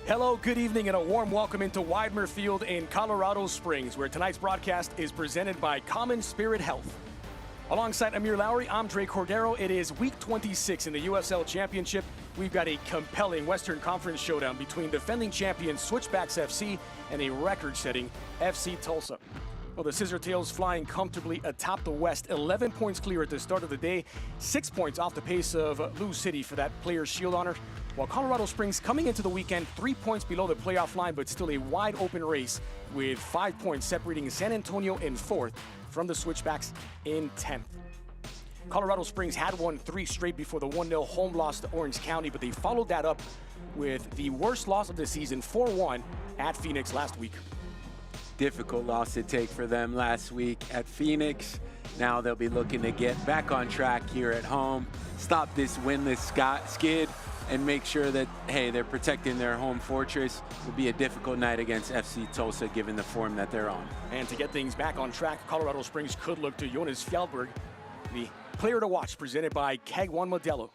Hello, good evening, and a warm welcome into Weidmer Field in Colorado Springs, where tonight's broadcast is presented by Common Spirit Health. Alongside Amir Lowry, I'm Dre Cordero. It is week 26 in the USL Championship. We've got a compelling Western Conference showdown between defending champions Switchbacks FC and a record-setting FC Tulsa. Well, the Scissortails flying comfortably atop the West, 11 points clear at the start of the day, 6 points off the pace of Lou City for that Players' Shield honor, while Colorado Springs coming into the weekend 3 points below the playoff line, but still a wide open race with 5 points separating San Antonio in 4th from the Switchbacks in 10th. Colorado Springs had won 3 straight before the 1-0 home loss to Orange County, but they followed that up with the worst loss of the season, 4-1 at Phoenix last week. Difficult loss to take for them last week at Phoenix. Now they'll be looking to get back on track here at home, stop this winless skid, and make sure that, hey, they're protecting their home fortress. It will be a difficult night against FC Tulsa given the form that they're on. And to get things back on track, Colorado Springs could look to Jonas Fjellberg, the player to watch, presented by Keg One Modelo.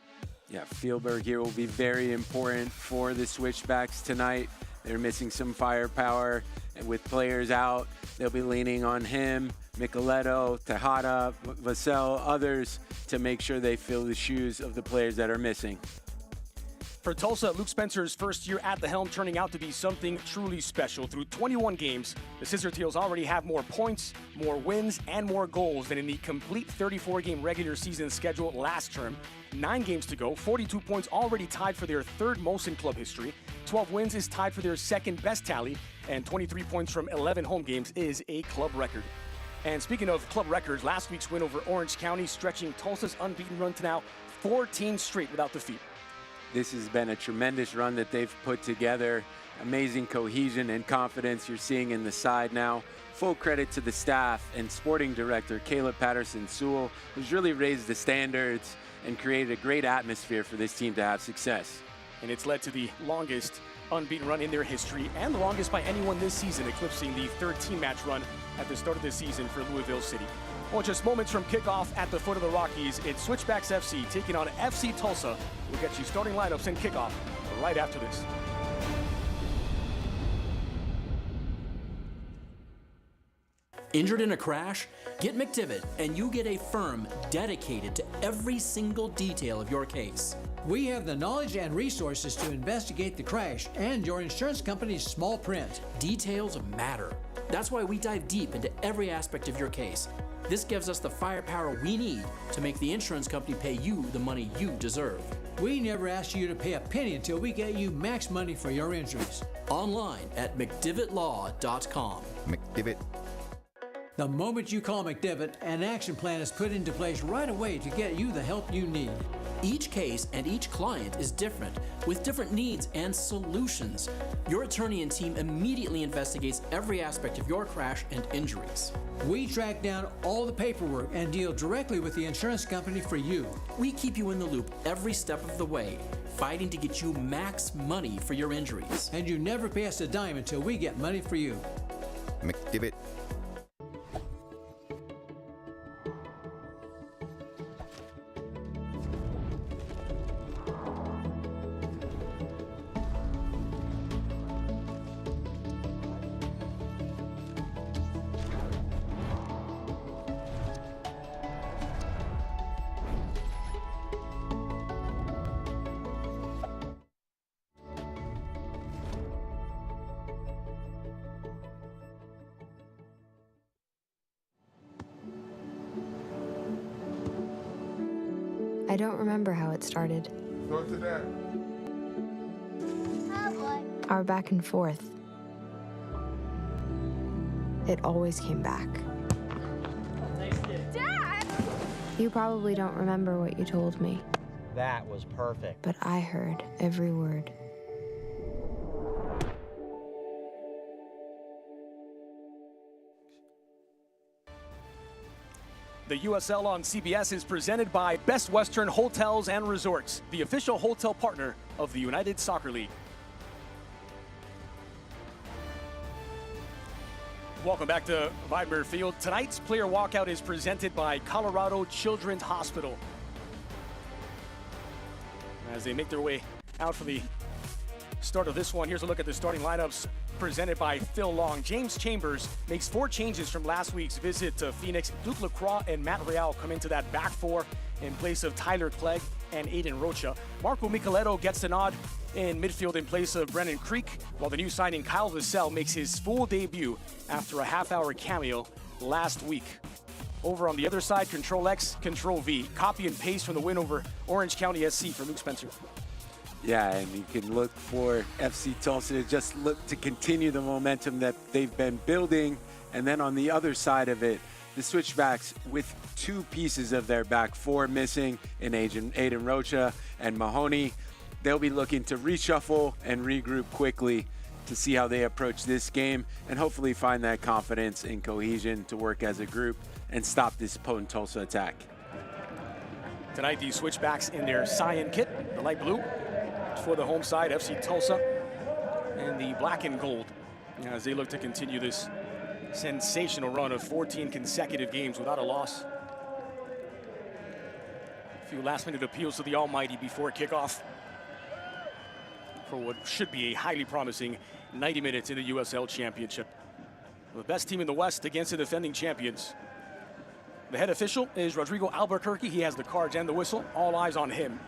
Yeah, Fjellberg here will be very important for the Switchbacks tonight. They're missing some firepower, and with players out, they'll be leaning on him, Micheletto, Tejada, Vassell, others to make sure they fill the shoes of the players that are missing. For Tulsa, Luke Spencer's first year at the helm turning out to be something truly special. Through 21 games, the Scissortails already have more points, more wins, and more goals than in the complete 34-game regular season schedule last term. 9 games to go, 42 points already tied for their 3rd most in club history. 12 wins is tied for their 2nd best tally, and 23 points from 11 home games is a club record. And speaking of club records, last week's win over Orange County stretching Tulsa's unbeaten run to now 14 straight without defeat. This has been a tremendous run that they've put together. Amazing cohesion and confidence you're seeing in the side now. Full credit to the staff and sporting director Caleb Patterson-Sewell, who's really raised the standards and created a great atmosphere for this team to have success. And it's led to the longest unbeaten run in their history and the longest by anyone this season, eclipsing the 13-match run at the start of the season for Louisville City. Well, just moments from kickoff at the foot of the Rockies, it's Switchbacks FC taking on FC Tulsa. We'll get you starting lineups and kickoff right after this. Injured in a crash? Get McDivitt and you get a firm dedicated to every single detail of your case. We have the knowledge and resources to investigate the crash and your insurance company's small print. Details matter. That's why we dive deep into every aspect of your case. This gives us the firepower we need to make the insurance company pay you the money you deserve. We never ask you to pay a penny until we get you max money for your injuries. Online at McDivittLaw.com. McDivitt. The moment you call McDivitt, an action plan is put into place right away to get you the help you need. Each case and each client is different, with different needs and solutions. Your attorney and team immediately investigates every aspect of your crash and injuries. We track down all the paperwork and deal directly with the insurance company for you. We keep you in the loop every step of the way, fighting to get you max money for your injuries. And you never pay us a dime until we get money for you. McDivitt. I don't remember how it started. Go to that. Our back and forth. It always came back. Dad! You probably don't remember what you told me, That was perfect. but I heard every word. The USL on CBS is presented by Best Western Hotels and Resorts, the official hotel partner of the United Soccer League. Welcome back to Weidmer Field. Tonight's player walkout is presented by Colorado Children's Hospital. As they make their way out for the start of this one. Here's a look at the starting lineups presented by Phil Long. James Chambers makes 4 changes from last week's visit to Phoenix. Duke Lacroix and Matt Real come into that back 4 in place of Tyler Clegg and Aiden Rocha. Marco Micheletto gets the nod in midfield in place of Brennan Creek, while the new signing Kyle Vassell makes his full debut after a half-hour cameo last week. Over on the other side, Control X, Control V. Copy and paste from the win over Orange County SC for Luke Spencer. Yeah, and you can look for FC Tulsa to just look to continue the momentum that they've been building. And then on the other side of it, the Switchbacks with 2 pieces of their back 4 missing in Aiden Rocha and Mahoney. They'll be looking to reshuffle and regroup quickly to see how they approach this game and hopefully find that confidence and cohesion to work as a group and stop this potent Tulsa attack. Tonight, the Switchbacks in their cyan kit, the light blue, for the home side, FC Tulsa, and the black and gold, as they look to continue this sensational run of 14 consecutive games without a loss. A few last-minute appeals to the Almighty before kickoff for what should be a highly promising 90 minutes in the USL Championship. The best team in the West against the defending champions. The head official is Rodrigo Albuquerque. He has the cards and the whistle. All eyes on him.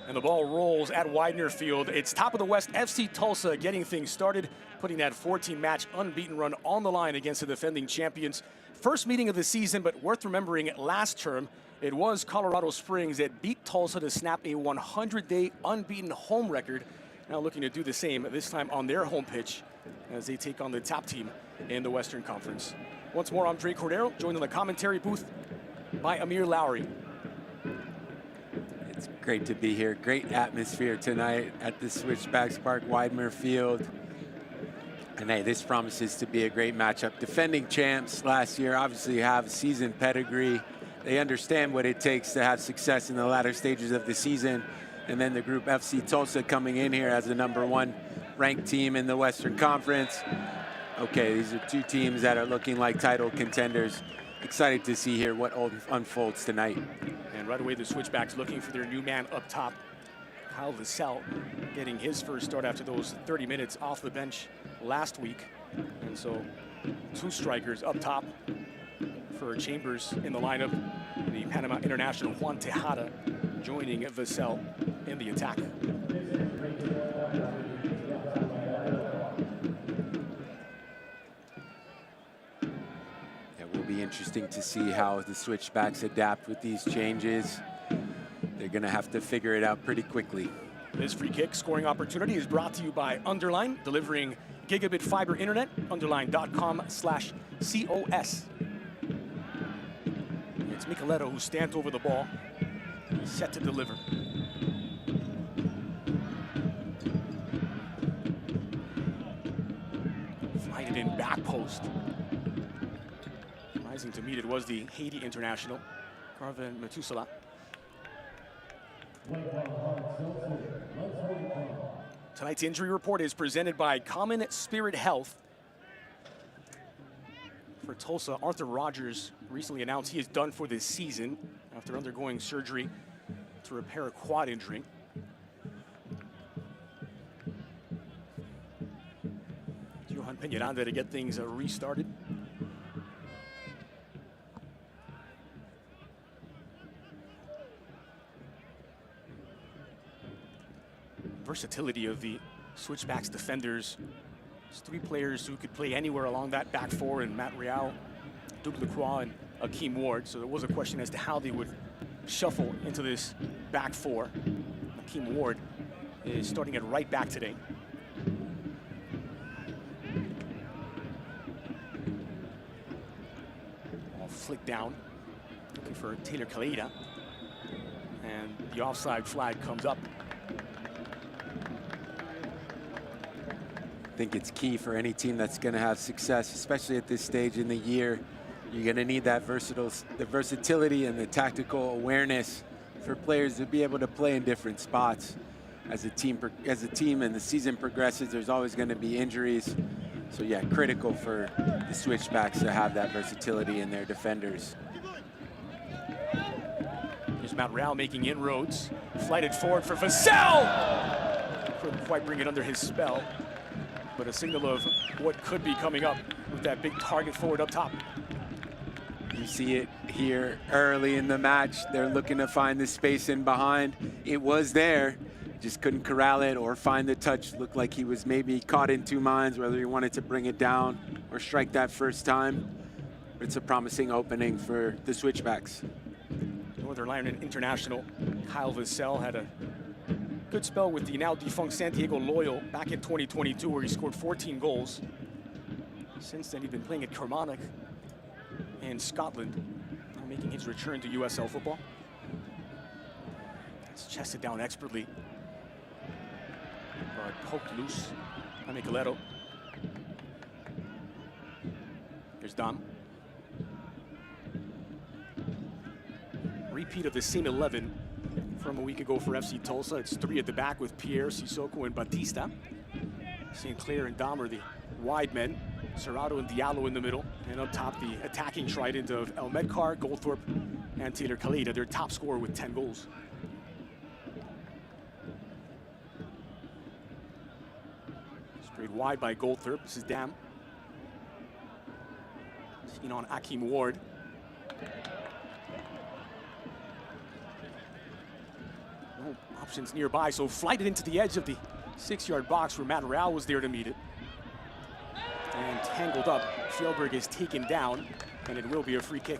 And the ball rolls at Widener Field. It's top of the West, FC Tulsa getting things started, putting that 14-match unbeaten run on the line against the defending champions. First meeting of the season, but worth remembering last term, it was Colorado Springs that beat Tulsa to snap a 100-day unbeaten home record. Now looking to do the same, this time on their home pitch, as they take on the top team in the Western Conference. Once more, I'm Dre Cordero, joined in the commentary booth by Amir Lowry. It's great to be here. Great atmosphere tonight at the Switchbacks Park, Widener Field. And hey, this promises to be a great matchup. Defending champs last year obviously have seasoned pedigree. They understand what it takes to have success in the latter stages of the season. And then the group FC Tulsa coming in here as the #1 ranked team in the Western Conference. Okay, these are 2 teams that are looking like title contenders. Excited to see here what unfolds tonight. And right away, the Switchbacks looking for their new man up top. Kyle Vassell getting his first start after those 30 minutes off the bench last week. And so 2 strikers up top for Chambers in the lineup. The Panama international Juan Tejada joining Vassell in the attack. It will be interesting to see how the Switchbacks adapt with these changes. They're going to have to figure it out pretty quickly. This free kick scoring opportunity is brought to you by Underline, delivering gigabit fiber internet, underline.com/COS. It's Micheletto who stands over the ball, set to deliver. Flight it in back post. Rising to meet it was the Haiti international, Carvin Metusala. Tonight's injury report is presented by Common Spirit Health. For Tulsa, Arthur Rogers recently announced he is done for this season after undergoing surgery to repair a quad injury. Johan Peñaranda to get things restarted. Versatility of the Switchbacks defenders. There's 3 players who could play anywhere along that back 4, and Matt Real, Duke Lacroix, and Akeem Ward. So there was a question as to how they would shuffle into this back 4. Akeem Ward is starting at right back today. Ball flicked down, looking for Taylor Kaleda. And the offside flag comes up. I think it's key for any team that's going to have success, especially at this stage in the year. You're going to need that versatility and the tactical awareness for players to be able to play in different spots. As a team and the season progresses, there's always going to be injuries. So yeah, critical for the Switchbacks to have that versatility in their defenders. Here's Matt Rao making inroads. Flighted forward for Vassell! Couldn't quite bring it under his spell, but a signal of what could be coming up with that big target forward up top. You see it here early in the match. They're looking to find the space in behind. It was there, just couldn't corral it or find the touch. Looked like he was maybe caught in two minds, whether he wanted to bring it down or strike that first time. But it's a promising opening for the Switchbacks. Northern Ireland international Kyle Vassell had a good spell with the now defunct San Diego Loyal back in 2022, where he scored 14 goals. Since then, he'd been playing at Kilmarnock in Scotland, now making his return to USL football. It's chested down expertly, but poked loose by Micheleto. Here's Dom. Repeat of the same 11 from a week ago for FC Tulsa. It's three at the back with Pierre, Sissoko, and Batista. St. Clair and Dom are the wide men. Serrato and Diallo in the middle. And up top, the attacking trident of El Medcar, Goldthorpe, and Taylor Kaleda, their top scorer with 10 goals. Straight wide by Goldthorpe. This is Dam. Seen on Akeem Ward. No options nearby, so flighted into the edge of the 6-yard box where Matt Rao was there to meet it. And tangled up, Fjellberg is taken down, and it will be a free kick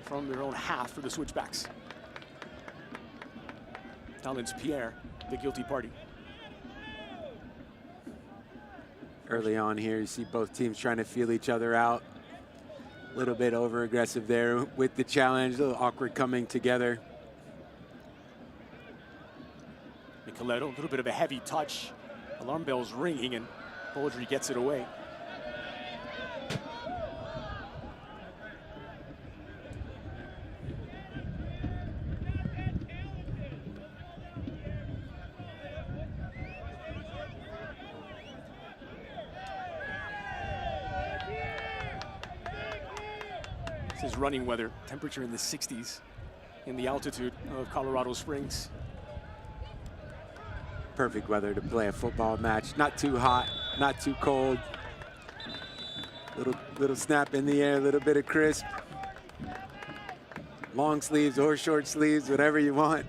from their own half for the Switchbacks. Talents Pierre, the guilty party. Early on here, you see both teams trying to feel each other out. A little bit over-aggressive there with the challenge, a little awkward coming together. Micheleto, a little bit of a heavy touch. Alarm bells ringing, and Baudry gets it away. This is running weather, temperature in the 60s in the altitude of Colorado Springs. Perfect weather to play a football match. Not too hot, not too cold. Little snap in the air, a little bit of crisp. Long sleeves or short sleeves, whatever you want.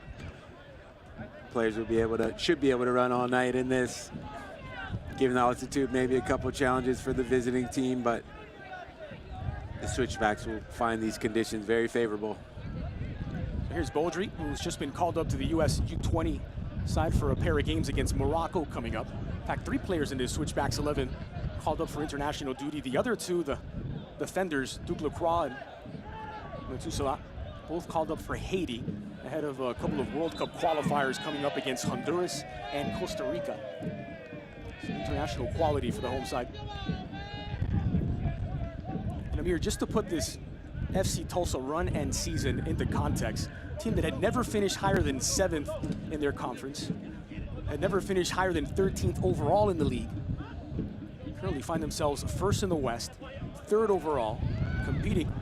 Players will be able to, should be able to run all night in this. Given the altitude, maybe a couple challenges for the visiting team, but the Switchbacks will find these conditions very favorable. Here's Baudry, who's just been called up to the US U20 side for a pair of games against Morocco coming up. In fact, 3 players in this Switchbacks 11 called up for international duty. The other 2, the defenders, Duke Lacroix and Metusala, both called up for Haiti ahead of a couple of World Cup qualifiers coming up against Honduras and Costa Rica. Some international quality for the home side. And Amir, just to put this FC Tulsa run and season into context, team that had never finished higher than 7th in their conference, had never finished higher than 13th overall in the league, currently find themselves 1st in the West, 3rd overall, competing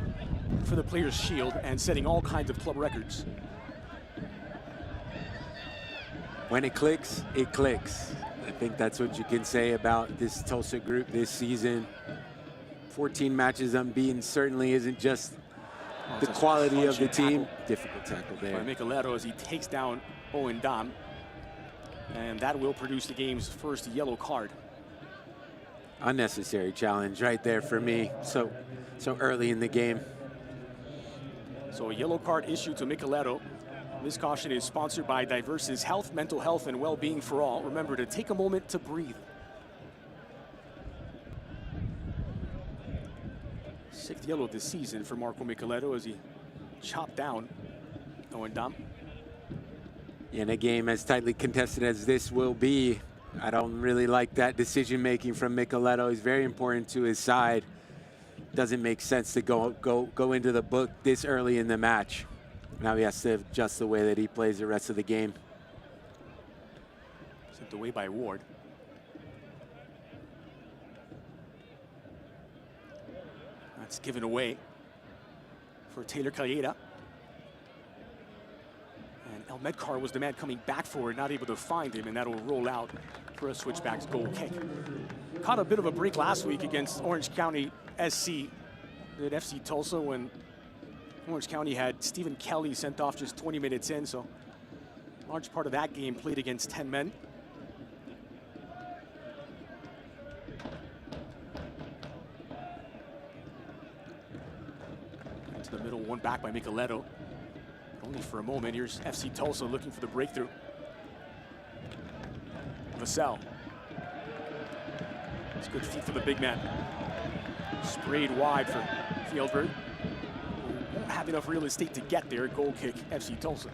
for the Players' Shield and setting all kinds of club records. When it clicks, it clicks. I think that's what you can say about this Tulsa group this season. 14 matches unbeaten certainly isn't just the quality of the team. Difficult tackle there. By Micheleto as he takes down Owen Dam. And that will produce the game's first yellow card. Unnecessary challenge right there for me. So early in the game. So a yellow card issued to Micheleto. This caution is sponsored by Diverse's Health, Mental Health, and Well-Being for All. Remember to take a moment to breathe. 6th yellow this season for Marco Micheleto as he chopped down Owen Dam. In a game as tightly contested as this will be, I don't really like that decision-making from Micheleto. He's very important to his side. Doesn't make sense to go into the book this early in the match. Now he has to adjust the way that he plays the rest of the game. Sent away by Ward. That's given away for Taylor Calleja. And El Medcar was the man coming back forward, not able to find him, and that'll roll out for a Switchbacks goal kick. Caught a bit of a break last week against Orange County SC at FC Tulsa when Orange County had Stephen Kelly sent off just 20 minutes in, so a large part of that game played against 10 men. Into the middle, one back by Micheletto. Only for a moment. Here's FC Tulsa looking for the breakthrough. Vassell. It's good feet for the big man. Sprayed wide for Fieldberg. Won't have enough real estate to get there. Goal kick, FC Tulsa.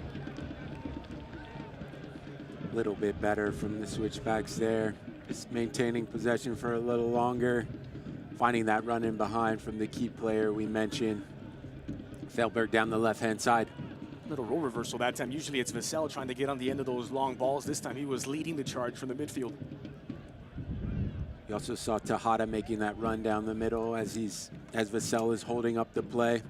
A little bit better from the Switchbacks there. Just maintaining possession for a little longer. Finding that run in behind from the key player we mentioned. Fieldberg down the left-hand side. Little role reversal that time. Usually it's Vassell trying to get on the end of those long balls. This time he was leading the charge from the midfield. You also saw Tejada making that run down the middle as Vassell is holding up the play.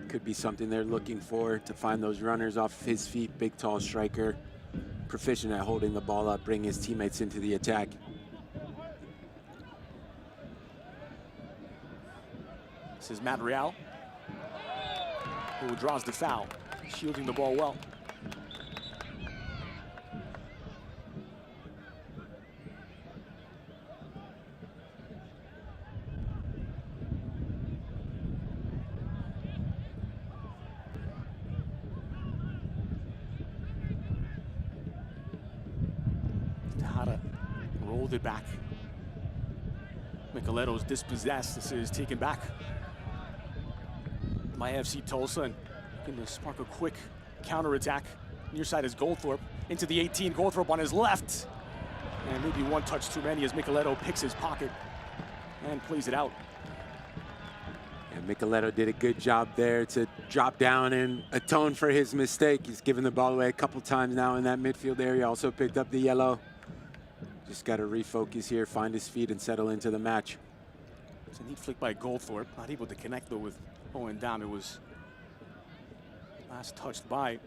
Could be something they're looking for, to find those runners off his feet. Big, tall striker, proficient at holding the ball up, bring his teammates into the attack. This is Matt Real, who draws the foul, shielding the ball well. Tejada rolled it back. Micheletto's dispossessed. This is taken back by FC Tulsa, and going to spark a quick counterattack. Near side is Goldthorpe into the 18. Goldthorpe on his left, and maybe one touch too many as Micheletto picks his pocket and plays it out. And Micheletto did a good job there to drop down and atone for his mistake. He's given the ball away a couple times now in that midfield area. Also picked up the yellow. Just got to refocus here, find his feet, and settle into the match. It's a neat flick by Goldthorpe. Not able to connect though with Owen Dam. It was last touched by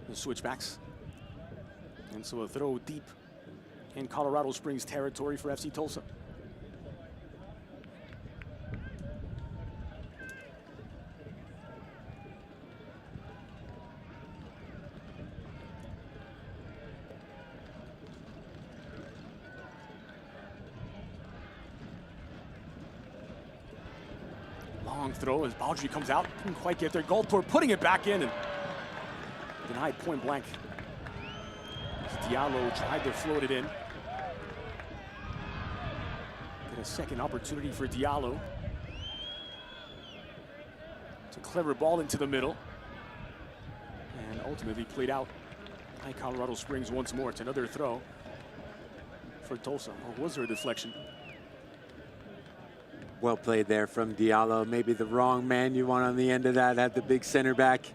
the Switchbacks. And so a throw deep in Colorado Springs territory for FC Tulsa. Long throw as Baudry comes out. Couldn't quite get there. Goldthorpe putting it back in and denied point blank. Diallo tried to float it in. Get a second opportunity for Diallo. It's a clever ball into the middle. And ultimately played out by Colorado Springs once more. It's another throw for Tulsa. Or was there a deflection? Well played there from Diallo. Maybe the wrong man you want on the end of that. Had the big center back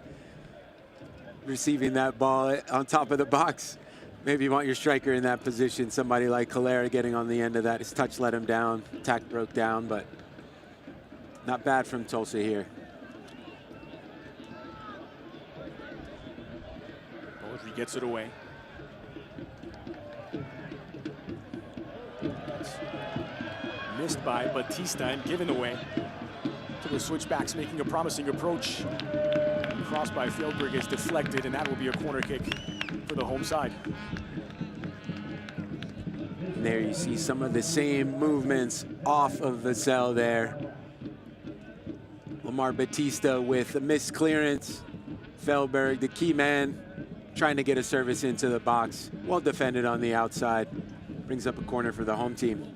receiving that ball on top of the box. Maybe you want your striker in that position. Somebody like Calleja getting on the end of that. His touch let him down. Attack broke down, but not bad from Tulsa here. Baudry gets it away. Missed by Batista and given away to the Switchbacks, making a promising approach. Crossed by Fieldberg is deflected, and that will be a corner kick for the home side. And there you see some of the same movements off of Vassell there. Lamar Batista with a missed clearance. Fieldberg, the key man, trying to get a service into the box. Well defended on the outside. Brings up a corner for the home team.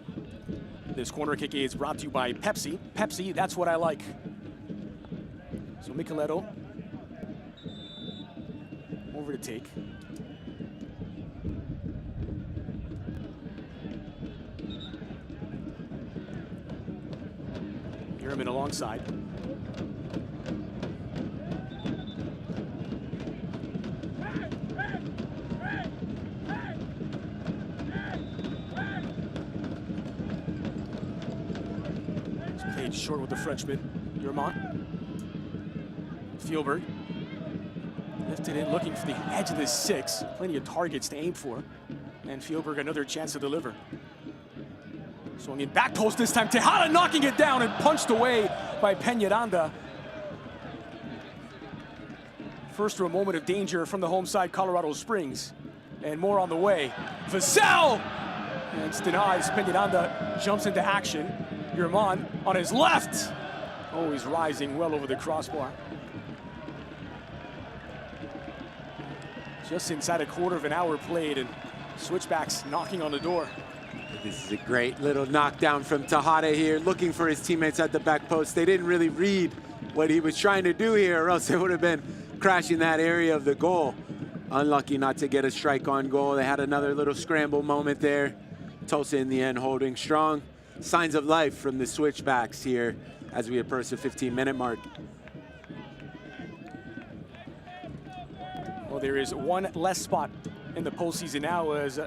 This corner kick is brought to you by Pepsi. Pepsi, that's what I like. So Micheletto over to take. Yearman alongside. Short with the Frenchman. Yermont. Fjellberg. Lifted in, looking for the edge of the 6. Plenty of targets to aim for. And Fjellberg another chance to deliver. Swinging back post this time. Tejada knocking it down and punched away by Peñaranda. First to a moment of danger from the home side, Colorado Springs. And more on the way. Vassell! And it's denied. Peñaranda jumps into action. Yermont on his left. Oh, he's rising well over the crossbar. Just inside a quarter of an hour played, and Switchbacks knocking on the door. This is a great little knockdown from Tejada here, looking for his teammates at the back post. They didn't really read what he was trying to do here, or else they would have been crashing that area of the goal. Unlucky not to get a strike on goal. They had another little scramble moment there. Tulsa in the end holding strong. Signs of life from the Switchbacks here as we approach the 15-minute mark. Well, there is one less spot in the postseason now as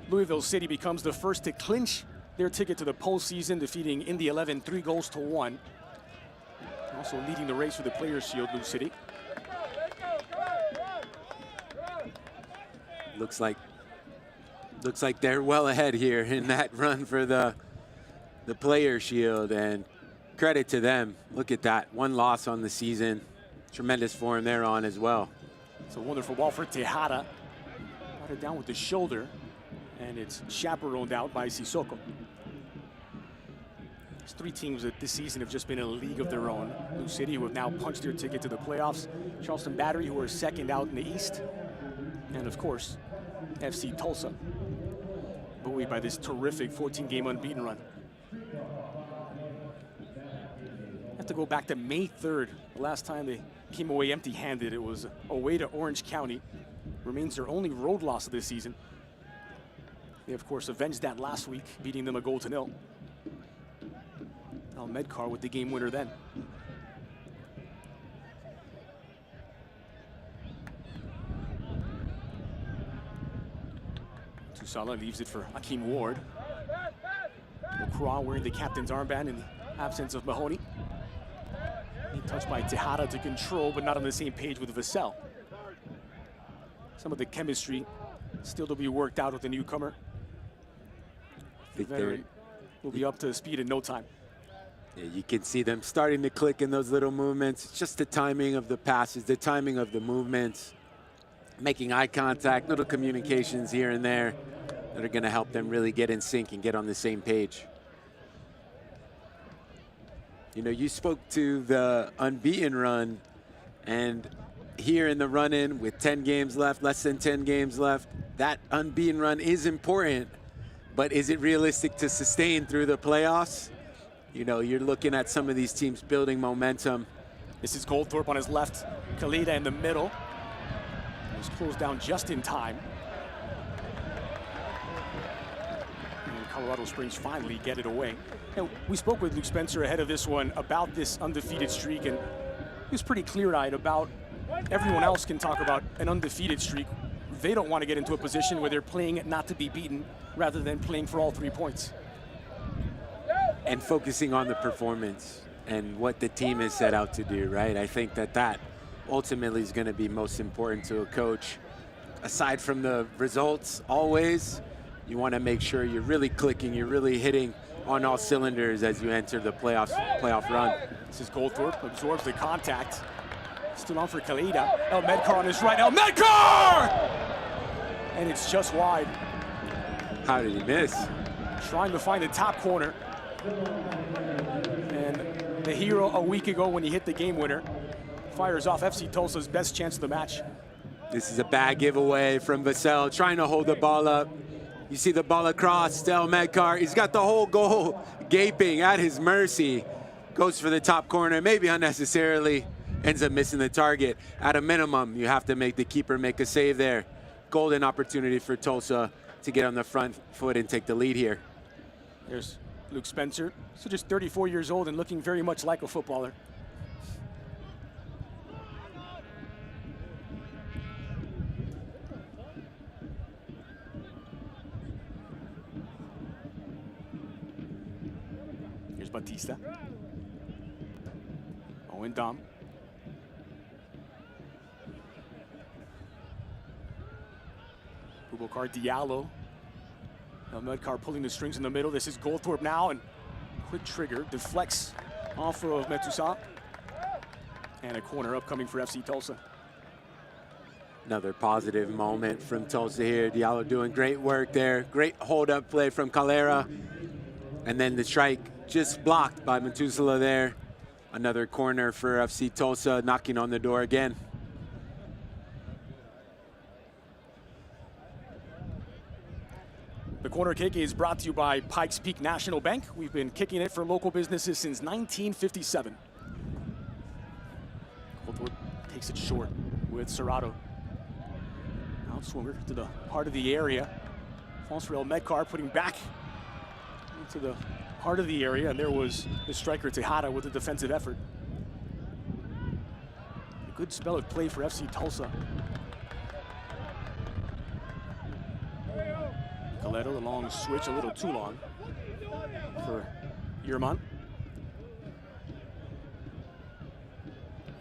Louisville City becomes the first to clinch their ticket to the postseason, defeating Indy 11 3-1. Also leading the race for the Players' Shield, Lou City. Looks like they're well ahead here in that run for the Players' Shield, and credit to them. Look at that, one loss on the season. Tremendous form they're on as well. It's a wonderful ball for Tejada. Got it down with the shoulder, and it's chaperoned out by Sissoko. There's 3 teams that this season have just been in a league of their own. Lou City, who have now punched their ticket to the playoffs. Charleston Battery, who are second out in the East. And of course, FC Tulsa, buoyed by this terrific 14-game unbeaten run. Have to go back to May 3rd, the last time they came away empty-handed. It was away to Orange County. Remains their only road loss of this season. They, of course, avenged that last week, beating them 1-0. Al Medcar with the game winner then. Tusala leaves it for Akeem Ward. LaCroix wearing the captain's armband in the absence of Mahoney. Being touched by Tejada to control, but not on the same page with Vassell. Some of the chemistry still to be worked out with the newcomer. The veteran will be up to speed in no time. Yeah, you can see them starting to click in those little movements. It's just the timing of the passes, the timing of the movements, making eye contact, little communications here and there that are going to help them really get in sync and get on the same page. You know, you spoke to the unbeaten run, and here in the run-in with 10 games left, less than 10 games left, that unbeaten run is important, but is it realistic to sustain through the playoffs? You know, you're looking at some of these teams building momentum. This is Goldthorpe on his left, Kalita in the middle. It was closed down just in time. And Colorado Springs finally get it away. And we spoke with Luke Spencer ahead of this one about this undefeated streak, and he was pretty clear-eyed about everyone else can talk about an undefeated streak. They don't want to get into a position where they're playing not to be beaten rather than playing for all 3 points. And focusing on the performance and what the team is set out to do, right? I think that ultimately is going to be most important to a coach. Aside from the results, always, you want to make sure you're really clicking, you're really hitting on all cylinders as you enter the playoff run. This is Goldthorpe, absorbs the contact. Still on for Kalita. El Medcar on his right. El Medcar! And it's just wide. How did he miss? Trying to find the top corner. And the hero a week ago when he hit the game winner fires off FC Tulsa's best chance of the match. This is a bad giveaway from Vassell, trying to hold the ball up. You see the ball across to El Medcar. He's got the whole goal gaping at his mercy. Goes for the top corner, maybe unnecessarily, ends up missing the target. At a minimum, you have to make the keeper make a save there. Golden opportunity for Tulsa to get on the front foot and take the lead here. There's Luke Spencer, so just 34 years old and looking very much like a footballer. Here's Batista. Owen Dom. Boubacar Diallo. Now Medcar pulling the strings in the middle. This is Goldthorpe now, and quick trigger. Deflects off of Metusa. And a corner upcoming for FC Tulsa. Another positive moment from Tulsa here. Diallo doing great work there. Great hold-up play from Calera. And then the strike just blocked by Metusala there. Another corner for FC Tulsa, knocking on the door again. The corner kick is brought to you by Pikes Peak National Bank. We've been kicking it for local businesses since 1957. Goldthorpe takes it short with Serrato. Outswinger to the heart of the area. Fonsrel Medcar putting back into the heart of the area, and there was the striker Tejada with a defensive effort. A good spell of play for FC Tulsa. Coletto, the long switch, a little too long for Yerman.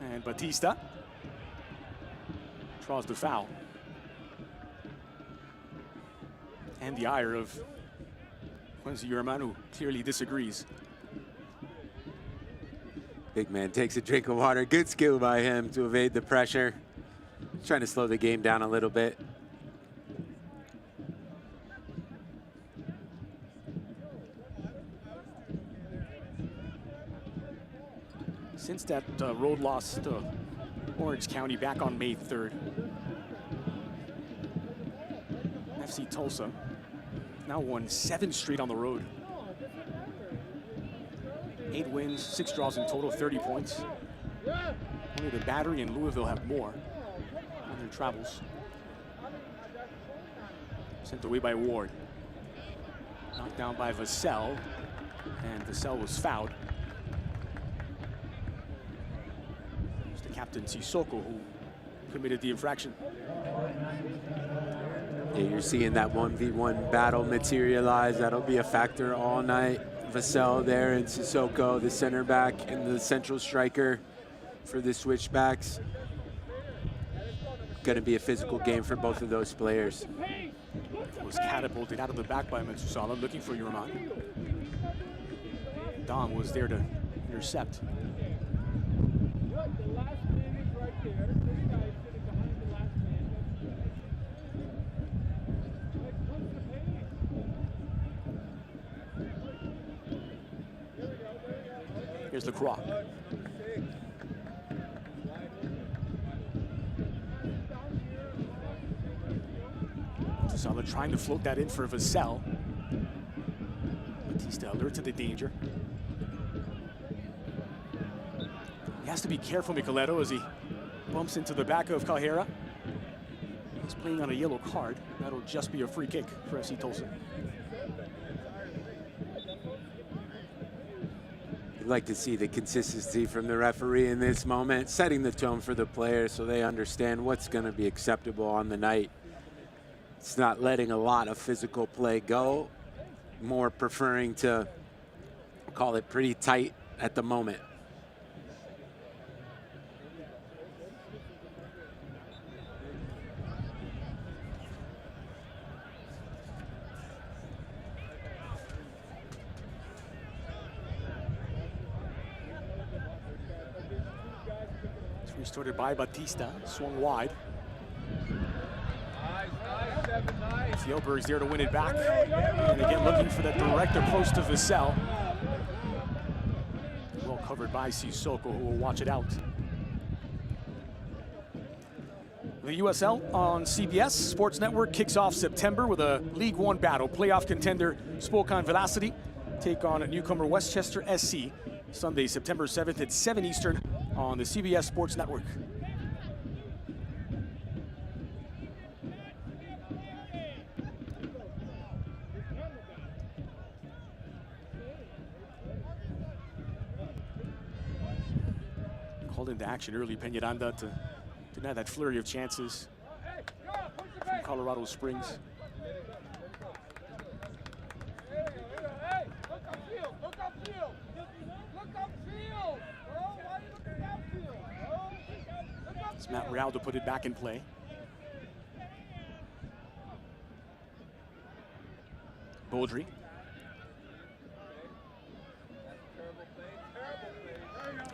And Batista draws the foul. And the ire of Quincy Yerman, who clearly disagrees. Big man takes a drink of water. Good skill by him to evade the pressure. Trying to slow the game down a little bit. Since that road loss to Orange County back on May 3rd, FC Tulsa now won 7 straight on the road. 8 wins, 6 draws in total, 30 points. Only the Battery and Louisville have more on their travels. Sent away by Ward. Knocked down by Vassell, and Vassell was fouled. It's the captain, Sissoko, who committed the infraction. Yeah, you're seeing that 1v1 battle materialize. That'll be a factor all night. Vassell there and Sissoko, the center back and the central striker for the Switchbacks. Going to be a physical game for both of those players. Was catapulted out of the back by Metusala, looking for Yerman. Dom was there to intercept. Here's the croc. Metusala trying to float that in for Vassell. Batista alert to the danger. He has to be careful, Micheletto, as he bumps into the back of Calera. He's playing on a yellow card. That'll just be a free kick for FC Tulsa. You'd like to see the consistency from the referee in this moment, setting the tone for the players so they understand what's going to be acceptable on the night. It's not letting a lot of physical play go, more preferring to call it pretty tight at the moment. Restarted by Batista, swung wide. Fjellberg's there to win it back. And again, looking for that direct approach to Vassell. Well covered by Sissoko, who will watch it out. The USL on CBS Sports Network kicks off September with a League One battle. Playoff contender Spokane Velocity take on newcomer Westchester SC. Sunday, September 7th at 7 Eastern on the CBS Sports Network. Called into action early, Peñaranda, to deny that flurry of chances from Colorado Springs. Real to put it back in play. Baudry.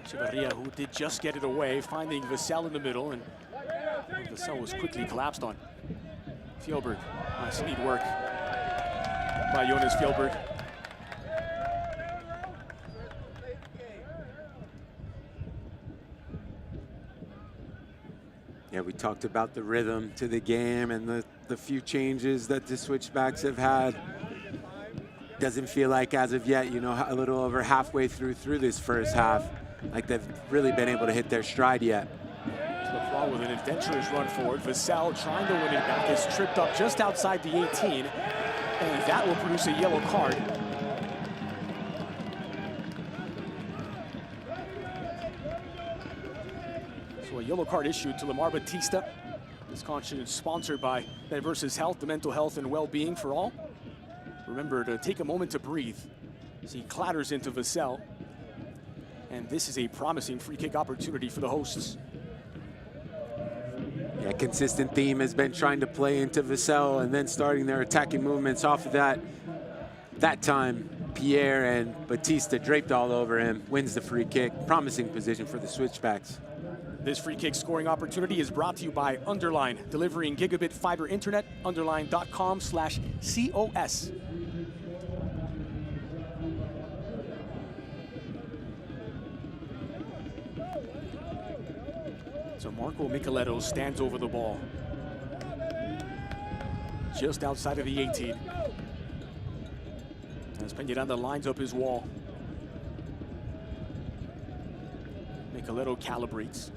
Echeverria, who did just get it away, finding Vassell in the middle, and Vassell was quickly collapsed on. Fjellberg, nice lead work by Jonas Fjellberg. Yeah, we talked about the rhythm to the game and the few changes that the Switchbacks have had. Doesn't feel like as of yet, you know, a little over halfway through this first half, like they've really been able to hit their stride yet. Lacroix with an adventurous run forward. Vassell trying to win it back is tripped up just outside the 18, and that will produce a yellow card. So a yellow card issued to Lamar Batista. This concert is sponsored by Diversus Health, the mental health and well-being for all. Remember to take a moment to breathe as he clatters into Vassell. And this is a promising free kick opportunity for the hosts. Yeah, consistent theme has been trying to play into Vassell and then starting their attacking movements off of that. That time, Pierre and Batista draped all over him, wins the free kick. Promising position for the Switchbacks. This free kick scoring opportunity is brought to you by Underline, delivering gigabit fiber internet, underline.com/COS. So Marco Micheletto stands over the ball. Just outside of the 18. As Peñaranda lines up his wall. Micheletto calibrates.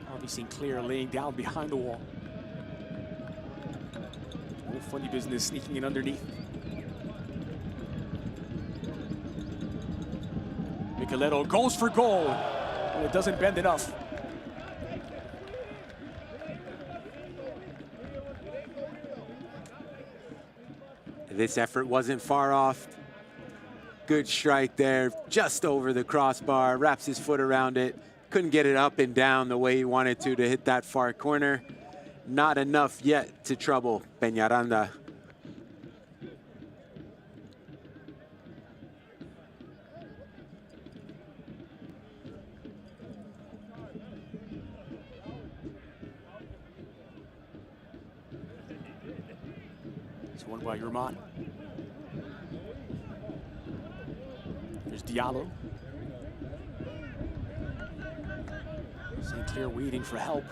Harvey Sinclair laying down behind the wall. No funny business sneaking in underneath. Micheletto goes for goal, and it doesn't bend enough. This effort wasn't far off. Good strike there, just over the crossbar, wraps his foot around it. Couldn't get it up and down the way he wanted to hit that far corner. Not enough yet to trouble Peñaranda. It's won by Yerman. There's Diallo. St. Clair waiting for help.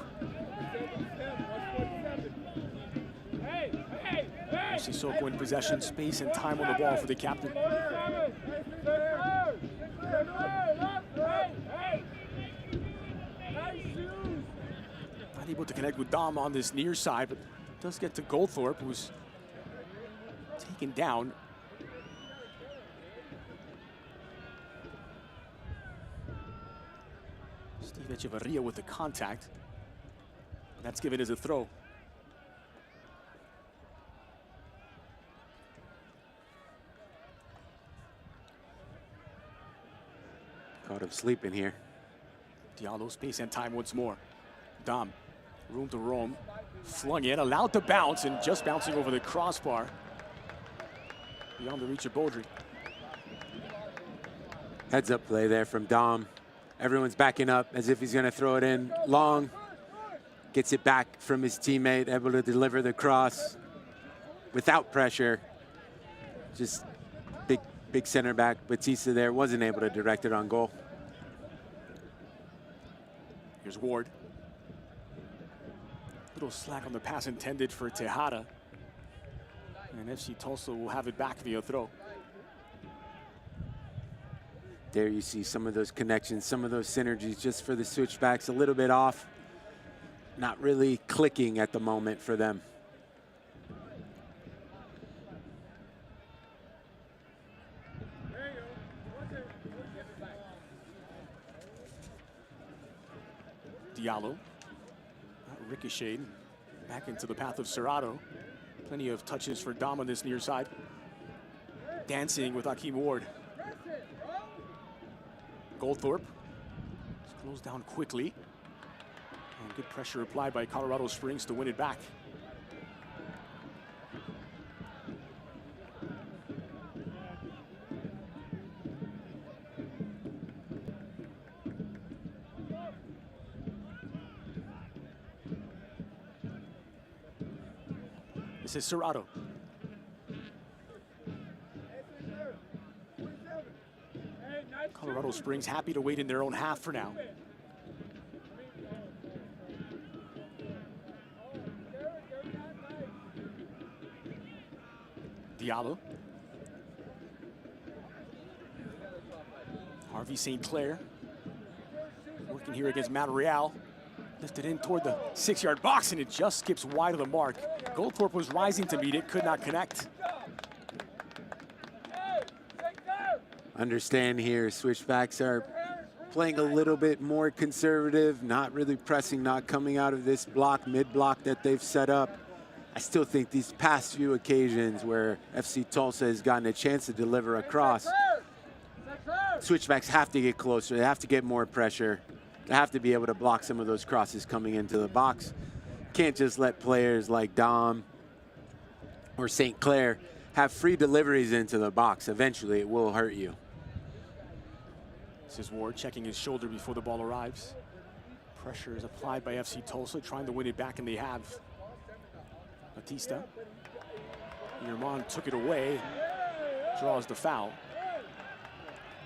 Sissoko in possession, space and time on the ball for the captain. Not able to connect with Dom on this near side, but does get to Goldthorpe, who's taken down. Steve Echeverria with the contact. That's given as a throw. Caught him sleeping here. Diallo, space and time once more. Dom, room to roam. Flung in, allowed to bounce, and just bouncing over the crossbar. Beyond the reach of Baudry. Heads up play there from Dom. Everyone's backing up as if he's going to throw it in long. Gets it back from his teammate, able to deliver the cross without pressure. Just big center back Batista there, wasn't able to direct it on goal. Here's Ward. Little slack on the pass intended for Tejada. And FC Tulsa will have it back via throw. There you see some of those connections, some of those synergies just for the Switchbacks, a little bit off. Not really clicking at the moment for them. Diallo, ricocheted back into the path of Serrato. Plenty of touches for Dom on this near side. Dancing with Akeem Ward. Goldthorpe. Closed down quickly. And good pressure applied by Colorado Springs to win it back. This is Serrato. Colorado Springs happy to wait in their own half for now. Diallo. Harvey St. Clair working here against Matt Real. Lifted in toward the 6-yard box, and it just skips wide of the mark. Goldthorpe was rising to meet it, could not connect. Understand here, Switchbacks are playing a little bit more conservative, not really pressing, not coming out of this block, mid-block that they've set up. I still think these past few occasions where FC Tulsa has gotten a chance to deliver a cross, Switchbacks have to get closer, they have to get more pressure. They have to be able to block some of those crosses coming into the box. Can't just let players like Dom or St. Clair have free deliveries into the box. Eventually, it will hurt you. This is Ward checking his shoulder before the ball arrives. Pressure is applied by FC Tulsa, trying to win it back, and they have. Batista. Yerman took it away, draws the foul.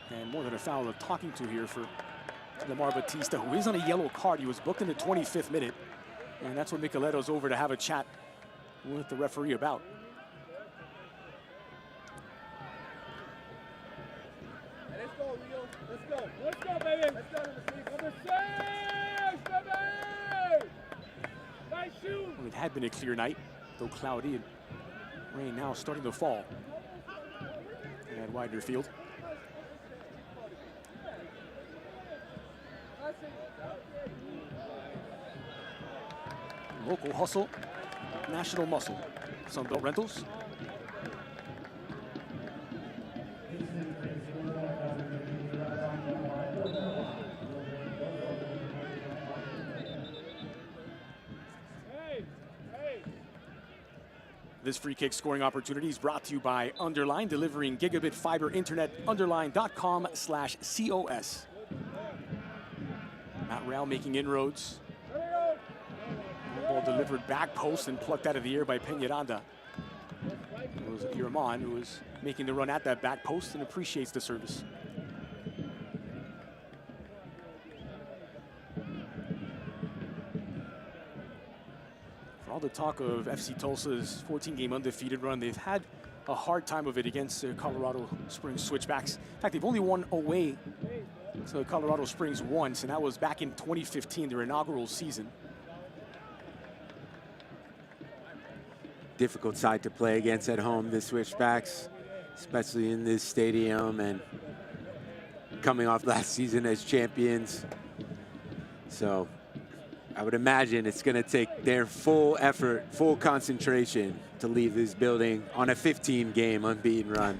And more than a foul, a talking to here for Lamar Batista, who is on a yellow card. He was booked in the 25th minute, and that's what Micheletto's over to have a chat with the referee about. Let's go, Rio. Let's go. Let's go, baby. Let's go. Number 6, baby. Nice shoot. Well, it had been a clear night, though cloudy, and rain now starting to fall at Widener Field. Local hustle, national muscle. Sunbelt Rentals. This free kick scoring opportunity is brought to you by Underline, delivering gigabit fiber internet. Underline.com/COS. Matt Real making inroads. Ball delivered back post and plucked out of the air by Peñaranda. It was Yerman who was making the run at that back post and appreciates the service. For all the talk of FC Tulsa's 14-game undefeated run, they've had a hard time of it against Colorado Springs Switchbacks. In fact, they've only won away to Colorado Springs once, and that was back in 2015, their inaugural season. Difficult side to play against at home, the Switchbacks, especially in this stadium and coming off last season as champions. So I would imagine it's going to take their full effort, full concentration to leave this building on a 15-game unbeaten run.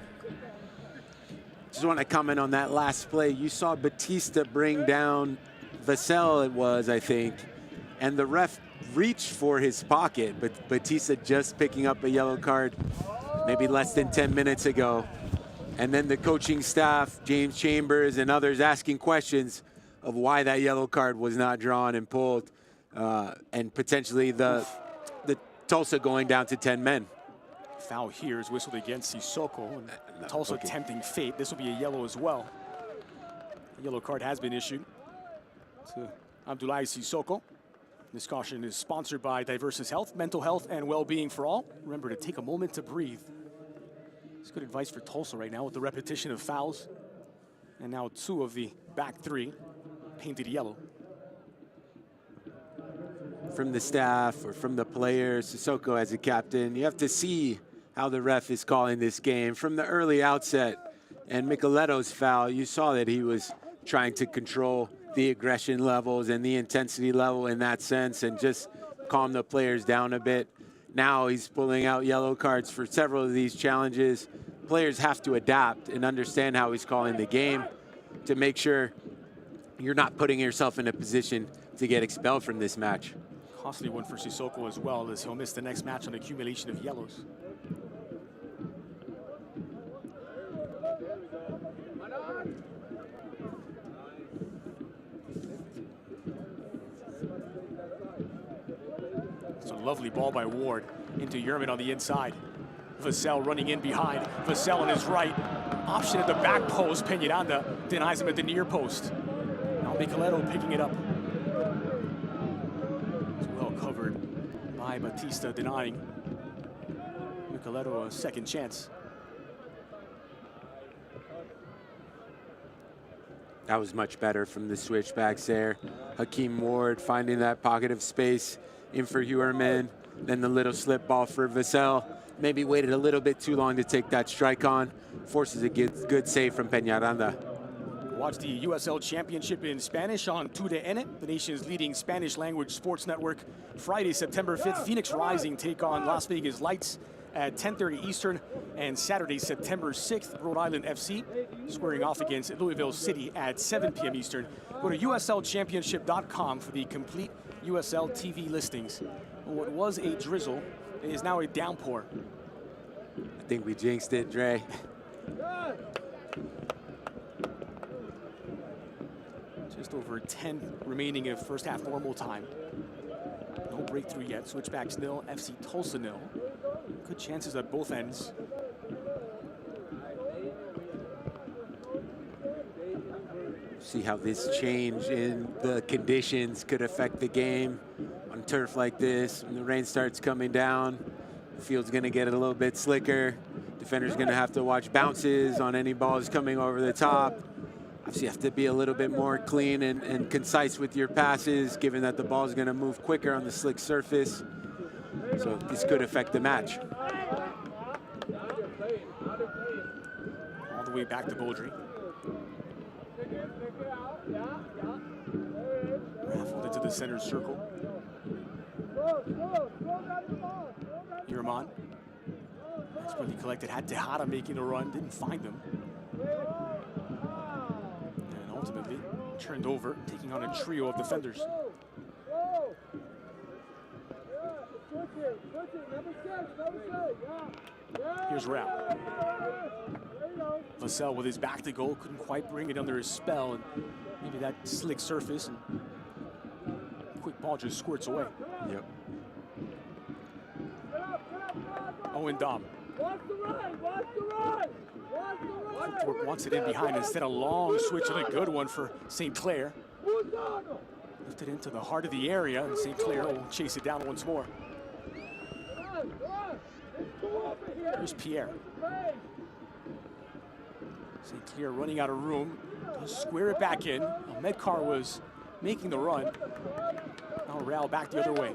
Just want to comment on that last play. You saw Batista bring down Vassell, it was, I think, and the ref reached for his pocket, but Batista just picking up a yellow card maybe less than 10 minutes ago. And then the coaching staff, James Chambers and others asking questions of why that yellow card was not drawn and pulled, and potentially the Tulsa going down to 10 men. Foul here is whistled against Sissoko, and Tulsa tempting fate. This will be a yellow as well. A yellow card has been issued to Abdoulaye Sissoko. This caution is sponsored by Diversus Health, mental health and well-being for all. Remember to take a moment to breathe. It's good advice for Tulsa right now with the repetition of fouls. And now 2 of the back 3 painted yellow. From the staff or from the players, Sissoko as a captain, you have to see how the ref is calling this game. From the early outset and Micheletto's foul, you saw that he was trying to control the aggression levels and the intensity level in that sense and just calm the players down a bit. Now he's pulling out yellow cards for several of these challenges. Players have to adapt and understand how he's calling the game to make sure you're not putting yourself in a position to get expelled from this match. Costly one for Sissoko as well, as he'll miss the next match on accumulation of yellows. It's a lovely ball by Ward into Yerman on the inside. Vassell running in behind. Vassell on his right. Option at the back post. Peñaranda denies him at the near post. Now Micheletto picking it up. It's well covered by Batista, denying Micheletto a second chance. That was much better from the switchbacks there. Hakeem Ward finding that pocket of space in for Huerman. Then the little slip ball for Vassell. Maybe waited a little bit too long to take that strike on. Forces a good save from Peñaranda. Watch the USL Championship in Spanish on 2DN, the nation's leading Spanish language sports network. Friday, September 5th, Phoenix Rising take on Las Vegas Lights at 10:30 Eastern, and Saturday, September 6th, Rhode Island FC squaring off against Louisville City at 7 p.m. Eastern. Go to uslchampionship.com for the complete USL TV listings. What was a drizzle is now a downpour. I think we jinxed it, Dre. Just over 10 remaining of first half normal time. No breakthrough yet. Switchbacks 0, FC Tulsa 0. Good chances at both ends. See how this change in the conditions could affect the game on turf like this. When the rain starts coming down, the field's gonna get a little bit slicker. Defender's gonna have to watch bounces on any balls coming over the top. Obviously, you have to be a little bit more clean and concise with your passes, given that the ball is gonna move quicker on the slick surface. So this could affect the match. All the way back to Boldry. Raffled into the center circle. Yerman. That's where he collected. Had Tejada making a run. Didn't find them. And ultimately turned over, taking on a trio of defenders. Here's Rao. Vassell with his back to goal, couldn't quite bring it under his spell, and maybe that slick surface and quick ball just squirts away. Yep. Owen Dom. Antwerp wants it in behind. Instead, a long switch and a good one for St. Clair. Lifted into the heart of the area, and St. Clair will chase it down once more. Here's Pierre. St. Clair running out of room. Does square it back in. Medcar was making the run. Now Real back the other way.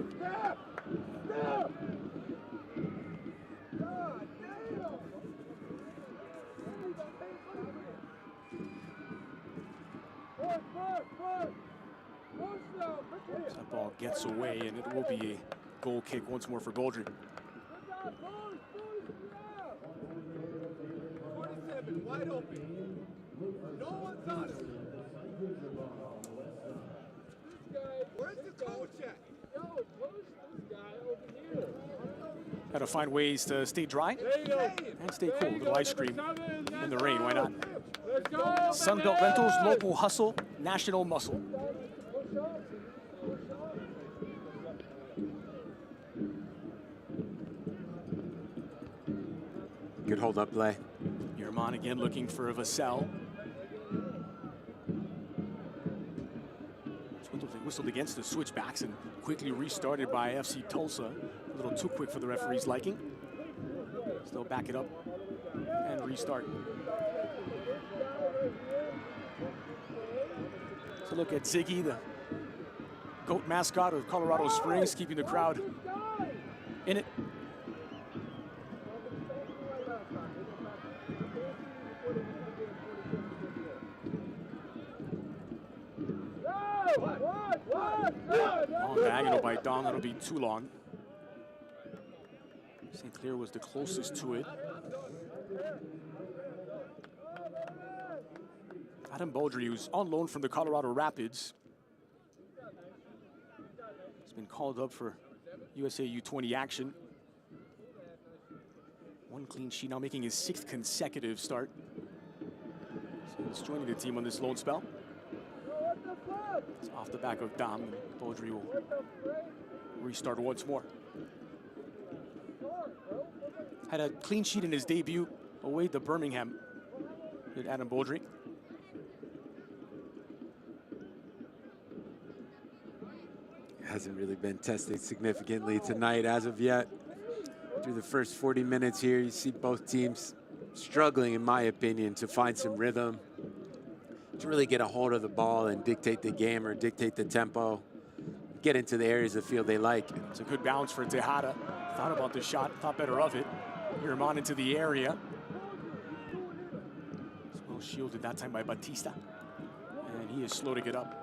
That ball gets away, and it will be a goal kick once more for Boldry. Wide open. No one's on it. Where's the coach at? Yo, push this guy over here. Got to find ways to stay dry and stay cool. A little ice cream in the rain, why not? Sunbelt Rentals, local hustle, national muscle. Good hold up play. Yerman again looking for Vassell. Whistled against the switchbacks and quickly restarted by FC Tulsa. A little too quick for the referee's liking. Still back it up and restart. So look at Ziggy, the GOAT mascot of Colorado Springs, keeping the crowd in it. Long diagonal by Dom, that'll be too long. St. Clair was the closest to it. Adam Beaudry, who's on loan from the Colorado Rapids. He's been called up for USA U20 action. 1 clean sheet, now making his 6th consecutive start. So he's joining the team on this loan spell. It's off the back of Dom, and Beaudry will restart once more. Had a clean sheet in his debut away to Birmingham with Adam Beaudry. Hasn't really been tested significantly tonight as of yet. Through the first 40 minutes here, you see both teams struggling, in my opinion, to find some rhythm, to really get a hold of the ball and dictate the game or dictate the tempo, get into the areas of the field they like. It's a good bounce for Tejada. Thought about the shot, thought better of it. Yerman into the area. It's well shielded that time by Batista. And he is slow to get up.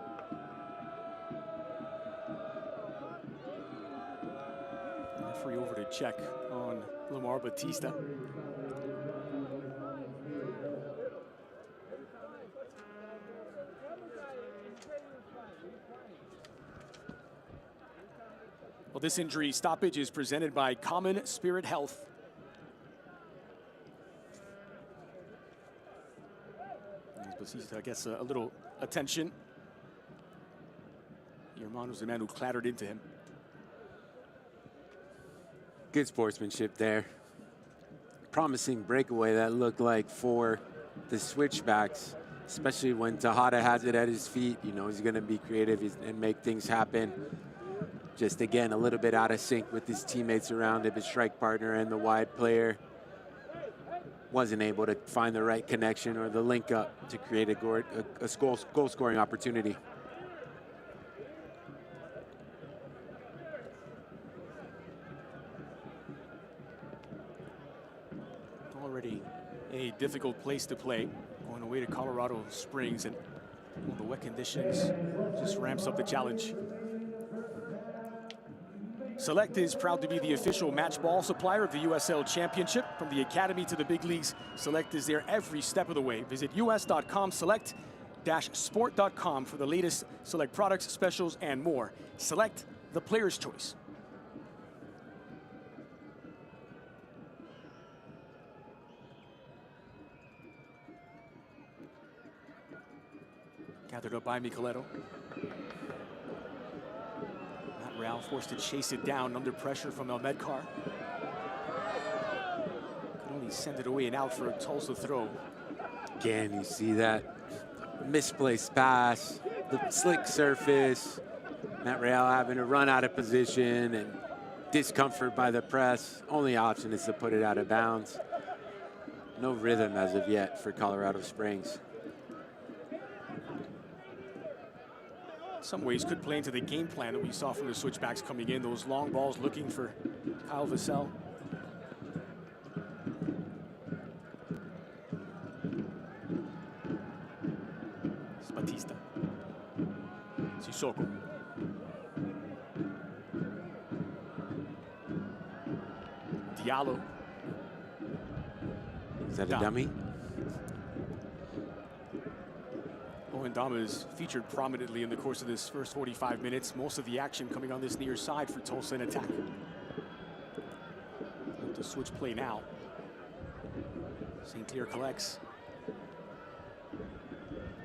Referee over to check on Lamar Batista. Well, this injury stoppage is presented by Common Spirit Health. Batista gets a little attention. Yerman was the man who clattered into him. Good sportsmanship there. Promising breakaway that looked like for the Switchbacks, especially when Tejada has it at his feet. You know, he's going to be creative and make things happen. Just, again, a little bit out of sync with his teammates around him, his strike partner and the wide player. Wasn't able to find the right connection or the link up to create a goal-scoring opportunity. Already a difficult place to play, going away to Colorado Springs, and well, the wet conditions just ramps up the challenge. Select is proud to be the official match ball supplier of the USL Championship. From the Academy to the big leagues, Select is there every step of the way. Visit us.com/select-sport.com for the latest Select products, specials, and more. Select, the player's choice. Gathered up by Micheletto. Real forced to chase it down under pressure from Elmedkar. Could only send it away and out for a Tulsa throw. Again, you see that misplaced pass, the slick surface, Matt Real having to run out of position and discomfort by the press. Only option is to put it out of bounds. No rhythm as of yet for Colorado Springs. Some ways could play into the game plan that we saw from the Switchbacks coming in. Those long balls looking for Kyle Vassell. It's Batista. Sissoko. Diallo. Is that a dummy? Dama is featured prominently in the course of this first 45 minutes. Most of the action coming on this near side for Tulsa in attack. The switch play now. St. Clair collects.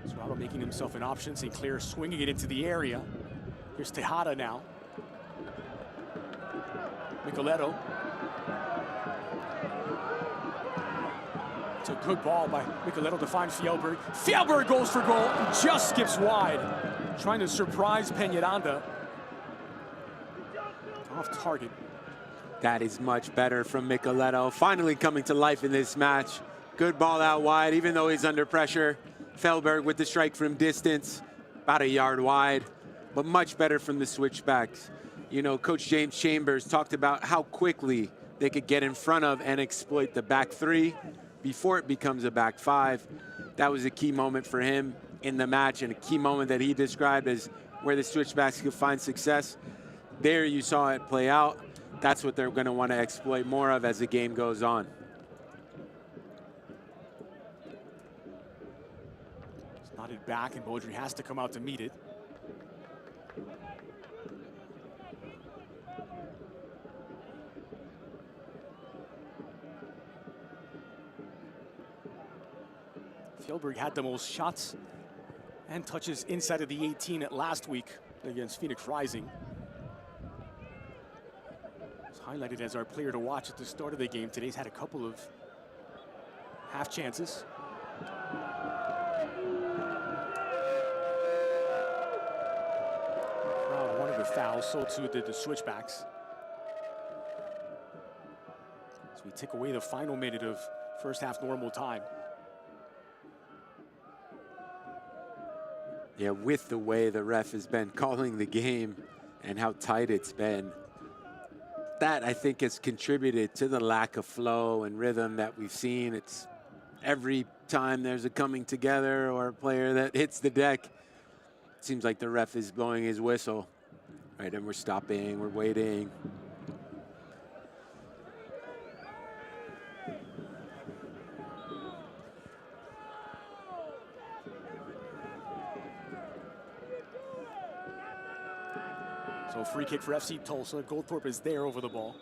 Serrato making himself an option. St. Clair swinging it into the area. Here's Tejada now. Micheletto. It's a good ball by Micheletto to find Fjellberg. Fjellberg goes for goal and just skips wide. Trying to surprise Peñaranda. Off target. That is much better from Micheletto. Finally coming to life in this match. Good ball out wide, even though he's under pressure. Fjellberg with the strike from distance, about a yard wide, but much better from the Switchbacks. You know, Coach James Chambers talked about how quickly they could get in front of and exploit the back three before it becomes a back five. That was a key moment for him in the match, and a key moment that he described as where the Switchbacks could find success. There you saw it play out. That's what they're going to want to exploit more of as the game goes on. It's back, and Beaudry has to come out to meet it. Fjellberg had the most shots and touches inside of the 18 at last week against Phoenix Rising. He's highlighted as our player to watch at the start of the game. Today's had a couple of half chances. Crowd wanted a foul, so too did the Switchbacks. As we take away the final minute of first half normal time. Yeah, with the way the ref has been calling the game and how tight it's been, that I think has contributed to the lack of flow and rhythm that we've seen. It's every time there's a coming together or a player that hits the deck, it seems like the ref is blowing his whistle, right? And we're stopping, we're waiting. So free kick for FC Tulsa. Goldthorpe is there over the ball.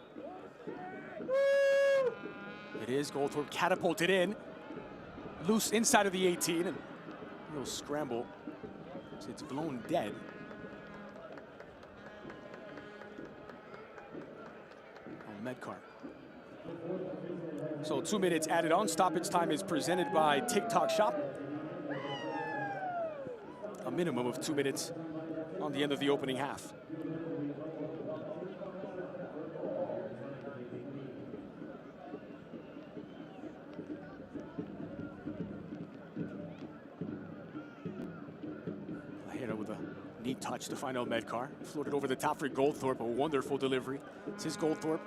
It is. Goldthorpe catapulted in. Loose inside of the 18. And a little scramble. So it's blown dead. Oh, Medcar. So 2 minutes added on. Stoppage time is presented by TikTok Shop. A minimum of 2 minutes on the end of the opening half. With a neat touch to find out Medcar. Floated over the top for Goldthorpe, a wonderful delivery. This is Goldthorpe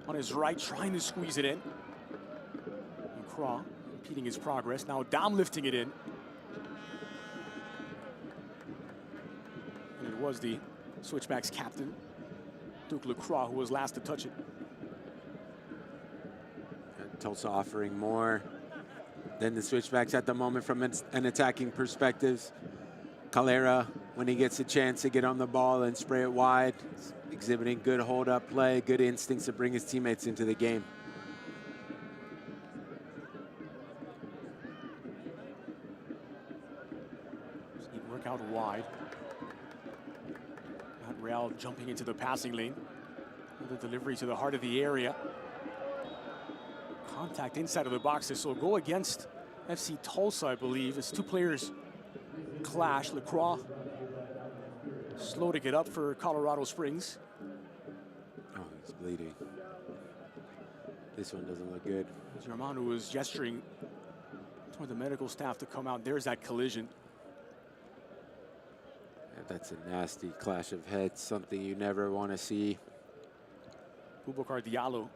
on his right, trying to squeeze it in. And Craw impeding his progress. Now Dom lifting it in. And it was the Switchbacks captain, Duke Lacroix, who was last to touch it. And Tulsa offering more than the Switchbacks at the moment from an attacking perspective. Calera, when he gets a chance to get on the ball and spray it wide, exhibiting good hold-up play, good instincts to bring his teammates into the game. He work out wide. Not Real jumping into the passing lane. The delivery to the heart of the area. Contact inside of the boxes, so go against FC Tulsa, I believe. It's two players clash. Lacroix slow to get up for Colorado Springs. Oh, he's bleeding. This one doesn't look good. Germano was gesturing toward the medical staff to come out. There's that collision. Yeah, that's a nasty clash of heads, something you never want to see. Boubacar Diallo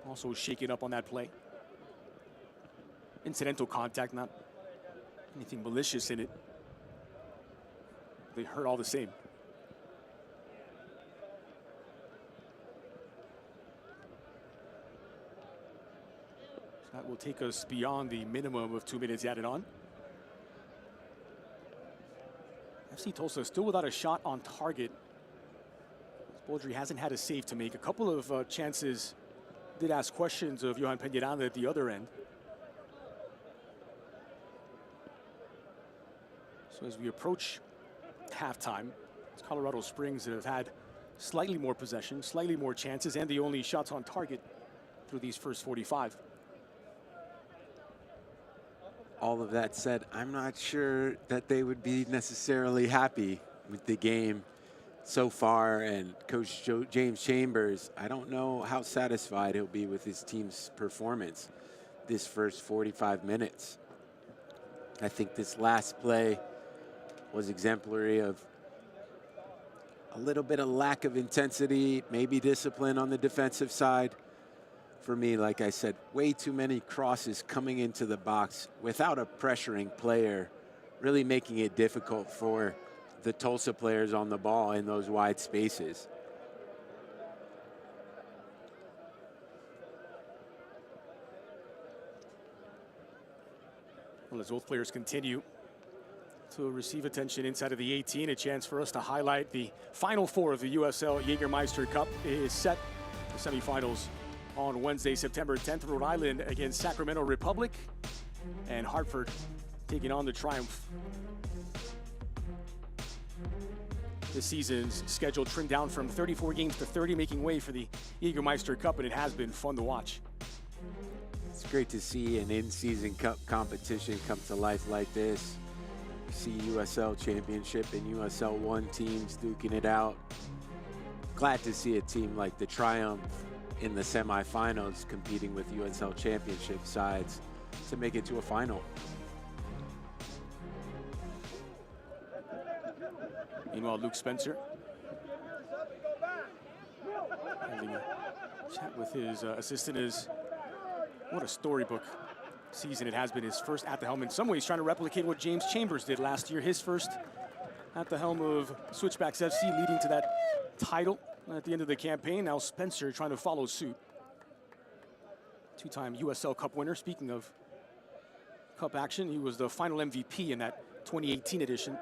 also shaken up on that play. Incidental contact, not anything malicious in it. They hurt all the same. So that will take us beyond the minimum of 2 minutes added on. FC Tulsa still without a shot on target. Beaudry hasn't had a save to make. A couple of chances did ask questions of Johan Peñaranda at the other end. So as we approach halftime, it's Colorado Springs that have had slightly more possession, slightly more chances, and the only shots on target through these first 45. All of that said, I'm not sure that they would be necessarily happy with the game so far, and Coach James Chambers, I don't know how satisfied he'll be with his team's performance this first 45 minutes. I think this last play was exemplary of a little bit of lack of intensity, maybe discipline on the defensive side. For me, like I said, way too many crosses coming into the box without a pressuring player, really making it difficult for the Tulsa players on the ball in those wide spaces. Well, as both players continue to receive attention inside of the 18, a chance for us to highlight the Final Four of the USL Jägermeister Cup is set. The semifinals on Wednesday, September 10th, Rhode Island against Sacramento Republic, and Hartford taking on the Triumph. This season's schedule trimmed down from 34 games to 30, making way for the Jägermeister Cup, and it has been fun to watch. It's great to see an in-season cup competition come to life like this. You see USL Championship and USL One teams duking it out. Glad to see a team like the Triumph in the semifinals competing with USL Championship sides to make it to a final. Meanwhile, Luke Spencer having a chat with his assistant. What a storybook season it has been. His first at the helm, in some ways trying to replicate what James Chambers did last year. His first at the helm of Switchbacks FC, leading to that title at the end of the campaign. Now Spencer trying to follow suit. Two-time USL Cup winner. Speaking of Cup action, he was the final MVP in that 2018 edition.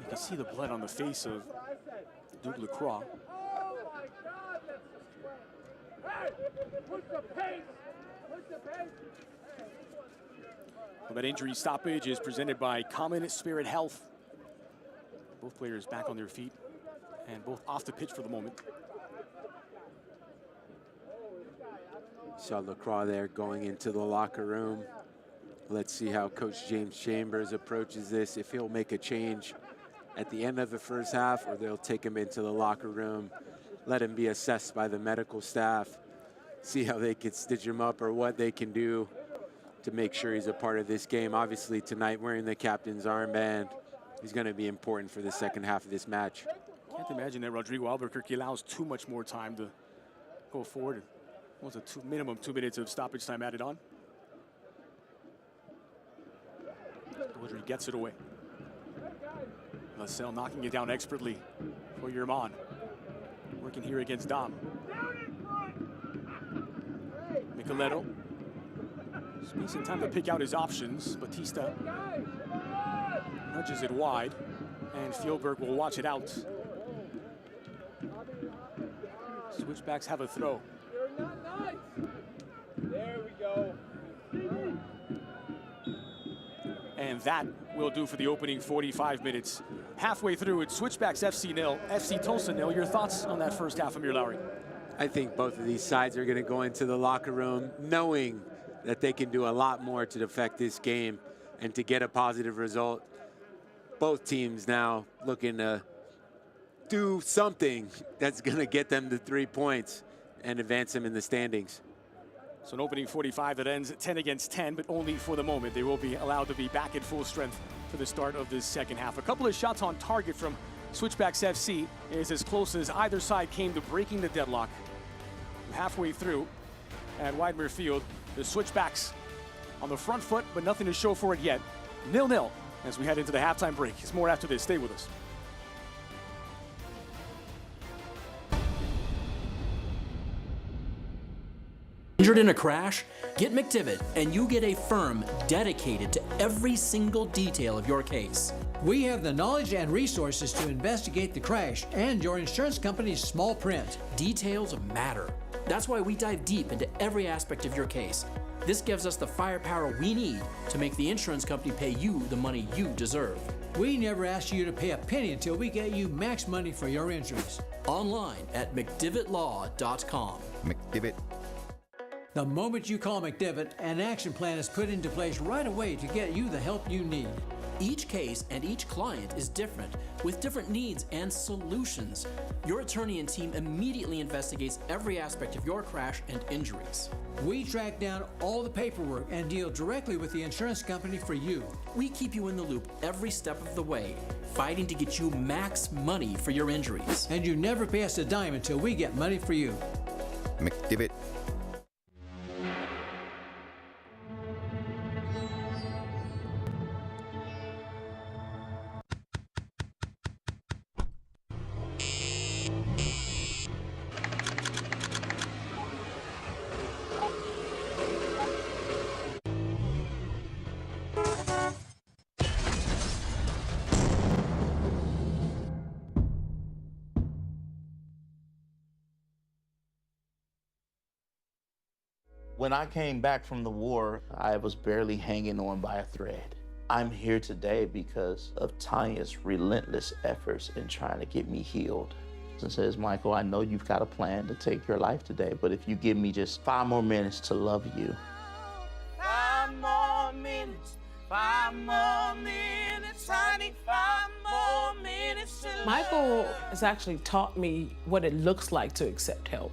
You can see the blood on the face of Duke Lacroix. Well, that injury stoppage is presented by Common Spirit Health. Both players back on their feet and both off the pitch for the moment. Saw Lacroix there going into the locker room. Let's see how Coach James Chambers approaches this. If he'll make a change at the end of the first half, or they'll take him into the locker room, let him be assessed by the medical staff, see how they can stitch him up or what they can do to make sure he's a part of this game. Obviously tonight, wearing the captain's armband, he's going to be important for the second half of this match. Can't imagine that Rodrigo Albuquerque allows too much more time to go forward. What was a minimum 2 minutes of stoppage time added on? Rodrigo gets it away. LaSalle knocking it down expertly for Yerman. Working here against Dom. Micheletto. Space and time to pick out his options. Batista nudges it wide, and Fjellberg will watch it out. Switchbacks have a throw. There we go. And that will do for the opening 45 minutes. Halfway through, it's Switchbacks FC 0, FC Tulsa 0. Your thoughts on that first half, Amir Lowry? I think both of these sides are going to go into the locker room knowing that they can do a lot more to affect this game and to get a positive result. Both teams now looking to do something that's going to get them to 3 points and advance them in the standings. So an opening 45 that ends 10 against 10, but only for the moment. They will be allowed to be back at full strength for the start of this second half. A couple of shots on target from Switchbacks FC is as close as either side came to breaking the deadlock. Halfway through at Widemer Field, the Switchbacks on the front foot, but nothing to show for it yet. 0-0 as we head into the halftime break. It's more after this. Stay with us. Injured in a crash? Get McDivitt and you get a firm dedicated to every single detail of your case. We have the knowledge and resources to investigate the crash and your insurance company's small print. Details matter. That's why we dive deep into every aspect of your case. This gives us the firepower we need to make the insurance company pay you the money you deserve. We never ask you to pay a penny until we get you max money for your injuries. Online at McDivittLaw.com. McDivitt. The moment you call McDivitt, an action plan is put into place right away to get you the help you need. Each case and each client is different, with different needs and solutions. Your attorney and team immediately investigates every aspect of your crash and injuries. We track down all the paperwork and deal directly with the insurance company for you. We keep you in the loop every step of the way, fighting to get you max money for your injuries. And you never pay us a dime until we get money for you. McDivitt. When I came back from the war, I was barely hanging on by a thread. I'm here today because of Tanya's relentless efforts in trying to get me healed. And says, Michael, I know you've got a plan to take your life today, but if you give me just 5 more minutes to love you. 5 more minutes, 5 more minutes, honey, 5 more minutes to love. Michael has actually taught me what it looks like to accept help.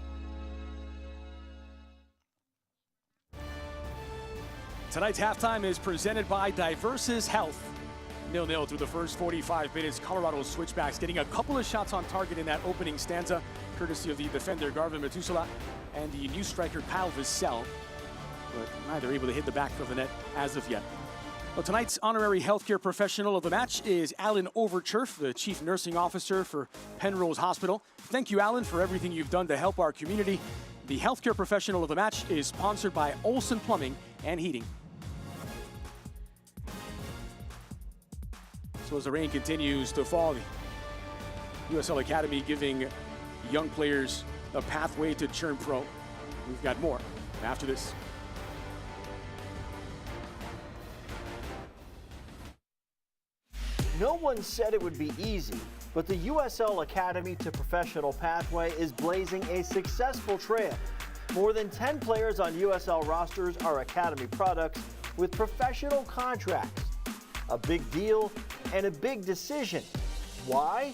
Tonight's halftime is presented by Diversis Health. 0-0 through the first 45 minutes. Colorado's Switchbacks getting a couple of shots on target in that opening stanza, courtesy of the defender Garvin Batista and the new striker Kyle Vissel, but neither able to hit the back of the net as of yet. Well, tonight's honorary healthcare professional of the match is Alan Overturf, the Chief Nursing Officer for Penrose Hospital. Thank you, Alan, for everything you've done to help our community. The healthcare professional of the match is sponsored by Olson Plumbing and Heating. So as the rain continues to fall, the USL Academy giving young players a pathway to turn pro. We've got more after this. No one said it would be easy, but the USL Academy to professional pathway is blazing a successful trail. More than 10 players on USL rosters are Academy products with professional contracts. A big deal and a big decision. Why?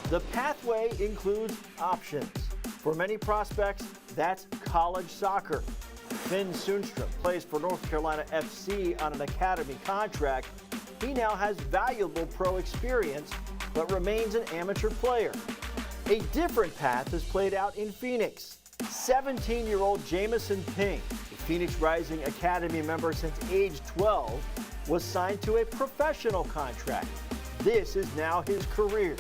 The pathway includes options. For many prospects, that's college soccer. Finn Sundstrom plays for North Carolina FC on an academy contract. He now has valuable pro experience, but remains an amateur player. A different path is played out in Phoenix. 17-year-old Jamison Ping, a Phoenix Rising Academy member since age 12, was signed to a professional contract. This is now his career.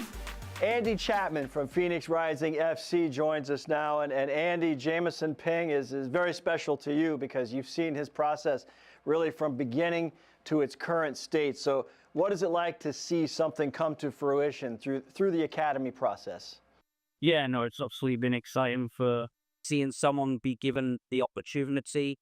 Andy Chapman from Phoenix Rising FC joins us now. And Andy, Jamison Ping is very special to you because you've seen his process really from beginning to its current state. So what is it like to see something come to fruition through the academy process? Yeah, no, it's absolutely been exciting for seeing someone be given the opportunity,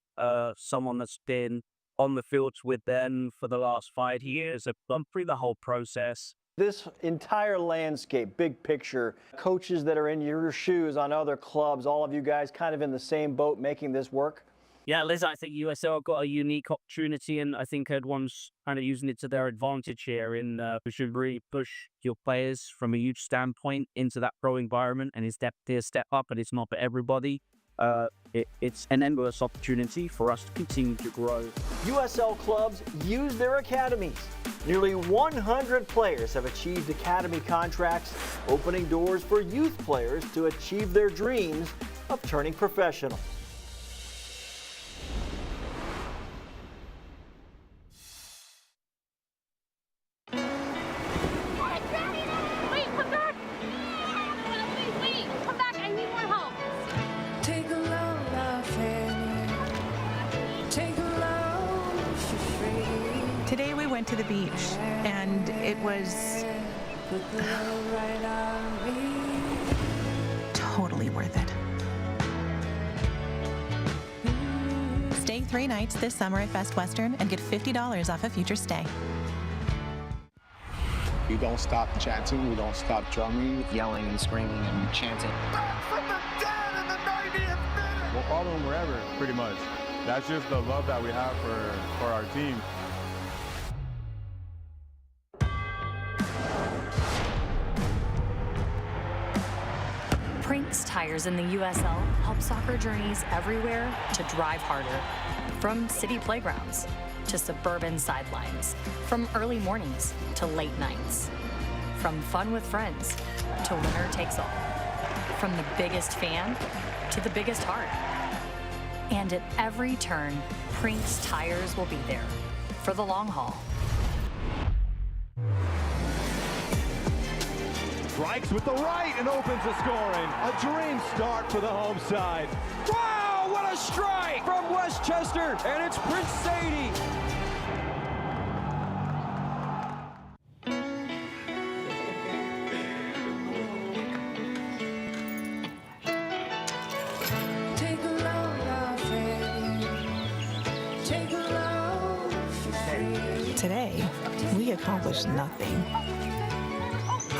someone that's been on the fields with them for the last 5 years. I've gone through the whole process. This entire landscape, big picture, coaches that are in your shoes on other clubs, all of you guys kind of in the same boat making this work? Yeah, Liz, I think USL got a unique opportunity, and I think everyone's kind of using it to their advantage here. We should really push your players from a youth standpoint into that pro environment, and it's definitely a step up, but it's not for everybody. It's an endless opportunity for us to continue to grow. USL clubs use their academies. Nearly 100 players have achieved academy contracts, opening doors for youth players to achieve their dreams of turning professional. Today we went to the beach, and it was totally worth it. Stay 3 nights this summer at Best Western and get $50 off a future stay. We don't stop chanting, we don't stop drumming, yelling and screaming and chanting. Back from the dead in the 90th minute! We'll follow them wherever, pretty much. That's just the love that we have for our team. Prinks tires in the USL help soccer journeys everywhere to drive harder. From city playgrounds to suburban sidelines. From early mornings to late nights. From fun with friends to winner takes all. From the biggest fan to the biggest heart. And at every turn, Prinks tires will be there for the long haul. Strikes with the right and opens the scoring. A dream start for the home side. Wow, what a strike from Westchester, and it's Prince Sadie. we accomplished nothing.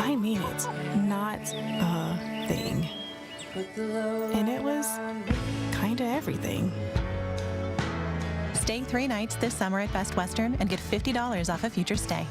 I mean it, not a thing. And it was kinda everything. Stay 3 nights this summer at Best Western and get $50 off a future stay.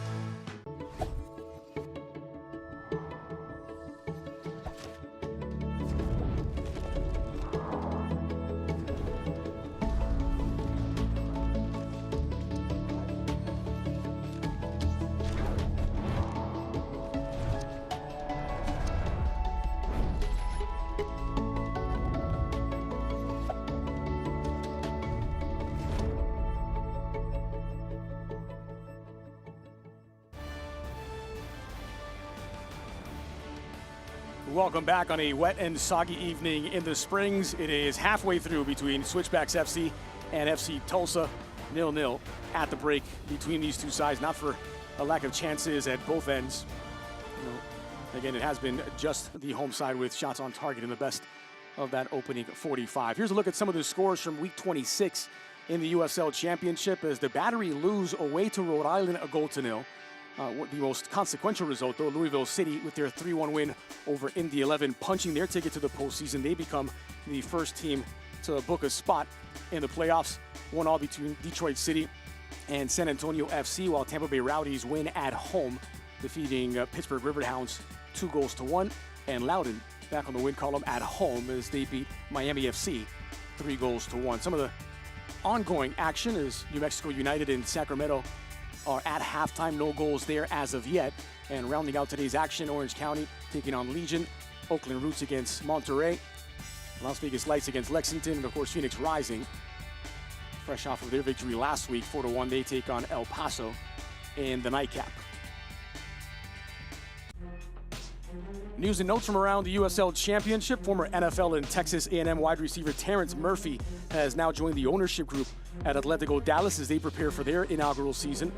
Welcome back on a wet and soggy evening in the Springs. It is halfway through between Switchbacks FC and FC Tulsa, 0-0 at the break between these two sides, not for a lack of chances at both ends. Again, it has been just the home side with shots on target in the best of that opening 45. Here's a look at some of the scores from week 26 in the USL Championship as the Battery lose away to Rhode Island 1-0. The most consequential result, though, Louisville City with their 3-1 win over Indy 11, punching their ticket to the postseason. They become the first team to book a spot in the playoffs. 1-1 between Detroit City and San Antonio FC, while Tampa Bay Rowdies win at home, defeating Pittsburgh Riverhounds 2-1. And Loudoun back on the win column at home as they beat Miami FC 3-1. Some of the ongoing action is New Mexico United and Sacramento are at halftime, no goals there as of yet. And rounding out today's action, Orange County taking on Legion, Oakland Roots against Monterey, Las Vegas Lights against Lexington, and of course Phoenix Rising, fresh off of their victory last week, 4-1, they take on El Paso in the nightcap. News and notes from around the USL Championship. Former NFL and Texas A&M wide receiver Terrence Murphy has now joined the ownership group at Atletico Dallas as they prepare for their inaugural season.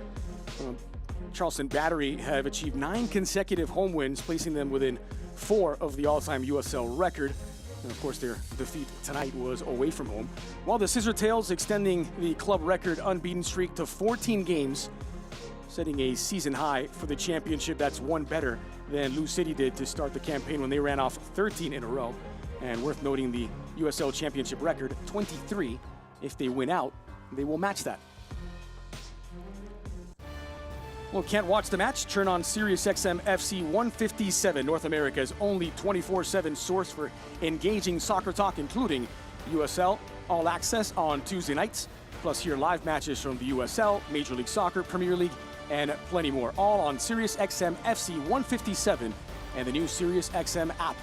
Charleston Battery have achieved 9 consecutive home wins, placing them within 4 of the all-time USL record. And of course, their defeat tonight was away from home. While the Scissortails extending the club record unbeaten streak to 14 games, setting a season high for the championship. That's one better than Lou City did to start the campaign when they ran off 13 in a row. And worth noting, the USL Championship record, 23. If they win out, they will match that. Well, can't watch the match? Turn on SiriusXM FC 157, North America's only 24/7 source for engaging soccer talk, including USL All Access on Tuesday nights, plus hear live matches from the USL, Major League Soccer, Premier League, and plenty more, all on SiriusXM FC 157 and the new SiriusXM app.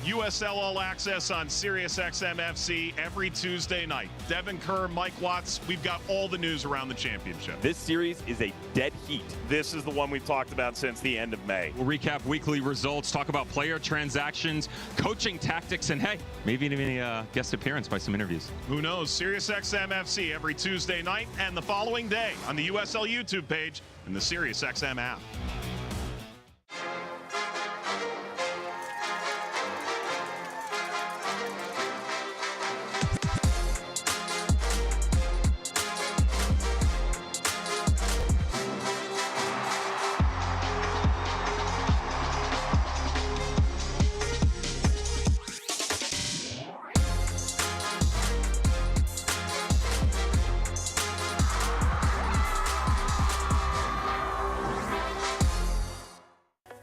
USL All Access on SiriusXM FC every Tuesday night. Devin Kerr, Mike Watts, we've got all the news around the championship. This series is a dead heat. This is the one we've talked about since the end of May. We'll recap weekly results, talk about player transactions, coaching tactics, and hey, maybe even a guest appearance by some interviews. Who knows? SiriusXM FC every Tuesday night and the following day on the USL YouTube page and the SiriusXM app.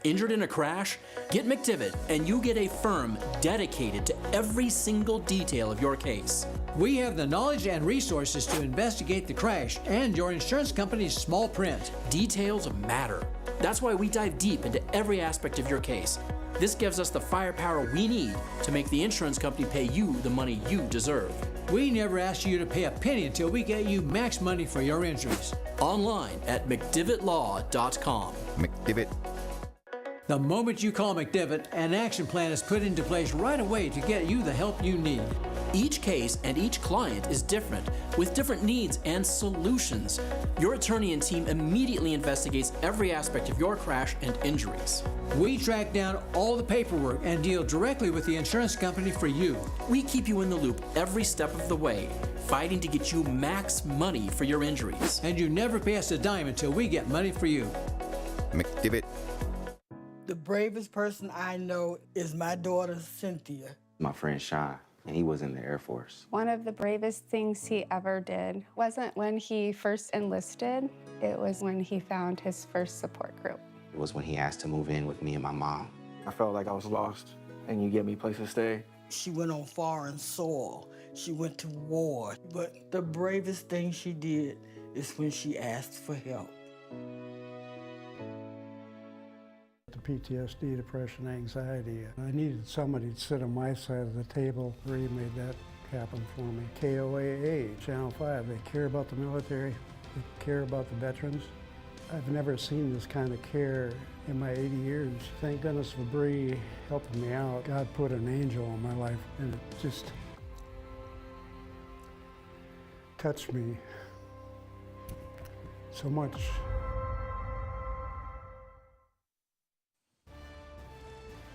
Injured in a crash? Get McDivitt and you get a firm dedicated to every single detail of your case. We have the knowledge and resources to investigate the crash and your insurance company's small print. Details matter. That's why we dive deep into every aspect of your case. This gives us the firepower we need to make the insurance company pay you the money you deserve. We never ask you to pay a penny until we get you max money for your injuries. Online at McDivittLaw.com. McDivitt. The moment you call McDevitt, an action plan is put into place right away to get you the help you need. Each case and each client is different, with different needs and solutions. Your attorney and team immediately investigates every aspect of your crash and injuries. We track down all the paperwork and deal directly with the insurance company for you. We keep you in the loop every step of the way, fighting to get you max money for your injuries. And you never pay us a dime until we get money for you. McDevitt. The bravest person I know is my daughter, Cynthia. My friend Sean, and he was in the Air Force. One of the bravest things he ever did wasn't when he first enlisted, it was when he found his first support group. It was when he asked to move in with me and my mom. I felt like I was lost, and you gave me a place to stay. She went on foreign soil. She went to war. But the bravest thing she did is when she asked for help. The PTSD, depression, anxiety. I needed somebody to sit on my side of the table. Ray made that happen for me. KOAA, Channel 5, they care about the military. They care about the veterans. I've never seen this kind of care in my 80 years. Thank goodness for Bree helping me out. God put an angel in my life, and it just touched me so much.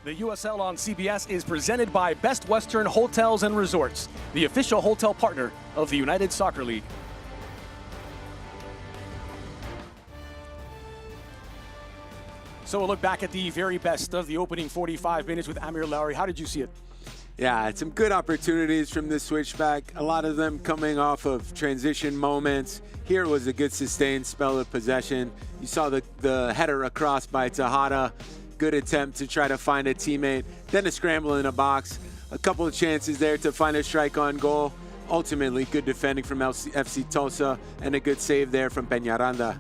The USL on CBS is presented by Best Western Hotels and Resorts, the official hotel partner of the United Soccer League. So we'll look back at the very best of the opening 45 minutes with Amir Lowry. How did you see it? Yeah, some good opportunities from the switchback. A lot of them coming off of transition moments. Here was a good sustained spell of possession. You saw the header across by Tejada. Good attempt to try to find a teammate. Then a scramble in a box. A couple of chances there to find a strike on goal. Ultimately, good defending from FC Tulsa and a good save there from Peñaranda.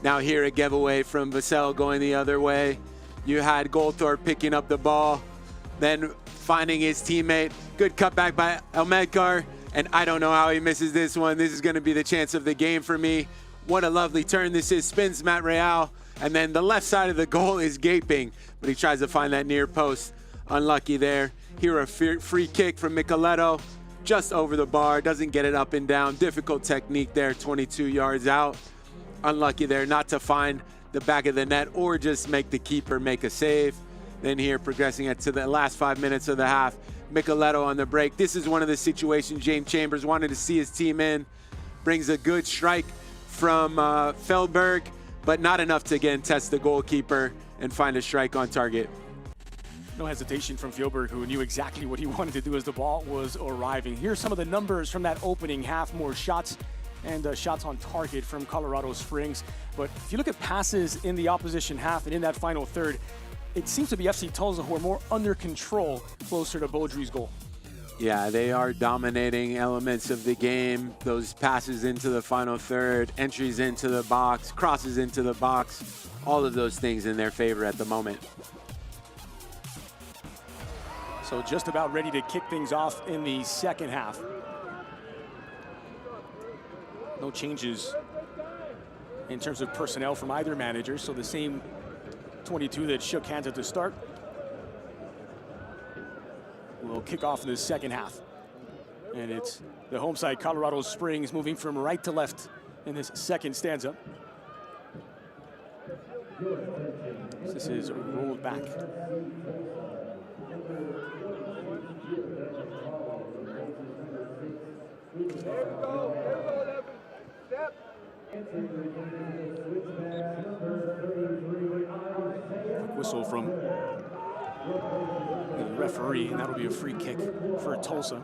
Now here a giveaway from Vassell going the other way. You had Goldthorpe picking up the ball, then finding his teammate. Good cutback by Elmedkar, and I don't know how he misses this one. This is going to be the chance of the game for me. What a lovely turn this is. Spins Matt Real, and then the left side of the goal is gaping, but he tries to find that near post. Unlucky there. Here a free kick from Micheletto, just over the bar, doesn't get it up and down. Difficult technique there, 22 yards out. Unlucky there not to find the back of the net or just make the keeper make a save. Then here progressing it to the last 5 minutes of the half. Micheletto on the break. This is one of the situations James Chambers wanted to see his team in. Brings a good strike from Feldberg, but not enough to again test the goalkeeper and find a strike on target. No hesitation from Fjellberg, who knew exactly what he wanted to do as the ball was arriving. Here's some of the numbers from that opening half. More shots and shots on target from Colorado Springs. But if you look at passes in the opposition half and in that final third, it seems to be FC Tulsa who are more under control closer to Baudry's goal. Yeah, they are dominating elements of the game. Those passes into the final third, entries into the box, crosses into the box, all of those things in their favor at the moment. So just about ready to kick things off in the second half. No changes in terms of personnel from either manager, so the same 22 that shook hands at the start will kick off in the second half. And it's the home side, Colorado Springs, moving from right to left in this second stanza. This is rolled back. Whistle from the referee, and that'll be a free kick for Tulsa.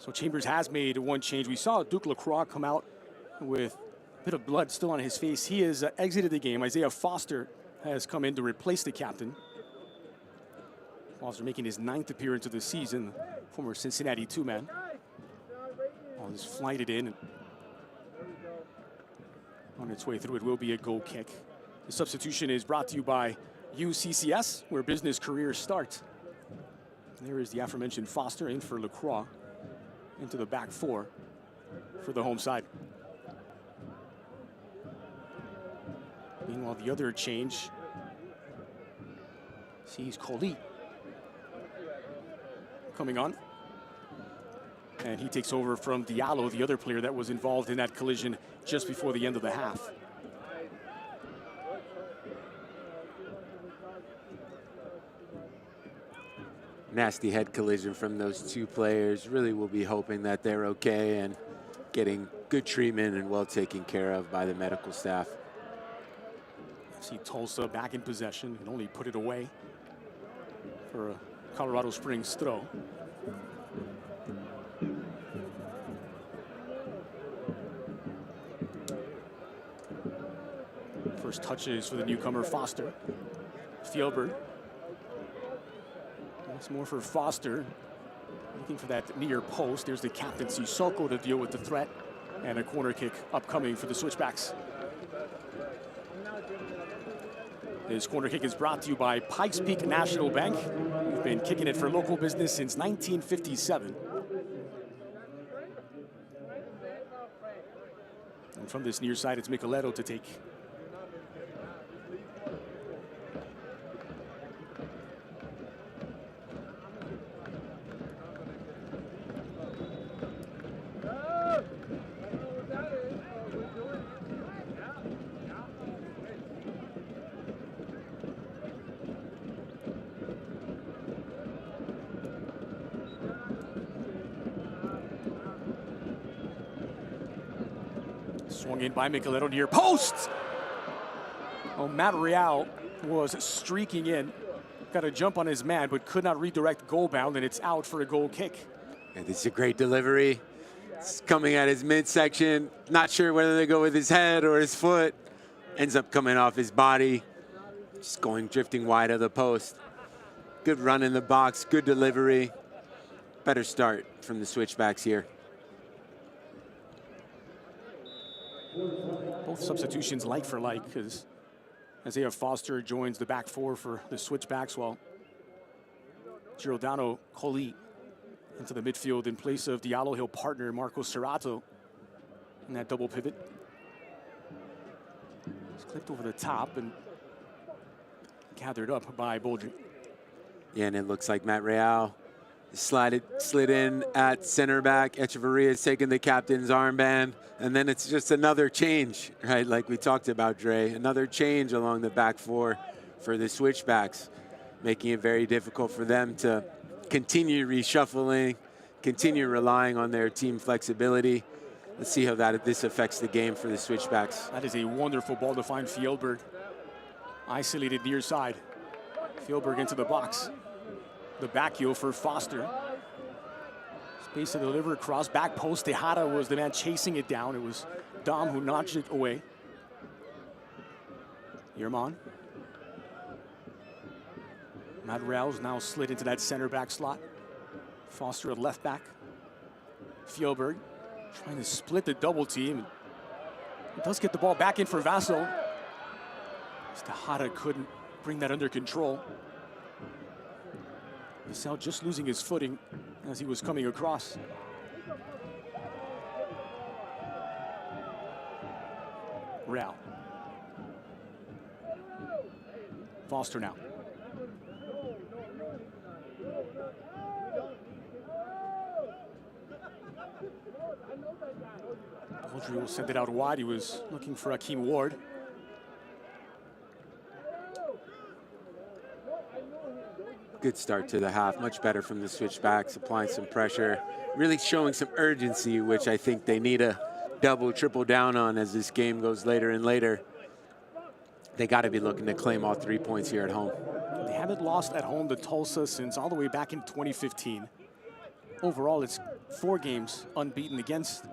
So Chambers has made one change. We saw Duke Lacroix come out with a bit of blood still on his face. He has exited the game. Isaiah Foster has come in to replace the captain. Foster making his 9th appearance of the season, former Cincinnati 2-man. Ball is flighted in. On its way through, it will be a goal kick. The substitution is brought to you by UCCS, where business careers start. There is the aforementioned Foster in for LaCroix, into the back four for the home side. Meanwhile, the other change sees Coley coming on. And he takes over from Diallo, the other player that was involved in that collision just before the end of the half. Nasty head collision from those two players. Really will be hoping that they're okay and getting good treatment and well taken care of by the medical staff. See Tulsa back in possession and only put it away for a Colorado Springs throw. First touches for the newcomer Foster. Fjellberg. Once more for Foster. Looking for that near post. There's the captain Sissoko to deal with the threat. And a corner kick upcoming for the Switchbacks. This corner kick is brought to you by Pikes Peak National Bank. We've been kicking it for local business since 1957. And from this near side, it's Micheletto to take. Swung in by Micheletto near post. Oh, Matt Real was streaking in. Got a jump on his man, but could not redirect goal bound, and it's out for a goal kick. And this is a great delivery. It's coming at his midsection. Not sure whether they go with his head or his foot. Ends up coming off his body. Just drifting wide of the post. Good run in the box, good delivery. Better start from the Switchbacks here. Both substitutions like for like, because Isaiah Foster joins the back four for the Switchbacks, while Giordano Coley into the midfield in place of Diallo. He'll partner Marco Serrato in that double pivot. It's clipped over the top and gathered up by Boldry. Yeah, and it looks like Matt Real slid in at center back. Echeverria's taking the captain's armband, and then it's just another change, right? Like we talked about, Dre. Another change along the back four for the Switchbacks, making it very difficult for them to continue reshuffling, continue relying on their team flexibility. Let's see how this affects the game for the Switchbacks. That is a wonderful ball to find Fjellberg. Isolated near side. Fjellberg into the box. The back heel for Foster. Space to deliver across. Back post. Tejada was the man chasing it down. It was Dom who notched it away. Yerman. Matt Real's now slid into that center back slot. Foster at left back. Fjellberg trying to split the double team. He does get the ball back in for Vaso. Tejada couldn't bring that under control. Vassell just losing his footing as he was coming across. Real. Foster now. Boldry will send it out wide. He was looking for Akeem Ward. Good start to the half, much better from the Switchbacks, applying some pressure, really showing some urgency, which I think they need to double, triple down on as this game goes later and later. They got to be looking to claim all 3 points here at home. They haven't lost at home to Tulsa since all the way back in 2015. Overall, it's 4 games unbeaten against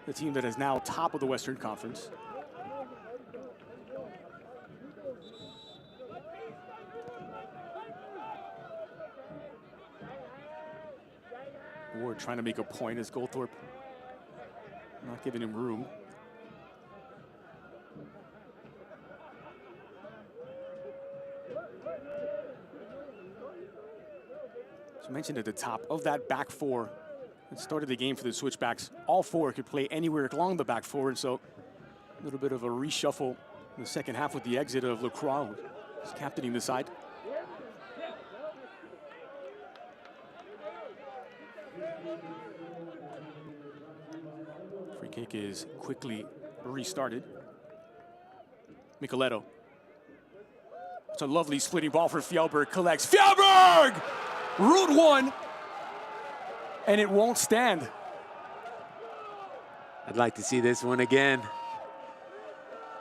the team that is now top of the Western Conference. Forward trying to make a point as Goldthorpe not giving him room. As I mentioned at the top, of that back four that started the game for the Switchbacks, all four could play anywhere along the back four, and so a little bit of a reshuffle in the second half with the exit of Lacroix, who's captaining the side. Free kick is quickly restarted. Micheletto. It's a lovely splitting ball for Fjellberg. Collects. Fjellberg! Route one. And it won't stand. I'd like to see this one again.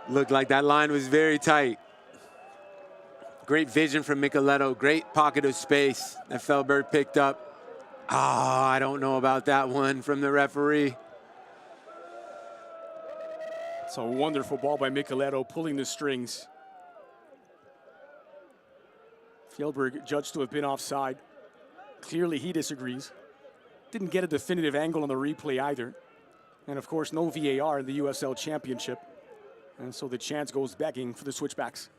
Looked like that line was very tight. Great vision from Micheletto. Great pocket of space that Fjellberg picked up. I don't know about that one from the referee. It's a wonderful ball by Micheletto, pulling the strings. Fjellberg judged to have been offside. Clearly he disagrees. Didn't get a definitive angle on the replay either. And of course, no VAR in the USL Championship. And so the chance goes begging for the Switchbacks.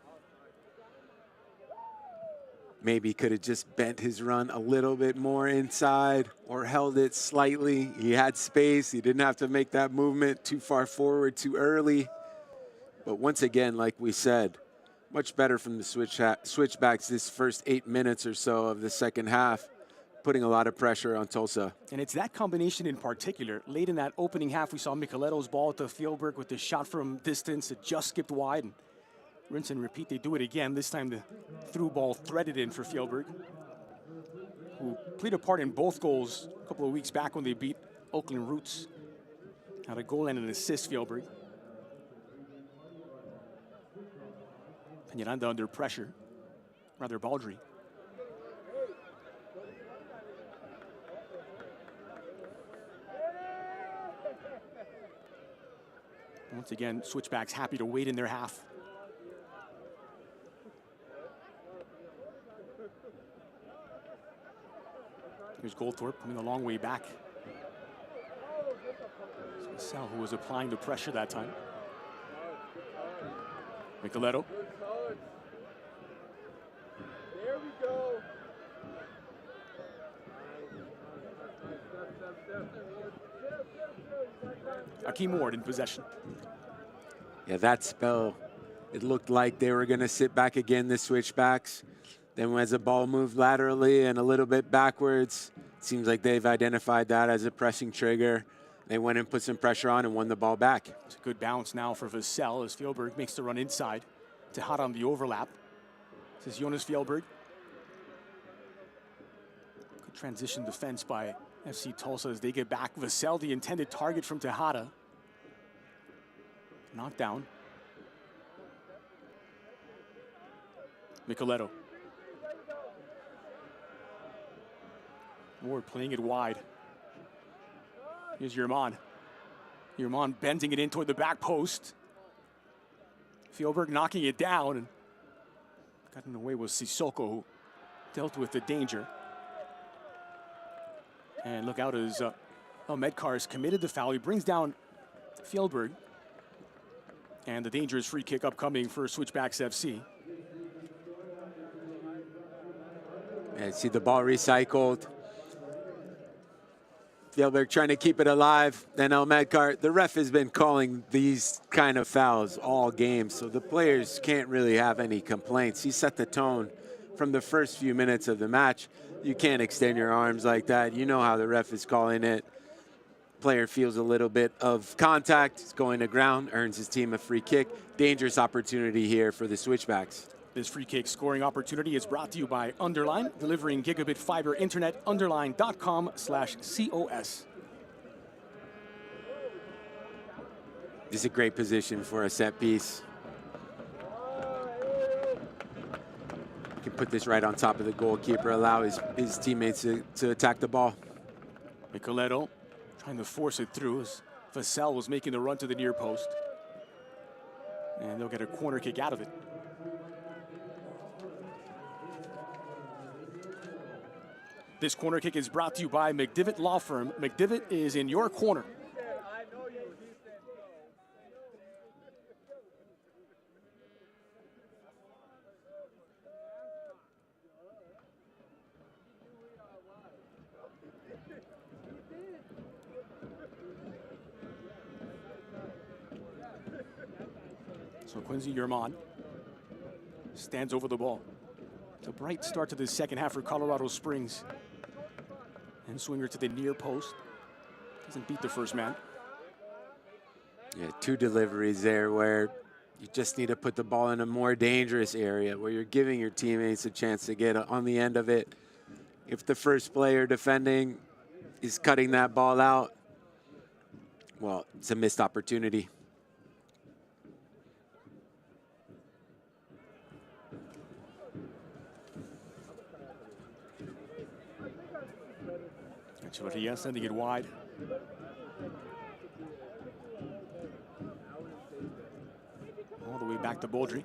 Maybe could have just bent his run a little bit more inside or held it slightly. He had space. He didn't have to make that movement too far forward too early. But once again, like we said, much better from the Switchbacks this first 8 minutes or so of the second half, putting a lot of pressure on Tulsa. And it's that combination in particular. Late in that opening half, we saw Micheletto's ball to Fjellberg with the shot from distance. It just skipped wide. And rinse and repeat, they do it again. This time the through ball threaded in for Fjellberg, who played a part in both goals a couple of weeks back when they beat Oakland Roots. Had a goal and an assist, Fjellberg. Peñaranda under pressure, rather Baldry. Once again, Switchbacks happy to wait in their half. Here's Goldthorpe coming a long way back. Sal, who was applying the pressure that time. Micheletto. There we go. Akeem Ward in possession. Yeah, that spell, it looked like they were going to sit back again, the Switchbacks. Then as the ball moved laterally and a little bit backwards, it seems like they've identified that as a pressing trigger. They went and put some pressure on and won the ball back. It's a good bounce now for Vassell as Fjellberg makes the run inside. Tejada on the overlap. This is Jonas Fjellberg. Good transition defense by FC Tulsa as they get back. Vassell, the intended target from Tejada. Knocked down. Micheletto. Ward playing it wide. Here's Yerman. Yerman bending it in toward the back post. Fjellberg knocking it down. And got in the way was Sissoko, who dealt with the danger. And look out as Medkar has committed the foul. He brings down Fjellberg. And the dangerous free kick upcoming for Switchbacks FC. And see the ball recycled. Fjellberg trying to keep it alive. Then Medkar, the ref has been calling these kind of fouls all game, so the players can't really have any complaints. He set the tone from the first few minutes of the match. You can't extend your arms like that. You know how the ref is calling it. Player feels a little bit of contact. He's going to ground, earns his team a free kick. Dangerous opportunity here for the Switchbacks. This free kick scoring opportunity is brought to you by Underline, delivering gigabit fiber internet, underline.com/COS. This is a great position for a set piece. You can put this right on top of the goalkeeper, allow his teammates to attack the ball. Micheletto trying to force it through as Vassell was making the run to the near post. And they'll get a corner kick out of it. This corner kick is brought to you by McDivitt Law Firm. McDivitt is in your corner. So Quincy Yermon stands over the ball. It's a bright start to the second half for Colorado Springs. And swinger to the near post. Doesn't beat the first man. Yeah, 2 deliveries there where you just need to put the ball in a more dangerous area where you're giving your teammates a chance to get on the end of it. If the first player defending is cutting that ball out, well, it's a missed opportunity. Echeverria sending it wide. All the way back to Baudry.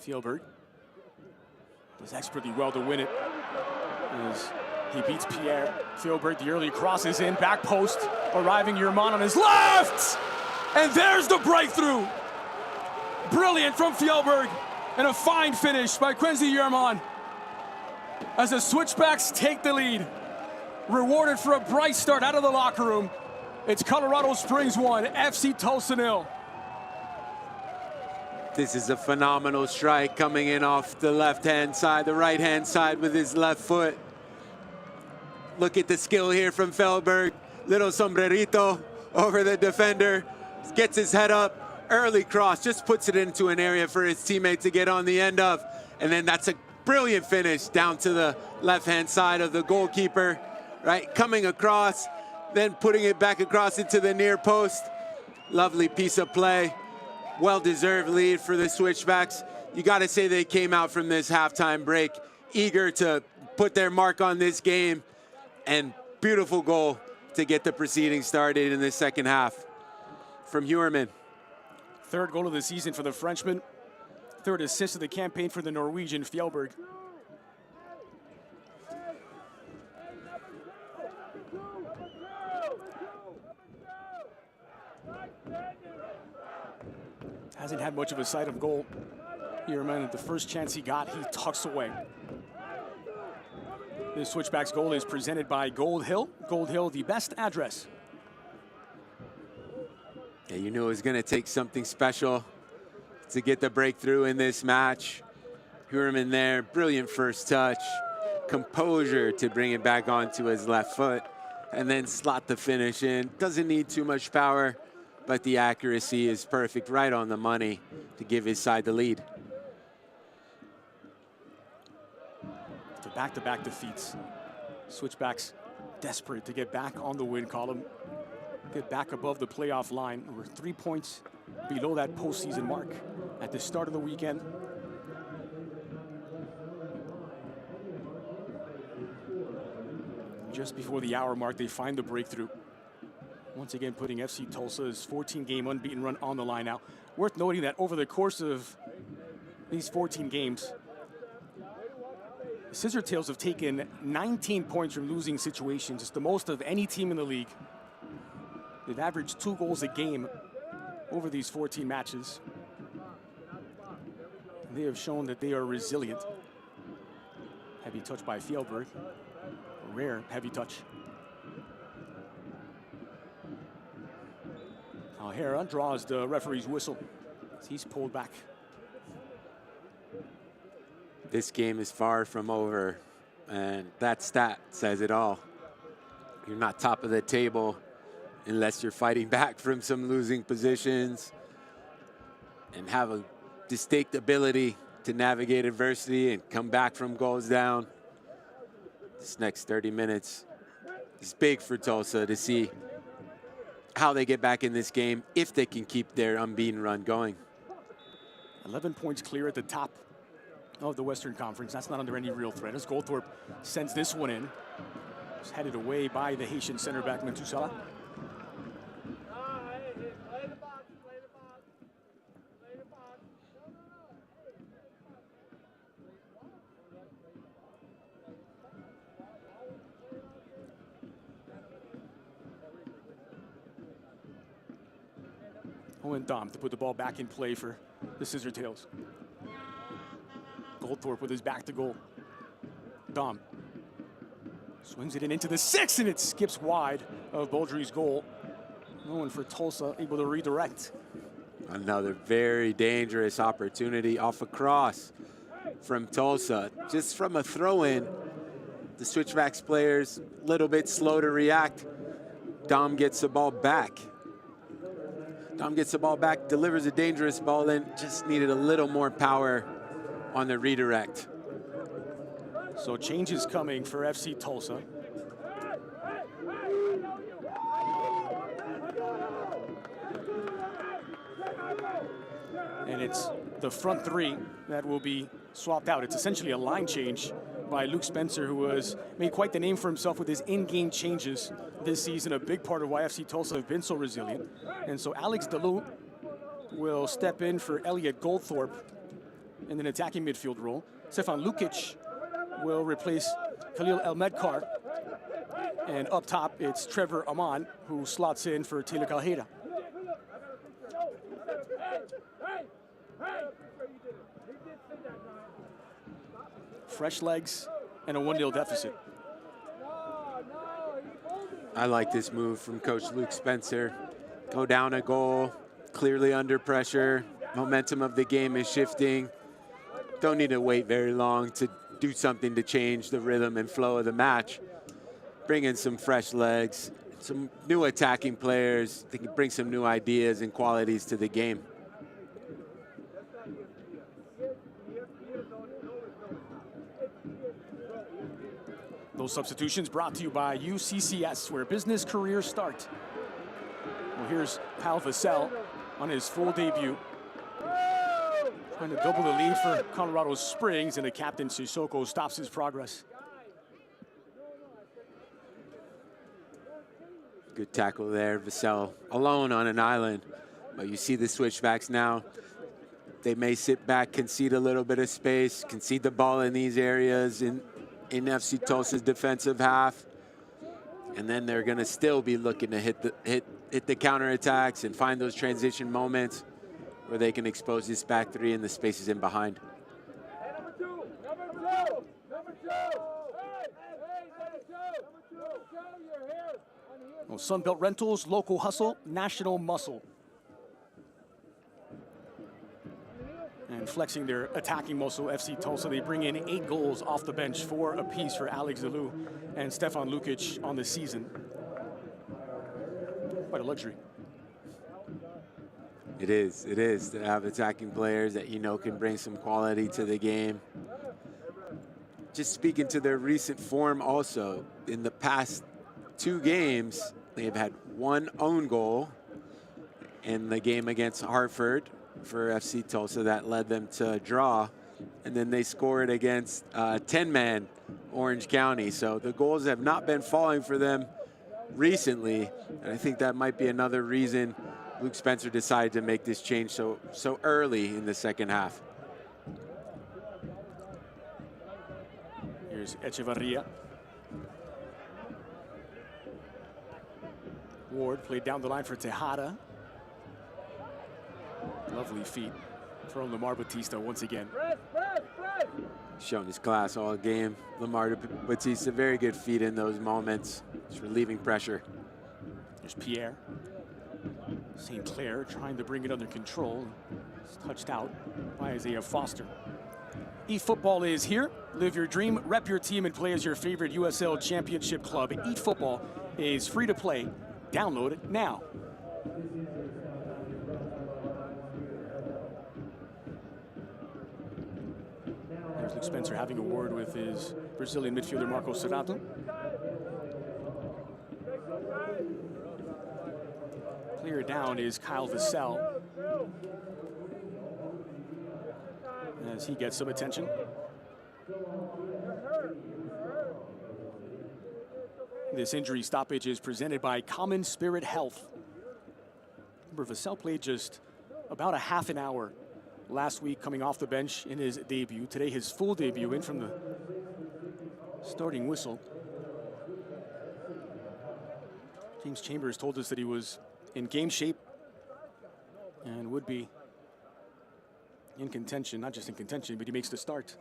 Fjellberg does expertly well to win it. As he beats Pierre. Fjellberg, the early cross is in, back post, arriving Yermon on his left! And there's the breakthrough. Brilliant from Fjellberg, and a fine finish by Quincy Yermon. As the Switchbacks take the lead. Rewarded for a bright start out of the locker room. It's Colorado Springs 1, FC Tulsa 0. This is a phenomenal strike coming in off the left-hand side, the right-hand side with his left foot. Look at the skill here from Fjellberg. Little sombrerito over the defender. Gets his head up, early cross, just puts it into an area for his teammate to get on the end of. And then that's a brilliant finish down to the left-hand side of the goalkeeper, right? Coming across, then putting it back across into the near post. Lovely piece of play. Well-deserved lead for the Switchbacks. You got to say they came out from this halftime break eager to put their mark on this game, and beautiful goal to get the proceedings started in the second half from Huerman. Third goal of the season for the Frenchman. Third assist of the campaign for the Norwegian Fjellberg. Hasn't had much of a sight of goal. Huerman, the first chance he got, he tucks away. The Switchbacks goal is presented by Gold Hill. Gold Hill, the best address. Yeah, you knew it was going to take something special to get the breakthrough in this match. Huerman there, brilliant first touch. Composure to bring it back onto his left foot and then slot the finish in. Doesn't need too much power, but the accuracy is perfect, right on the money to give his side the lead. To back-to-back defeats. Switchbacks desperate to get back on the win column. Get back above the playoff line. We're 3 points below that postseason mark at the start of the weekend. Just before the hour mark, they find the breakthrough. Once again, putting FC Tulsa's 14-game unbeaten run on the line now. Worth noting that over the course of these 14 games, the Scissortails have taken 19 points from losing situations. It's the most of any team in the league. They've averaged 2 goals a game over these 14 matches. And they have shown that they are resilient. Heavy touch by Fjellberg. A rare heavy touch. O'Hara draws the referee's whistle as he's pulled back. This game is far from over, and that stat says it all. You're not top of the table unless you're fighting back from some losing positions and have a distinct ability to navigate adversity and come back from goals down. This next 30 minutes is big for Tulsa to see how they get back in this game, if they can keep their unbeaten run going. 11 points clear at the top of the Western Conference. That's not under any real threat as Goldthorpe sends this one in. It's headed away by the Haitian center back, Mentusala. Owen Dom to put the ball back in play for the Scissor Tails. Goldthorpe with his back to goal. Dom swings it in into the 6, and it skips wide of Baldry's goal. No one for Tulsa able to redirect. Another very dangerous opportunity off a cross from Tulsa. Just from a throw-in, the Switchbacks players a little bit slow to react. Dom gets the ball back. Dom gets the ball back, delivers a dangerous ball in, just needed a little more power on the redirect. So changes coming for FC Tulsa. And it's the front three that will be swapped out. It's essentially a line change by Luke Spencer, who has made quite the name for himself with his in-game changes this season, a big part of why FC Tulsa have been so resilient. And so Alex Delou will step in for Elliot Goldthorpe in an attacking midfield role. Stefan Lukic will replace Khalil El-Medkar. And up top, it's Trevor Aman, who slots in for Taylor Calheira. Fresh legs and a 1-0 deficit. I like this move from Coach Luke Spencer. Go down a goal, clearly under pressure. Momentum of the game is shifting. Don't need to wait very long to do something to change the rhythm and flow of the match. Bring in some fresh legs, some new attacking players. They can bring some new ideas and qualities to the game. Those substitutions brought to you by UCCS, where business careers start. Well, here's Kyle Vassell on his full debut. Trying to double the lead for Colorado Springs, and the captain, Sissoko, stops his progress. Good tackle there, Vassell alone on an island. But you see the Switchbacks now. They may sit back, concede a little bit of space, concede the ball in these areas in FC Tulsa's defensive half. And then they're gonna still be looking to hit the counterattacks and find those transition moments where they can expose this back three and the spaces in behind. Well, Sunbelt Rentals, local hustle, national muscle. And flexing their attacking muscle, FC Tulsa, they bring in 8 goals off the bench, 4 apiece for Alex Delou and Stefan Lukic on the season. Quite a luxury. It is to have attacking players that you know can bring some quality to the game. Just speaking to their recent form also, in the past 2 games, they've had 1 own goal in the game against Hartford for FC Tulsa that led them to a draw. And then they scored against 10-man Orange County. So the goals have not been falling for them recently. And I think that might be another reason Luke Spencer decided to make this change so early in the second half. Here's Echevarria. Ward played down the line for Tejada. Lovely feet from Lamar Batista once again. Shown his class all game. Lamar Batista, very good feet in those moments. Just relieving pressure. There's Pierre. St. Clair trying to bring it under control. It's touched out by Isaiah Foster. eFootball is here. Live your dream, rep your team, and play as your favorite USL Championship club. eFootball is free to play. Download it now. There's Luke Spencer having a word with his Brazilian midfielder Marco Serrato. Player down is Kyle Vassell, as he gets some attention. This injury stoppage is presented by Common Spirit Health. Remember, Vassell played just about a half an hour last week, coming off the bench in his debut. Today, his full debut in from the starting whistle. James Chambers told us that he was in game shape and would be in contention, not just in contention, but he makes the start.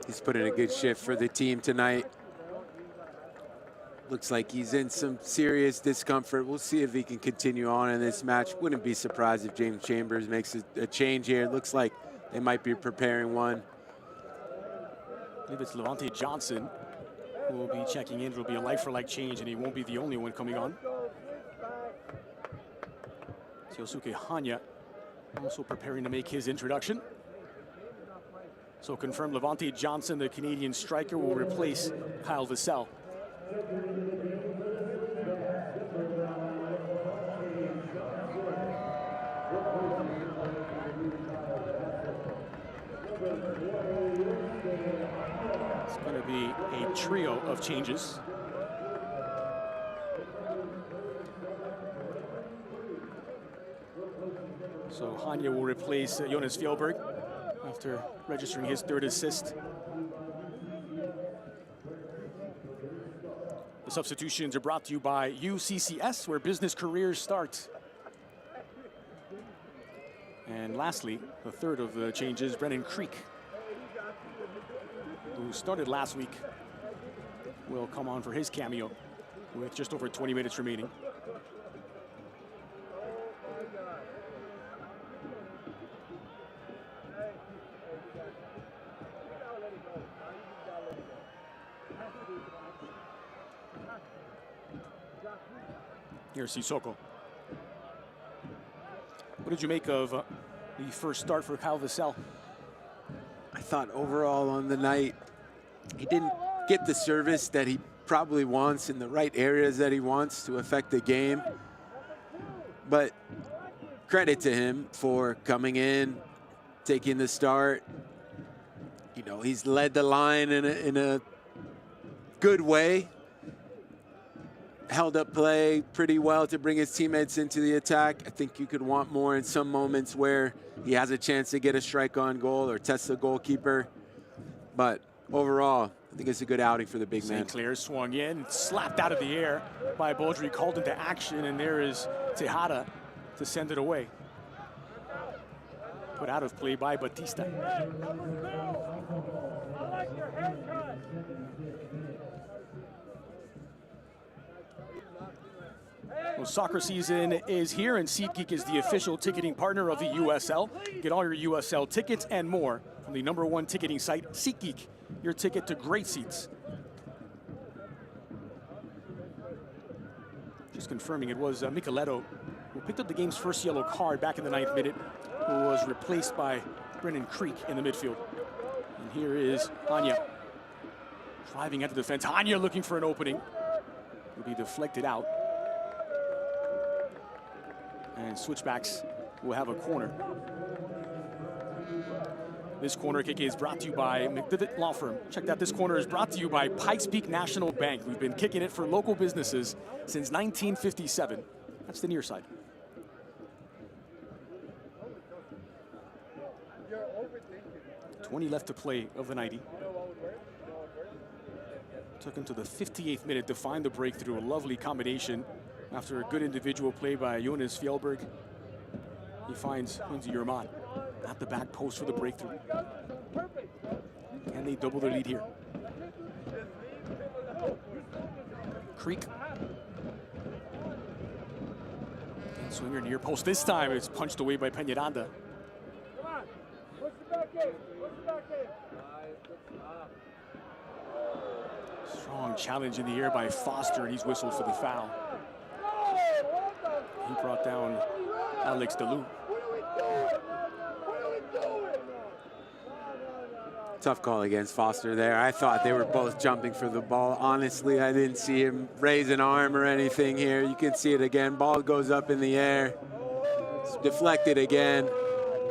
He's put in a good shift for the team tonight. Looks like he's in some serious discomfort. We'll see if he can continue on in this match. Wouldn't be surprised if James Chambers makes a change here. It looks like they might be preparing one. I believe it's Levante Johnson who will be checking in. It'll be a like-for-like change, and he won't be the only one coming on. Yosuke Hanya also preparing to make his introduction. So confirmed, Levante Johnson, the Canadian striker, will replace Kyle Vassell. It's going to be a trio of changes. So Hanya will replace Jonas Fjellberg after registering his third assist. The substitutions are brought to you by UCCS, where business careers start. And lastly, the third of the changes, Brennan Creek, who started last week, will come on for his cameo with just over 20 minutes remaining. Here's Sissoko. What did you make of the first start for Kyle Vassell? I thought overall on the night, he didn't get the service that he probably wants in the right areas that he wants to affect the game. But credit to him for coming in, taking the start. You know, he's led the line in a good way. Held up play pretty well to bring his teammates into the attack. I think you could want more in some moments where he has a chance to get a strike on goal or test the goalkeeper. But overall, I think it's a good outing for the big man. St. Clair swung in, slapped out of the air by Baudry, called into action, and there is Tejada to send it away. Put out of play by Batista. Well, soccer season is here, and SeatGeek is the official ticketing partner of the USL. Get all your USL tickets and more from the #1 ticketing site, SeatGeek. Your ticket to great seats. Just confirming, it was Micheletto who picked up the game's first yellow card back in the 9th minute, who was replaced by Brennan Creek in the midfield. And here is Hanya driving at the defense. Hanya looking for an opening. Will be deflected out. And Switchbacks will have a corner. This corner kick is brought to you by McDivitt Law Firm. Check that this corner is brought to you by Pikes Peak National Bank. We've been kicking it for local businesses since 1957. That's the near side. .20 left to play of the 90. Took him to the 58th minute to find the breakthrough. A lovely combination. After a good individual play by Jonas Fjellberg, he finds Hunzi Yerman at the back post for the breakthrough. Can they double their lead here? Creek. And swinger near post. This time it's punched away by Peñaranda. Strong challenge in the air by Foster, and he's whistled for the foul. He brought down Alex Delou. Tough call against Foster there. I thought they were both jumping for the ball. Honestly, I didn't see him raise an arm or anything here. You can see it again. Ball goes up in the air. It's deflected again.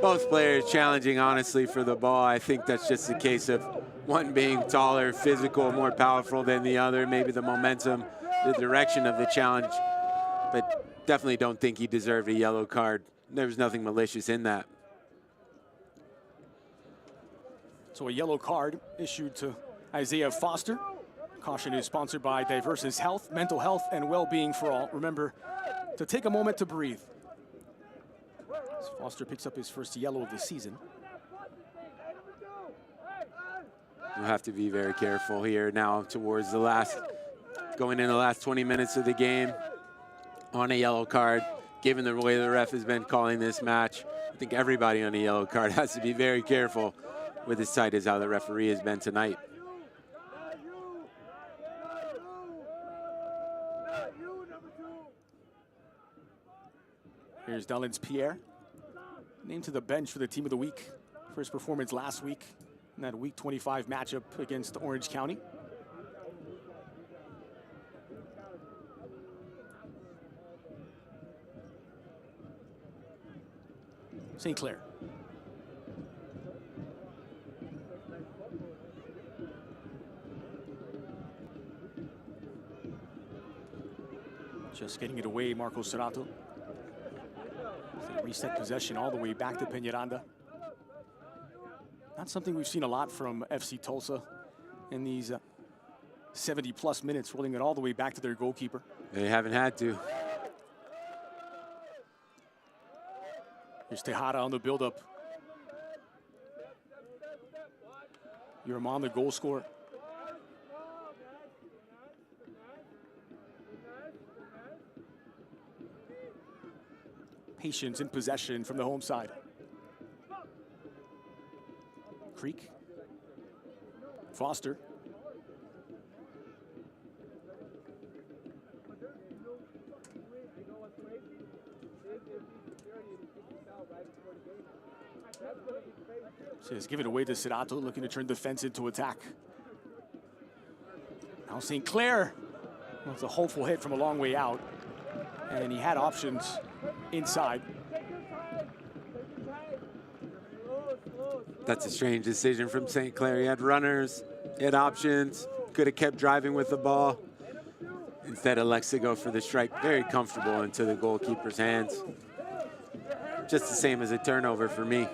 Both players challenging, honestly, for the ball. I think that's just a case of one being taller, physical, more powerful than the other. Maybe the momentum, the direction of the challenge. But definitely don't think he deserved a yellow card. There was nothing malicious in that. So a yellow card issued to Isaiah Foster. Caution is sponsored by Diversus Health, mental health, and well-being for all. Remember, to take a moment to breathe. As Foster picks up his first yellow of the season. You'll have to be very careful here now towards the last, going in the last 20 minutes of the game on a yellow card. Given the way the ref has been calling this match, I think everybody on a yellow card has to be very careful with as tight as how the referee has been tonight. Here's Dullins Pierre, named to the bench for the team of the week. First performance last week in that week 25 matchup against Orange County. St. Clair. Just getting it away, Marco Serrato. They reset possession all the way back to Peñaranda. Not something we've seen a lot from FC Tulsa in these 70-plus minutes, rolling it all the way back to their goalkeeper. They haven't had to. Here's Tejada on the build-up. Yurman, the goal scorer. Patience in possession from the home side. Creek. Foster. Just give it away to Serrato, looking to turn defense into attack. Now St. Clair. Well, it's a hopeful hit from a long way out. And he had options inside. That's a strange decision from St. Clair. He had runners, he had options, could have kept driving with the ball. Instead elects to go for the strike, very comfortable into the goalkeeper's hands. Just the same as a turnover for me.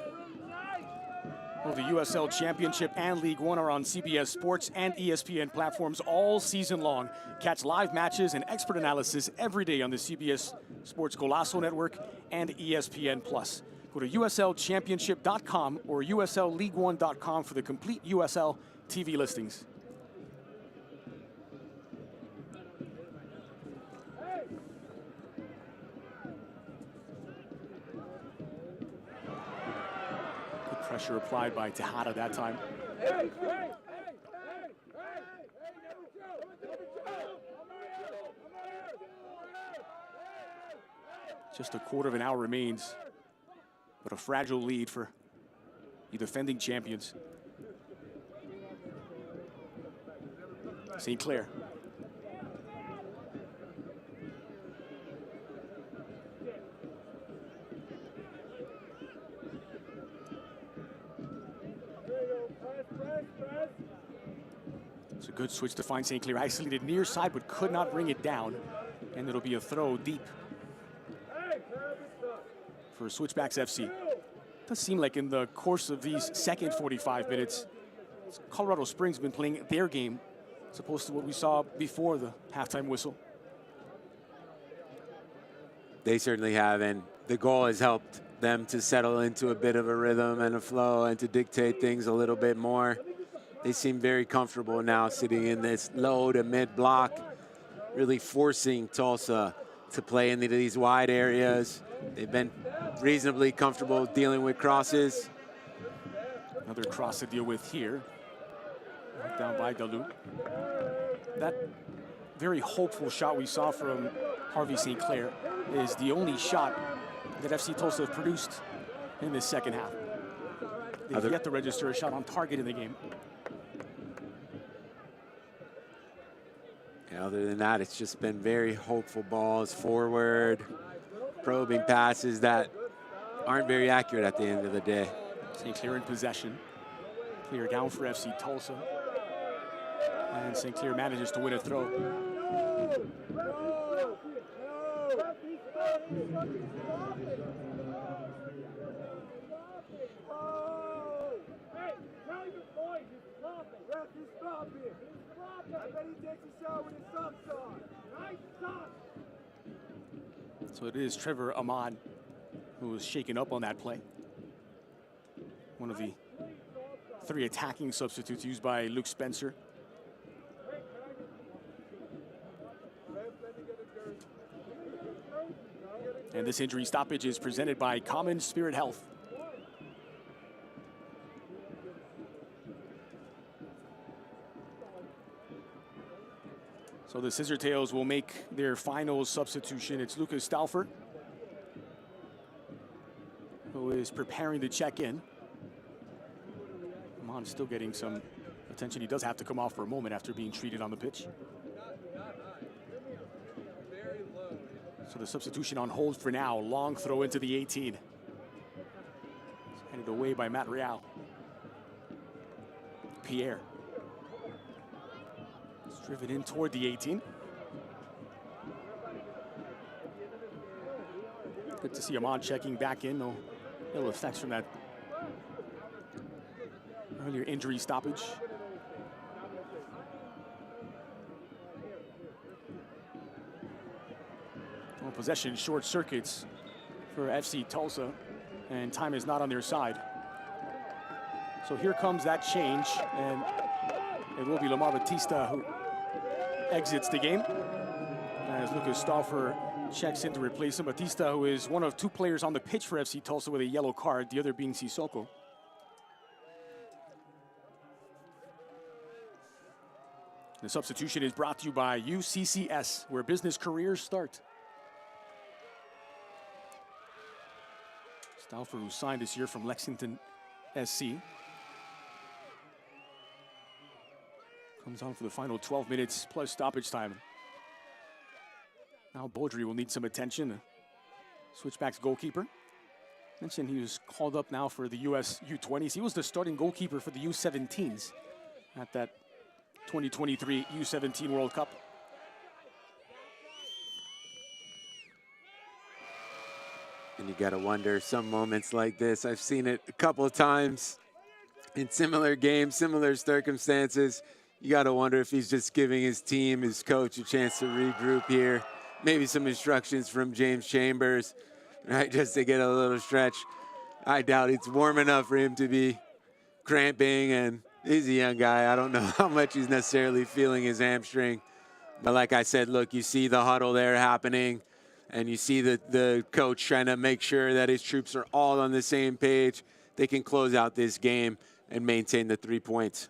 Well, the USL Championship and League One are on CBS Sports and ESPN platforms all season long. Catch live matches and expert analysis every day on the CBS Sports Golazo Network and ESPN+. Go to USLChampionship.com or USLLeague1.com for the complete USL TV listings. Pressure applied by Tejada that time. Just a quarter of an hour remains, but a fragile lead for the defending champions. St. Clair. It's a good switch to find St. Clair. Isolated near side, but could not bring it down. And it'll be a throw deep for Switchbacks FC. It does seem like in the course of these second 45 minutes, Colorado Springs been playing their game as opposed to what we saw before the halftime whistle. They certainly have, and the goal has helped them to settle into a bit of a rhythm and a flow and to dictate things a little bit more. They seem very comfortable now sitting in this low to mid block, really forcing Tulsa to play into these wide areas. They've been reasonably comfortable dealing with crosses. Another cross to deal with here. Knocked down by Dalu. That very hopeful shot we saw from Harvey St. Clair is the only shot that FC Tulsa have produced in this second half. They've yet to register a shot on target in the game. Yeah, other than that, it's just been very hopeful balls forward, probing passes that aren't very accurate at the end of the day. St. Clair in possession. Clear down for FC Tulsa. And St. Clair manages to win a throw. So it is Trevor Ahmad who was shaken up on that play. One of the 3 attacking substitutes used by Luke Spencer. And this injury stoppage is presented by Common Spirit Health. So the Scissortails will make their final substitution. It's Lucas Stauffer, who is preparing to check in. Amon's still getting some attention. He does have to come off for a moment after being treated on the pitch. So the substitution on hold for now. Long throw into the 18. It's headed away by Matt Real. Pierre. It's driven in toward the 18. Good to see Amon checking back in. No ill effects from that earlier injury stoppage. Well, possession short circuits for FC Tulsa, and time is not on their side. So here comes that change, and it will be Lamar Batista who exits the game as Lucas Stauffer checks in to replace him. Batista, who is one of 2 players on the pitch for FC Tulsa with a yellow card, the other being Sissoko. The substitution is brought to you by UCCS, where business careers start. Stauffer, who signed this year from Lexington SC, comes on for the final 12 minutes plus stoppage time. Now Baudry will need some attention. Switchbacks goalkeeper. Mentioned he was called up now for the US U20s. He was the starting goalkeeper for the U17s at that 2023 U17 World Cup. And you gotta wonder, some moments like this, I've seen it a couple of times in similar games, similar circumstances. You gotta wonder if he's just giving his team, his coach, a chance to regroup here. Maybe some instructions from James Chambers, right, just to get a little stretch. I doubt it's warm enough for him to be cramping, and he's a young guy. I don't know how much he's necessarily feeling his hamstring. But like I said, look, you see the huddle there happening, and you see the coach trying to make sure that his troops are all on the same page. They can close out this game and maintain the 3 points.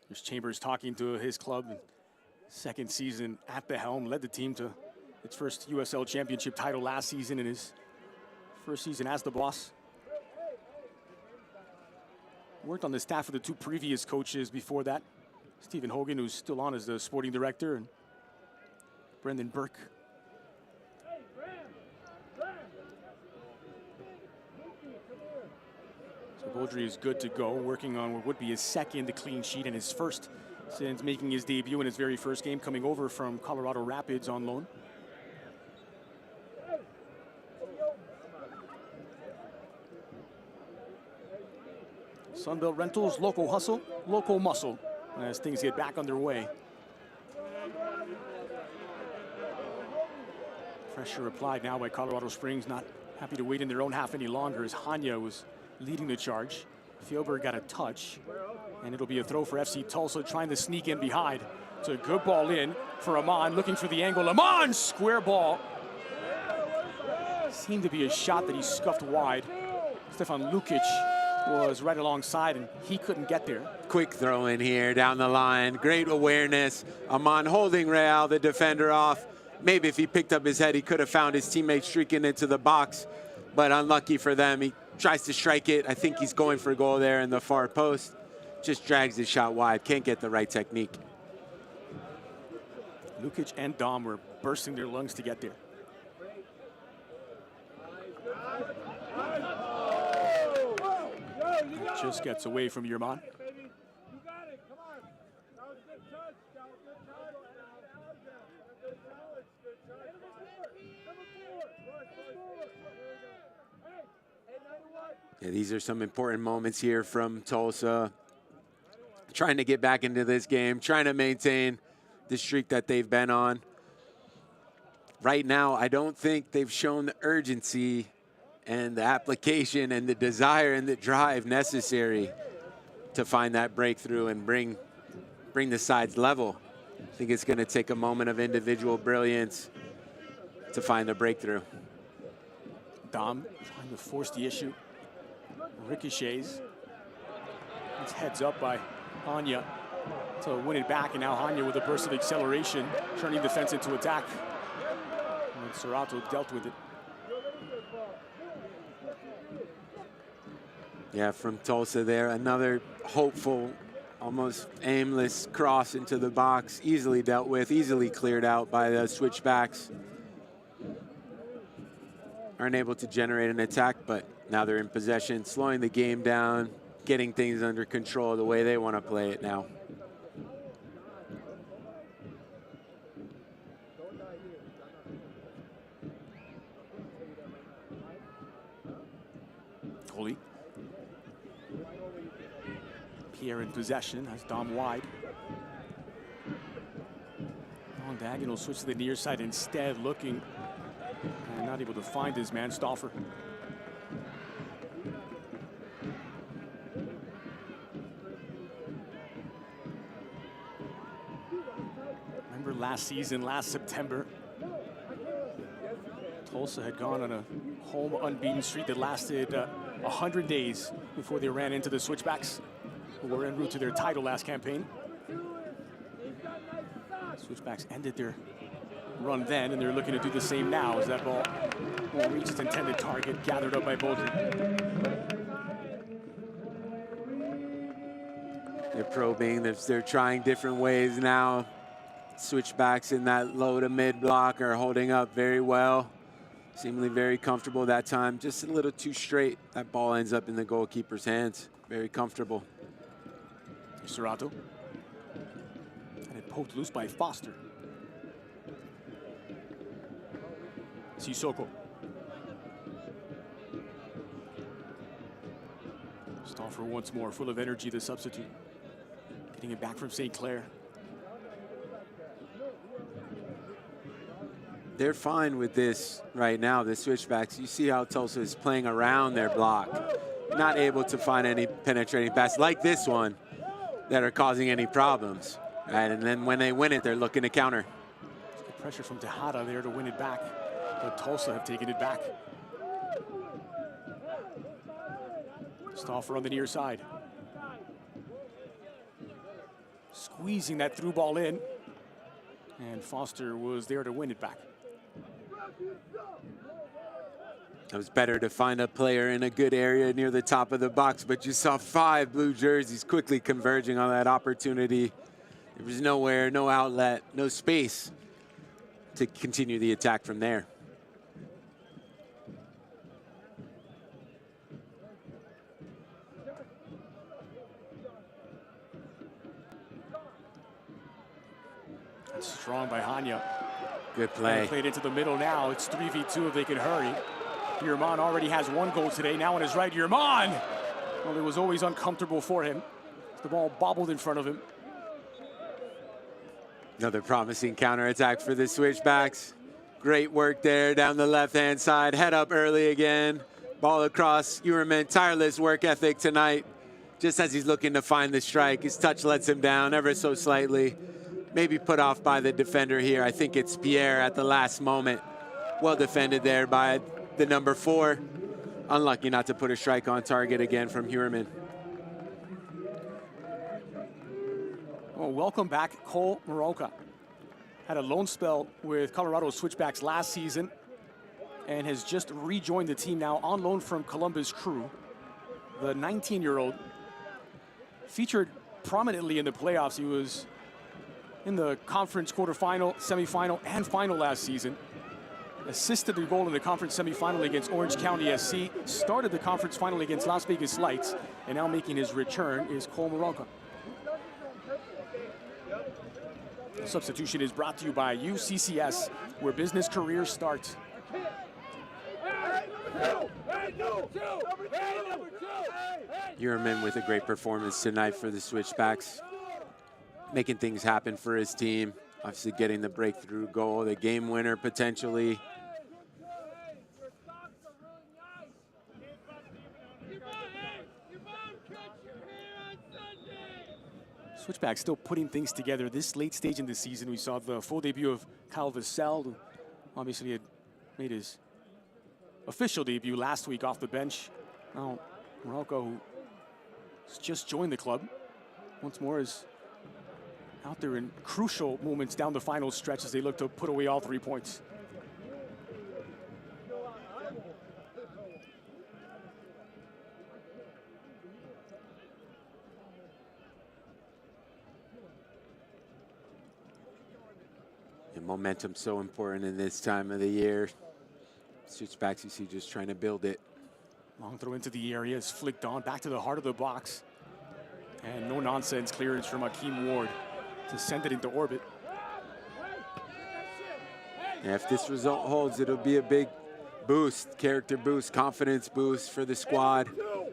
There's Chambers talking to his club. Second season at the helm, led the team to its first USL Championship title last season in his first season as the boss. Worked on the staff of the 2 previous coaches before that. Stephen Hogan, who's still on as the sporting director, and Brendan Burke. So Baudry is good to go, working on what would be his second clean sheet and his first since making his debut in his very first game, coming over from Colorado Rapids on loan. Sunbelt Rentals, local hustle, local muscle, as things get back underway. Pressure applied now by Colorado Springs, not happy to wait in their own half any longer as Hanya was leading the charge. Fjellberg got a touch, and it'll be a throw for FC Tulsa, trying to sneak in behind. It's a good ball in for Amon, looking for the angle. Amon, square ball. Seemed to be a shot that he scuffed wide. Stefan Lukic was right alongside, and he couldn't get there. Quick throw in here down the line. Great awareness. Amon holding Real, the defender, off. Maybe if he picked up his head, he could have found his teammate streaking into the box, but unlucky for them. He tries to strike it. I think he's going for a goal there in the far post. Just drags his shot wide. Can't get the right technique. Lukic and Dom were bursting their lungs to get there. Just gets away from Yerman. Yeah, these are some important moments here from Tulsa. Trying to get back into this game, trying to maintain the streak that they've been on. right now, I don't think they've shown the urgency and the application and the desire and the drive necessary to find that breakthrough and bring the sides level. I think it's going to take a moment of individual brilliance to find the breakthrough. Dom trying to force the issue. Ricochets. It's heads up by Hanya to win it back, and now Hanya with a burst of acceleration, turning defense into attack. And Sissoko dealt with it. Yeah, from Tulsa there, another hopeful, almost aimless cross into the box, easily dealt with, easily cleared out by the switchbacks. Aren't able to generate an attack, but now they're in possession, slowing the game down, getting things under control the way they want to play it now. Coley. Pierre in possession, has Dom wide. On diagonal, switch to the near side instead, looking and not able to find his man, Stauffer. Remember last season, last September, Tulsa had gone on a home unbeaten streak that lasted 100 days before they ran into the Switchbacks, who were en route to their title last campaign. Switchbacks ended their run then, and they're looking to do the same now as that ball won't reach its intended target, gathered up by Baldry. They're probing, they're trying different ways now. Switchbacks in that low to mid block are holding up very well. Seemingly very comfortable that time, just a little too straight. That ball ends up in the goalkeeper's hands. Very comfortable. Sissoko. And it poked loose by Foster. Sissoko. Stauffer once more, full of energy, the substitute. Getting it back from St. Clair. They're fine with this right now, the switchbacks. You see how Tulsa is playing around their block. Not able to find any penetrating pass like this one that are causing any problems. Right? And then when they win it, they're looking to counter. Good pressure from Tejada there to win it back. But Tulsa have taken it back. Stauffer on the near side. Squeezing that through ball in. And Foster was there to win it back. It was better to find a player in a good area near the top of the box, but you saw 5 blue jerseys quickly converging on that opportunity. There was nowhere, no outlet, no space to continue the attack from there. Strong by Hanya. Good play. Played into the middle now. It's 3v2 if they can hurry. Yerman already has 1 goal today. Now on his right, Yerman. Well, it was always uncomfortable for him. The ball bobbled in front of him. Another promising counterattack for the switchbacks. Great work there down the left-hand side. Head up early again. Ball across. Yerman, tireless work ethic tonight. Just as he's looking to find the strike, his touch lets him down ever so slightly. Maybe put off by the defender here. I think it's Pierre at the last moment. Well defended there by the number 4. Unlucky not to put a strike on target again from Yerman. Well, welcome back, Cole Moroka. Had a loan spell with Colorado Switchbacks last season and has just rejoined the team now on loan from Columbus Crew. The 19-year-old featured prominently in the playoffs. He was in the conference quarterfinal, semifinal, and final last season. Assisted the goal in the conference semifinal against Orange County SC. Started the conference final against Las Vegas Lights. And now making his return is Cole Moroka. Substitution is brought to you by UCCS, where business careers start. Yerman with a great performance tonight for the Switchbacks. Making things happen for his team. Obviously getting the breakthrough goal, the game winner potentially. Switchbacks still putting things together this late stage in the season. We saw the full debut of Kyle Vassell, who obviously had made his official debut last week off the bench. Now, Morocco, who has just joined the club, once more is out there in crucial moments down the final stretch as they look to put away all 3 points. And momentum so important in this time of the year. Switchbacks, you see, just trying to build it. Long throw into the area is flicked on, back to the heart of the box. And no nonsense clearance from Akeem Ward to send it into orbit. Yeah, if this result holds, it'll be a big boost, character boost, confidence boost for the squad.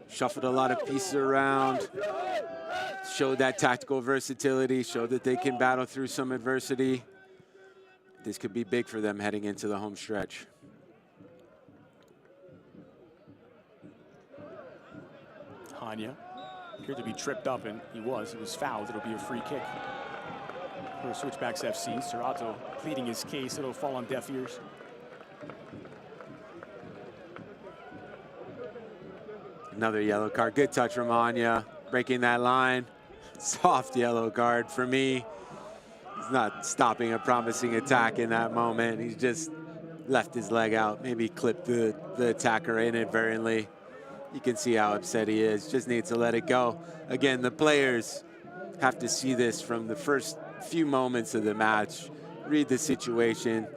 Shuffled a lot of pieces around. Showed that tactical versatility, showed that they can battle through some adversity. This could be big for them heading into the home stretch. Hanya appeared to be tripped up, and he was fouled. It'll be a free kick for Switchbacks FC. Serato pleading his case. It'll fall on deaf ears. Another yellow card. Good touch from Hanya, breaking that line. Soft yellow card for me. He's not stopping a promising attack in that moment. He's just left his leg out, maybe clipped the attacker inadvertently. You can see how upset he is, just needs to let it go. Again, the players have to see this from the first few moments of the match, read the situation.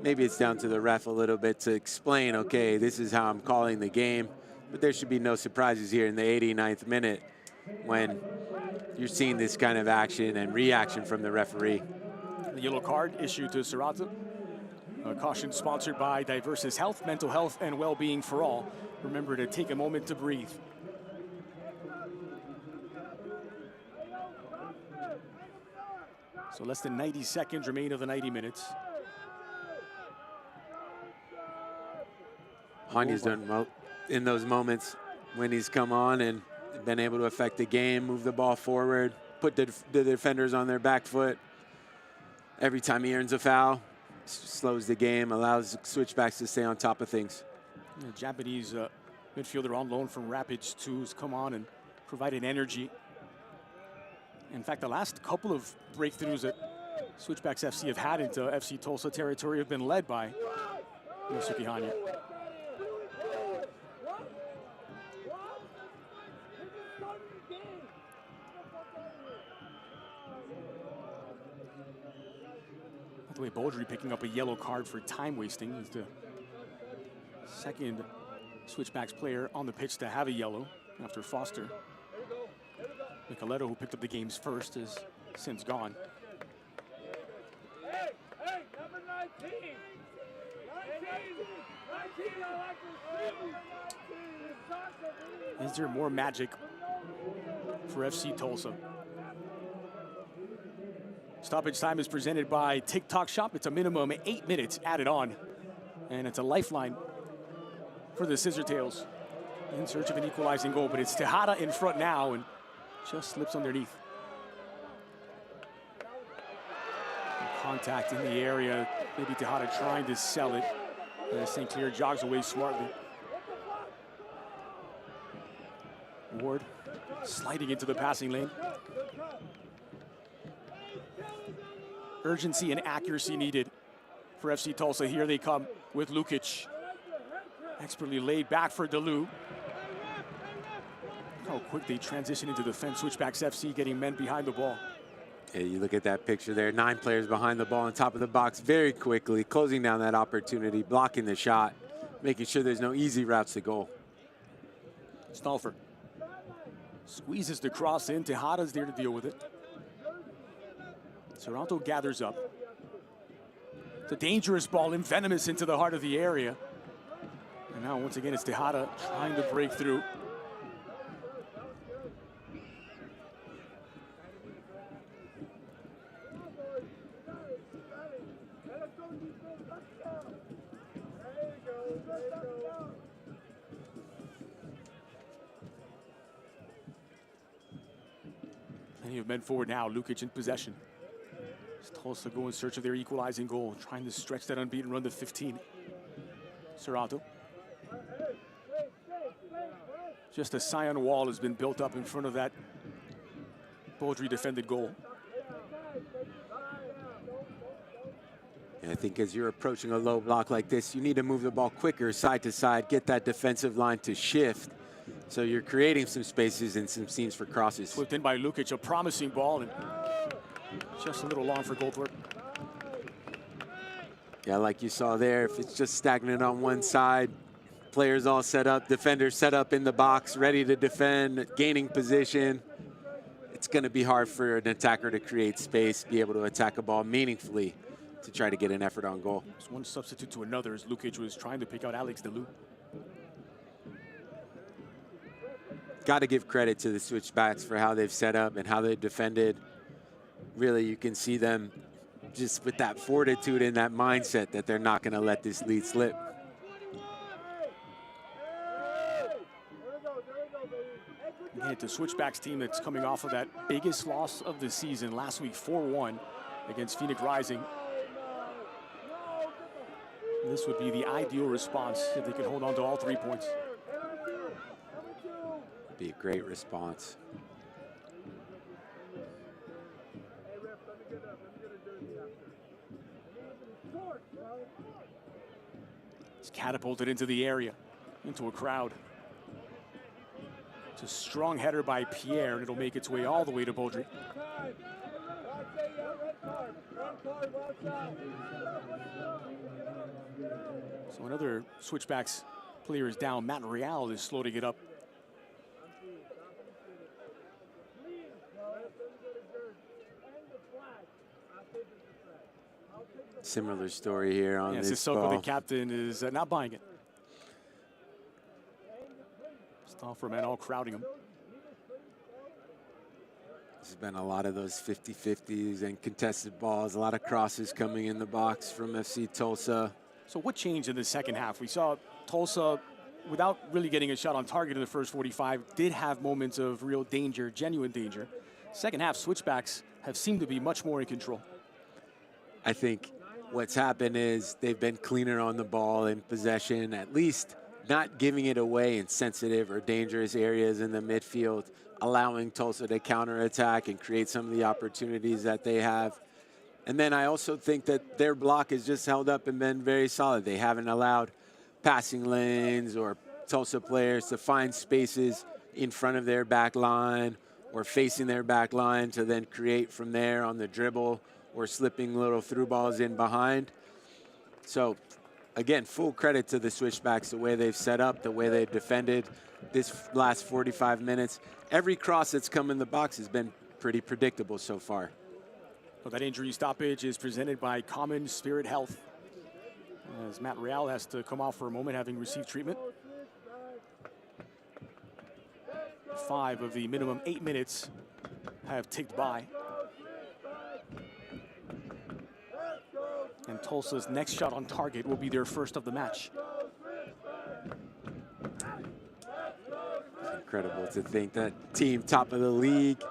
Maybe it's down to the ref a little bit to explain, okay, this is how I'm calling the game. But there should be no surprises here in the 89th minute when you're seeing this kind of action and reaction from the referee. The yellow card issued to Serato. A caution sponsored by Diversus Health, mental health and well-being for all. Remember to take a moment to breathe. So less than 90 seconds remain of the 90 minutes. Hanya's done well in those moments when he's come on and been able to affect the game, move the ball forward, put the defenders on their back foot. Every time he earns a foul, slows the game, allows Switchbacks to stay on top of things. The Japanese midfielder on loan from Rapids 2 has come on and provided energy. In fact, the last couple of breakthroughs that Switchbacks FC have had into FC Tulsa territory have been led by Yosuke Hanya. By the way, Baldry picking up a yellow card for time wasting. He's the second Switchbacks player on the pitch to have a yellow after Foster. Nicoletto, who picked up the game's first, is since gone. Hey, number 19. 19. Is there more magic for FC Tulsa? Stoppage time is presented by TikTok Shop. It's a minimum 8 minutes added on. And it's a lifeline for the Scissortails in search of an equalizing goal. But it's Tejada in front now and just slips underneath. Contact in the area. Maybe Tejada trying to sell it. St. Clair jogs away smartly. Ward sliding into the passing lane. Urgency and accuracy needed for FC Tulsa. Here they come with Lukic. Expertly laid back for Delu. How quick they transition into defense. Switchbacks FC getting men behind the ball. Yeah, you look at that picture there, 9 players behind the ball on top of the box very quickly, closing down that opportunity, blocking the shot, making sure there's no easy routes to goal. Stolfer squeezes the cross in. Tejada's there to deal with it. Toronto gathers up. It's a dangerous ball, venomous into the heart of the area. And now once again it's Tejada trying to break through. Plenty of men forward now. Lukic in possession. Tulsa go in search of their equalizing goal, trying to stretch that unbeaten run to 15. Serrato. Just a Scion wall has been built up in front of that Baudry defended goal. And I think as you're approaching a low block like this, you need to move the ball quicker, side to side, get that defensive line to shift. So you're creating some spaces and some seams for crosses. Flipped in by Lukic, a promising ball, and just a little long for Goldthorpe. Yeah, like you saw there, if it's just stagnant on one side, players all set up, defenders set up in the box, ready to defend, gaining position, it's going to be hard for an attacker to create space, be able to attack a ball meaningfully to try to get an effort on goal. It's one substitute to another as Lukic was trying to pick out Alex Delou. Got to give credit to the Switchbacks for how they've set up and how they've defended. Really, you can see them just with that fortitude and that mindset that they're not going to let this lead slip. Again, it's a Switchbacks team that's coming off of that biggest loss of the season last week, 4-1 against Phoenix Rising. This would be the ideal response if they could hold on to all 3 points. Be a great response. It's catapulted into the area, into a crowd. It's a strong header by Pierre, and it'll make its way all the way to Baudry. So another Switchbacks player is down. Matt Real is slow to get up. Similar story here on this Sissoko, ball. the captain, is not buying it. Stauffer men all crowding him. There's been a lot of those 50-50s and contested balls, a lot of crosses coming in the box from FC Tulsa. So what changed in the second half? We saw Tulsa, without really getting a shot on target in the first 45, did have moments of real danger, genuine danger. Second half, Switchbacks have seemed to be much more in control. I think what's happened is they've been cleaner on the ball in possession, at least not giving it away in sensitive or dangerous areas in the midfield, allowing Tulsa to counterattack and create some of the opportunities that they have. And then I also think that their block has just held up and been very solid. They haven't allowed passing lanes or Tulsa players to find spaces in front of their back line or facing their back line to then create from there on the dribble or slipping little through balls in behind. So again, full credit to the Switchbacks, the way they've set up, the way they've defended this last 45 minutes. Every cross that's come in the box has been pretty predictable so far. Well, that injury stoppage is presented by Common Spirit Health, as Matt Real has to come off for a moment, having received treatment. 5 of the minimum 8 minutes have ticked by. And Tulsa's next shot on target will be their first of the match. It's incredible to think that team top of the league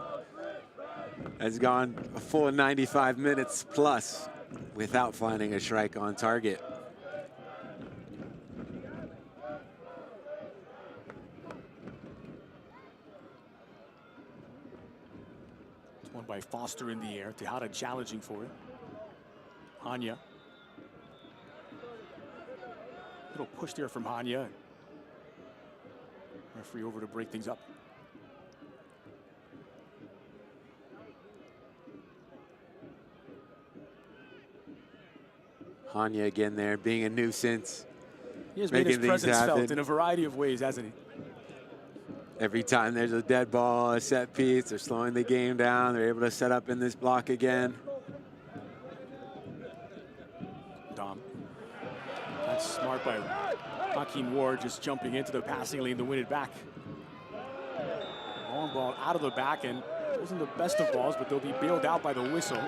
has gone a full 95 minutes plus without finding a strike on target. It's won by Foster in the air. Tejada challenging for it. Hanya. Little push there from Hanya. Referee over to break things up. Hanya again there, being a nuisance. He has made his presence felt in a variety of ways, hasn't he? Every time there's a dead ball, a set piece, they're slowing the game down. They're able to set up in this block again. Dom. That's smart by Hakeem Ward, just jumping into the passing lane to win it back. Long ball out of the back, and it wasn't the best of balls, but they'll be bailed out by the whistle.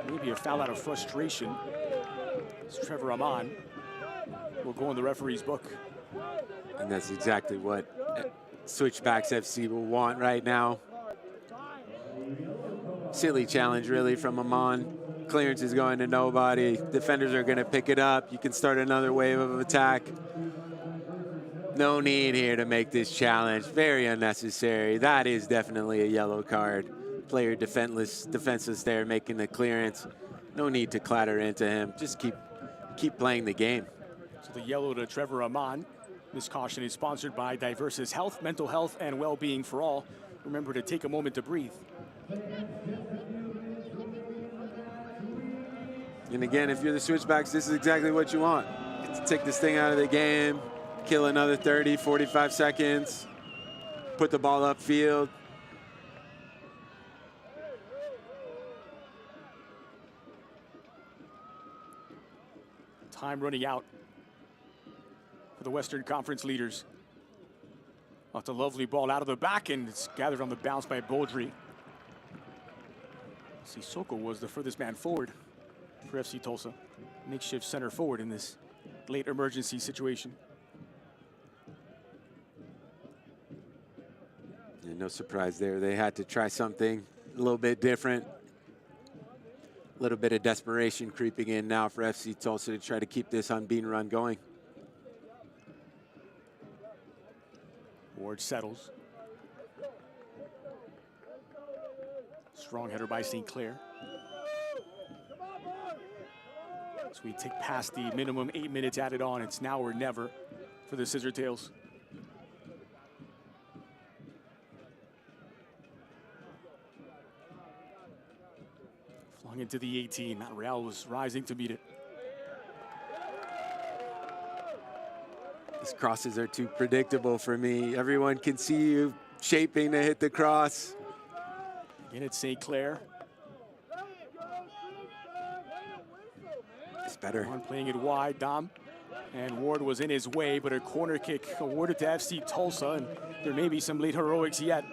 Maybe a foul out of frustration. It's Trevor Amon will go in the referee's book. And that's exactly what Switchbacks FC will want right now. Silly challenge, really, from Amon. Clearance is going to nobody. Defenders are going to pick it up. You can start another wave of attack. No need here to make this challenge. Very unnecessary. That is definitely a yellow card. Player defenseless there, making the clearance. No need to clatter into him. Just keep playing the game. So the yellow to Trevor Amon. This caution is sponsored by Diversus Health, mental health and well-being for all. Remember to take a moment to breathe. And again, if you're the Switchbacks, this is exactly what you want. To take this thing out of the game, kill another 30, 45 seconds, put the ball upfield. Time running out for the Western Conference leaders. That's a lovely ball out of the back, and it's gathered on the bounce by Baudry. Sissoko was the furthest man forward for FC Tulsa. Makeshift center forward in this late emergency situation. Yeah, no surprise there. They had to try something a little bit different. A little bit of desperation creeping in now for FC Tulsa to try to keep this unbeaten run going. Ward settles. Strong header by St. Clair. So we take past the minimum 8 minutes added on. It's now or never for the Scissor Tails. Flung into the 18. Matt Real was rising to meet it. These crosses are too predictable for me. Everyone can see you shaping to hit the cross. Again, it's St. Clair. It's better. On playing it wide, Dom. And Ward was in his way, but a corner kick awarded to FC Tulsa, and there may be some late heroics yet.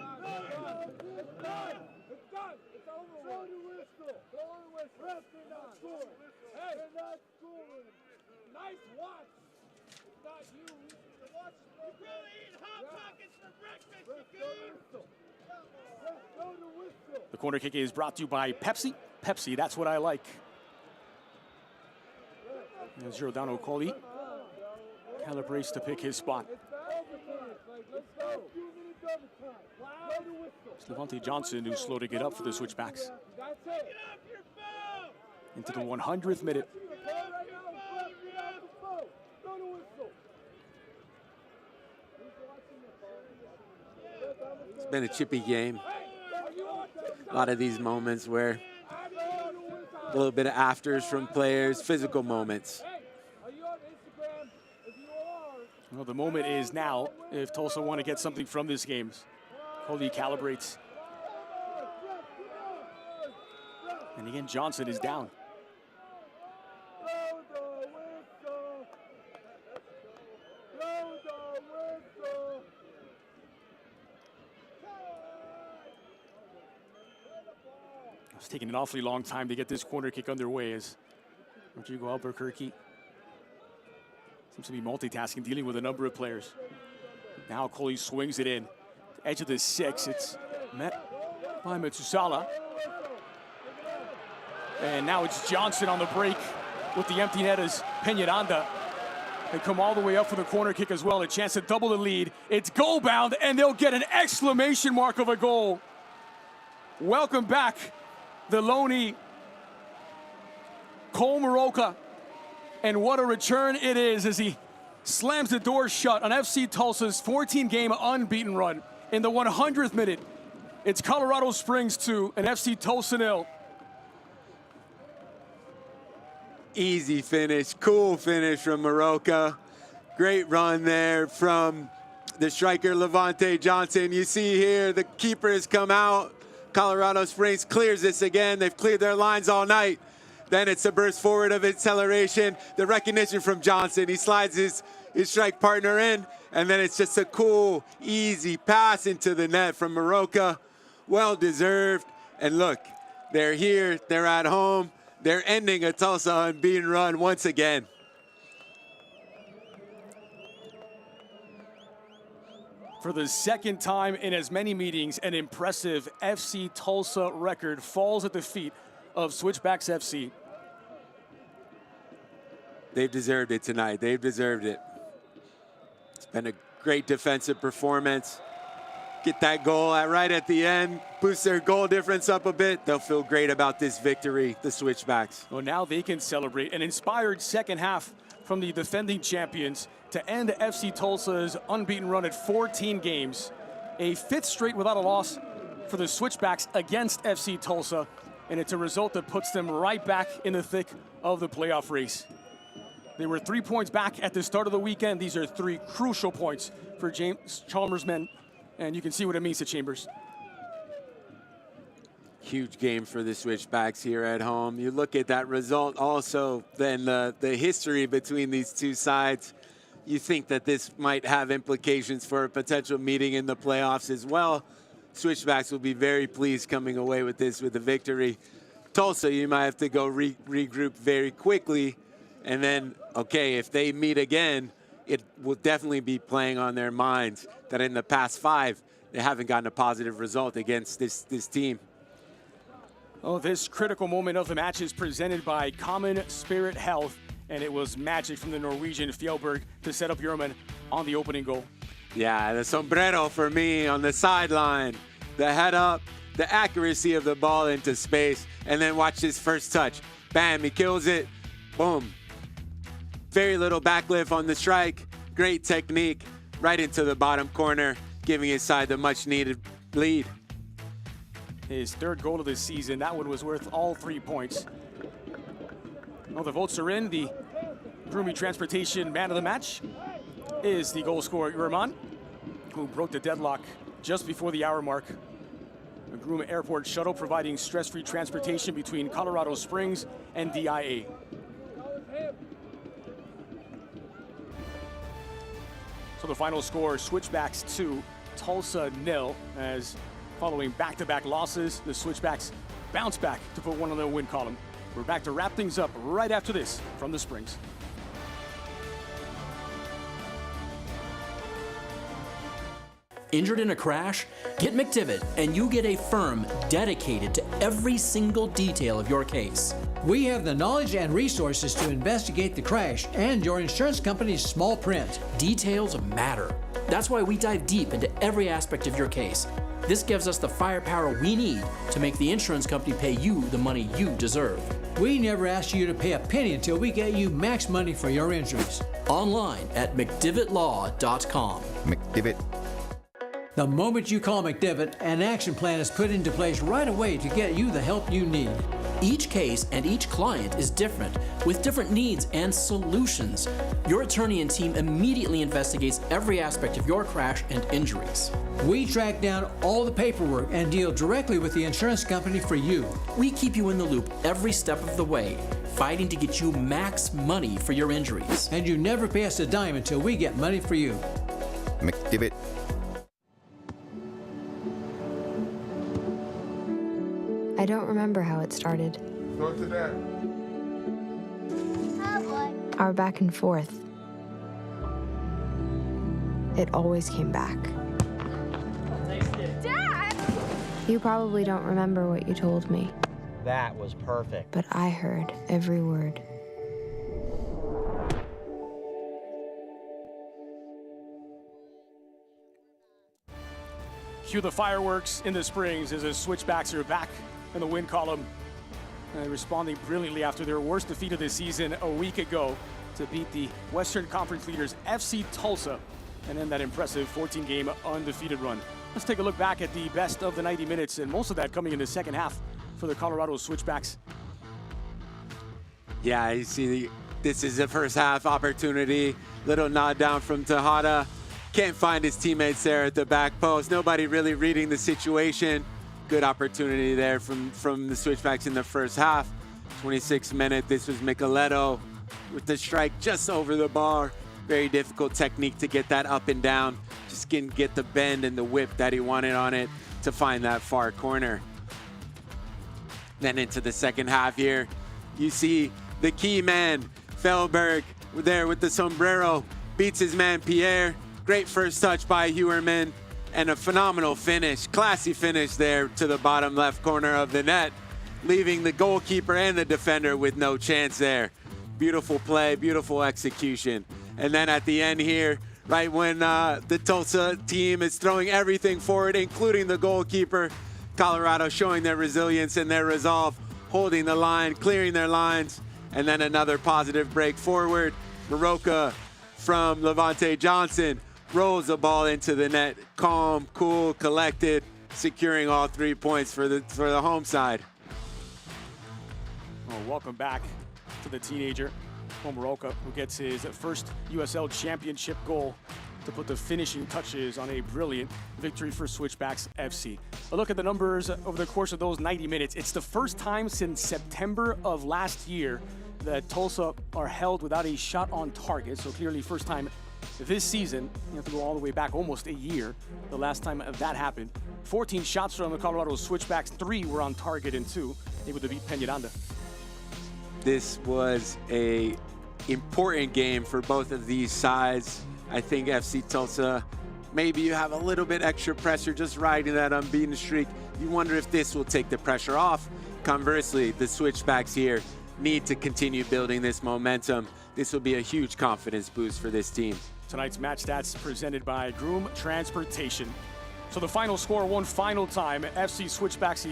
The corner kick is brought to you by Pepsi. Pepsi, that's what I like. Giordano Colli calibrates to pick his spot. It's Levante Johnson who's slow to get up for the Switchbacks. Into the 100th minute. It's been a chippy game. A lot of these moments where a little bit of afters from players, physical moments. Well, the moment is now if Tulsa want to get something from this game. Coley calibrates. And again, Johnson is down. It's taking an awfully long time to get this corner kick underway as Rodrigo Albuquerque seems to be multitasking, dealing with a number of players. Now Coley swings it in. Edge of the 6, it's met by Metsusala. And now it's Johnson on the break with the empty net as Peñaranda. They come all the way up for the corner kick as well. A chance to double the lead. It's goal bound, and they'll get an exclamation mark of a goal. Welcome back, the Loney Cole Maroka. And what a return it is as he slams the door shut on FC Tulsa's 14-game unbeaten run. In the 100th minute, it's Colorado Springs 2 and FC Tulsa 0. Easy finish, cool finish from Maroka. Great run there from the striker Levante Johnson. You see here the keeper has come out. Colorado Springs clears this again. They've cleared their lines all night. Then it's a burst forward of acceleration. The recognition from Johnson. He slides his strike partner in, and then it's just a cool, easy pass into the net from Maroka. Well deserved. And look, they're here, they're at home. They're ending a Tulsa unbeaten run once again. For the second time in as many meetings, an impressive FC Tulsa record falls at the feet of Switchbacks FC. They've deserved it tonight. They've deserved it. It's been a great defensive performance. Get that goal right at the end, boost their goal difference up a bit. They'll feel great about this victory, the Switchbacks. Well, now they can celebrate an inspired second half from the defending champions to end FC Tulsa's unbeaten run at 14 games. A fifth straight without a loss for the Switchbacks against FC Tulsa, and it's a result that puts them right back in the thick of the playoff race. They were 3 points back at the start of the weekend. These are 3 crucial points for James Chalmers' men, and you can see what it means to Chambers. Huge game for the Switchbacks here at home. You look at that result also, then the history between these two sides. You think that this might have implications for a potential meeting in the playoffs as well. Switchbacks will be very pleased coming away with this with a victory. Tulsa, you might have to go regroup very quickly. And then, okay, if they meet again, it will definitely be playing on their minds that in the past 5, they haven't gotten a positive result against this team. Oh, this critical moment of the match is presented by Common Spirit Health, and it was magic from the Norwegian Fjellberg to set up Jurman on the opening goal. Yeah, the sombrero for me on the sideline. The head up, the accuracy of the ball into space, and then watch his first touch. Bam, he kills it. Boom. Very little backlift on the strike. Great technique right into the bottom corner, giving his side the much-needed lead. His 3rd goal of the season. That one was worth all 3 points. Well, the votes are in. The Groomy Transportation man of the match is the goal scorer, Jurman, who broke the deadlock just before the hour mark. The Groomy Airport shuttle providing stress-free transportation between Colorado Springs and DIA. So the final score, Switchbacks 2, Tulsa 0, as following back-to-back losses, the Switchbacks bounce back to put one on the win column. We're back to wrap things up right after this from the Springs. Injured in a crash? Get McDivitt and you get a firm dedicated to every single detail of your case. We have the knowledge and resources to investigate the crash and your insurance company's small print. Details matter. That's why we dive deep into every aspect of your case. This gives us the firepower we need to make the insurance company pay you the money you deserve. We never ask you to pay a penny until we get you max money for your injuries. Online at McDivittLaw.com. McDivitt. The moment you call McDivitt, an action plan is put into place right away to get you the help you need. Each case and each client is different, with different needs and solutions. Your attorney and team immediately investigates every aspect of your crash and injuries. We track down all the paperwork and deal directly with the insurance company for you. We keep you in the loop every step of the way, fighting to get you max money for your injuries. And you never pay us a dime until we get money for you. McDivitt. I don't remember how it started. Go to that. Our back and forth. It always came back. Dad! You probably don't remember what you told me, That was perfect. but I heard every word. Cue the fireworks in the Springs as the Switchbacks are back in the win column and responding brilliantly after their worst defeat of the season a week ago to beat the Western Conference leaders FC Tulsa and end that impressive 14-game undefeated run. Let's take a look back at the best of the 90 minutes, and most of that coming in the second half for the Colorado Switchbacks. Yeah, you see, this is a first half opportunity. Little nod down from Tejada. Can't find his teammates there at the back post. Nobody really reading the situation. Good opportunity there from the Switchbacks in the first half. 26th minute, this was Micheletto with the strike just over the bar. Very difficult technique to get that up and down. Just couldn't get the bend and the whip that he wanted on it to find that far corner. Then into the second half here, You see the key man, Felberg, there with the sombrero, beats his man Pierre. Great first touch by Hewerman, and a phenomenal finish, classy finish there to the bottom left corner of the net, leaving the goalkeeper and the defender with no chance there. Beautiful play, beautiful execution. And then at the end here, right when the Tulsa team is throwing everything forward, including the goalkeeper, Colorado showing their resilience and their resolve, holding the line, clearing their lines, and then another positive break forward. Maroka from Levante Johnson rolls the ball into the net, calm, cool, collected, securing all 3 points for the home side. Well, welcome back to the teenager, Maroka, who gets his first USL Championship goal to put the finishing touches on a brilliant victory for Switchbacks FC. A look at the numbers over the course of those 90 minutes. It's the first time since September of last year that Tulsa are held without a shot on target. So clearly first time this season. You have to go all the way back almost a year, the last time that happened. 14 shots from the Colorado Switchbacks, 3 were on target and 2 able to beat Peñaranda. This was a important game for both of these sides. I think FC Tulsa, maybe you have a little bit extra pressure just riding that unbeaten streak. You wonder if this will take the pressure off. Conversely, the Switchbacks here need to continue building this momentum. This will be a huge confidence boost for this team. Tonight's match stats presented by Groom Transportation. So the final score one final time, Switchbacks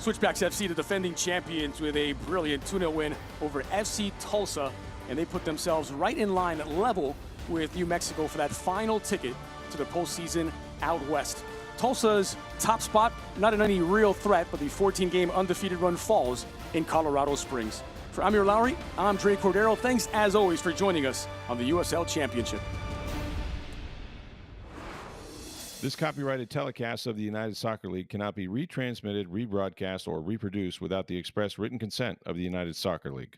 FC, the defending champions, with a brilliant 2-0 win over FC Tulsa, and they put themselves right in line level with New Mexico for that final ticket to the postseason out west. Tulsa's top spot, not in any real threat, but the 14-game undefeated run falls in Colorado Springs. For Amir Lowry, I'm Dre Cordero. Thanks, as always, for joining us on the USL Championship. This copyrighted telecast of the United Soccer League cannot be retransmitted, rebroadcast, or reproduced without the express written consent of the United Soccer League.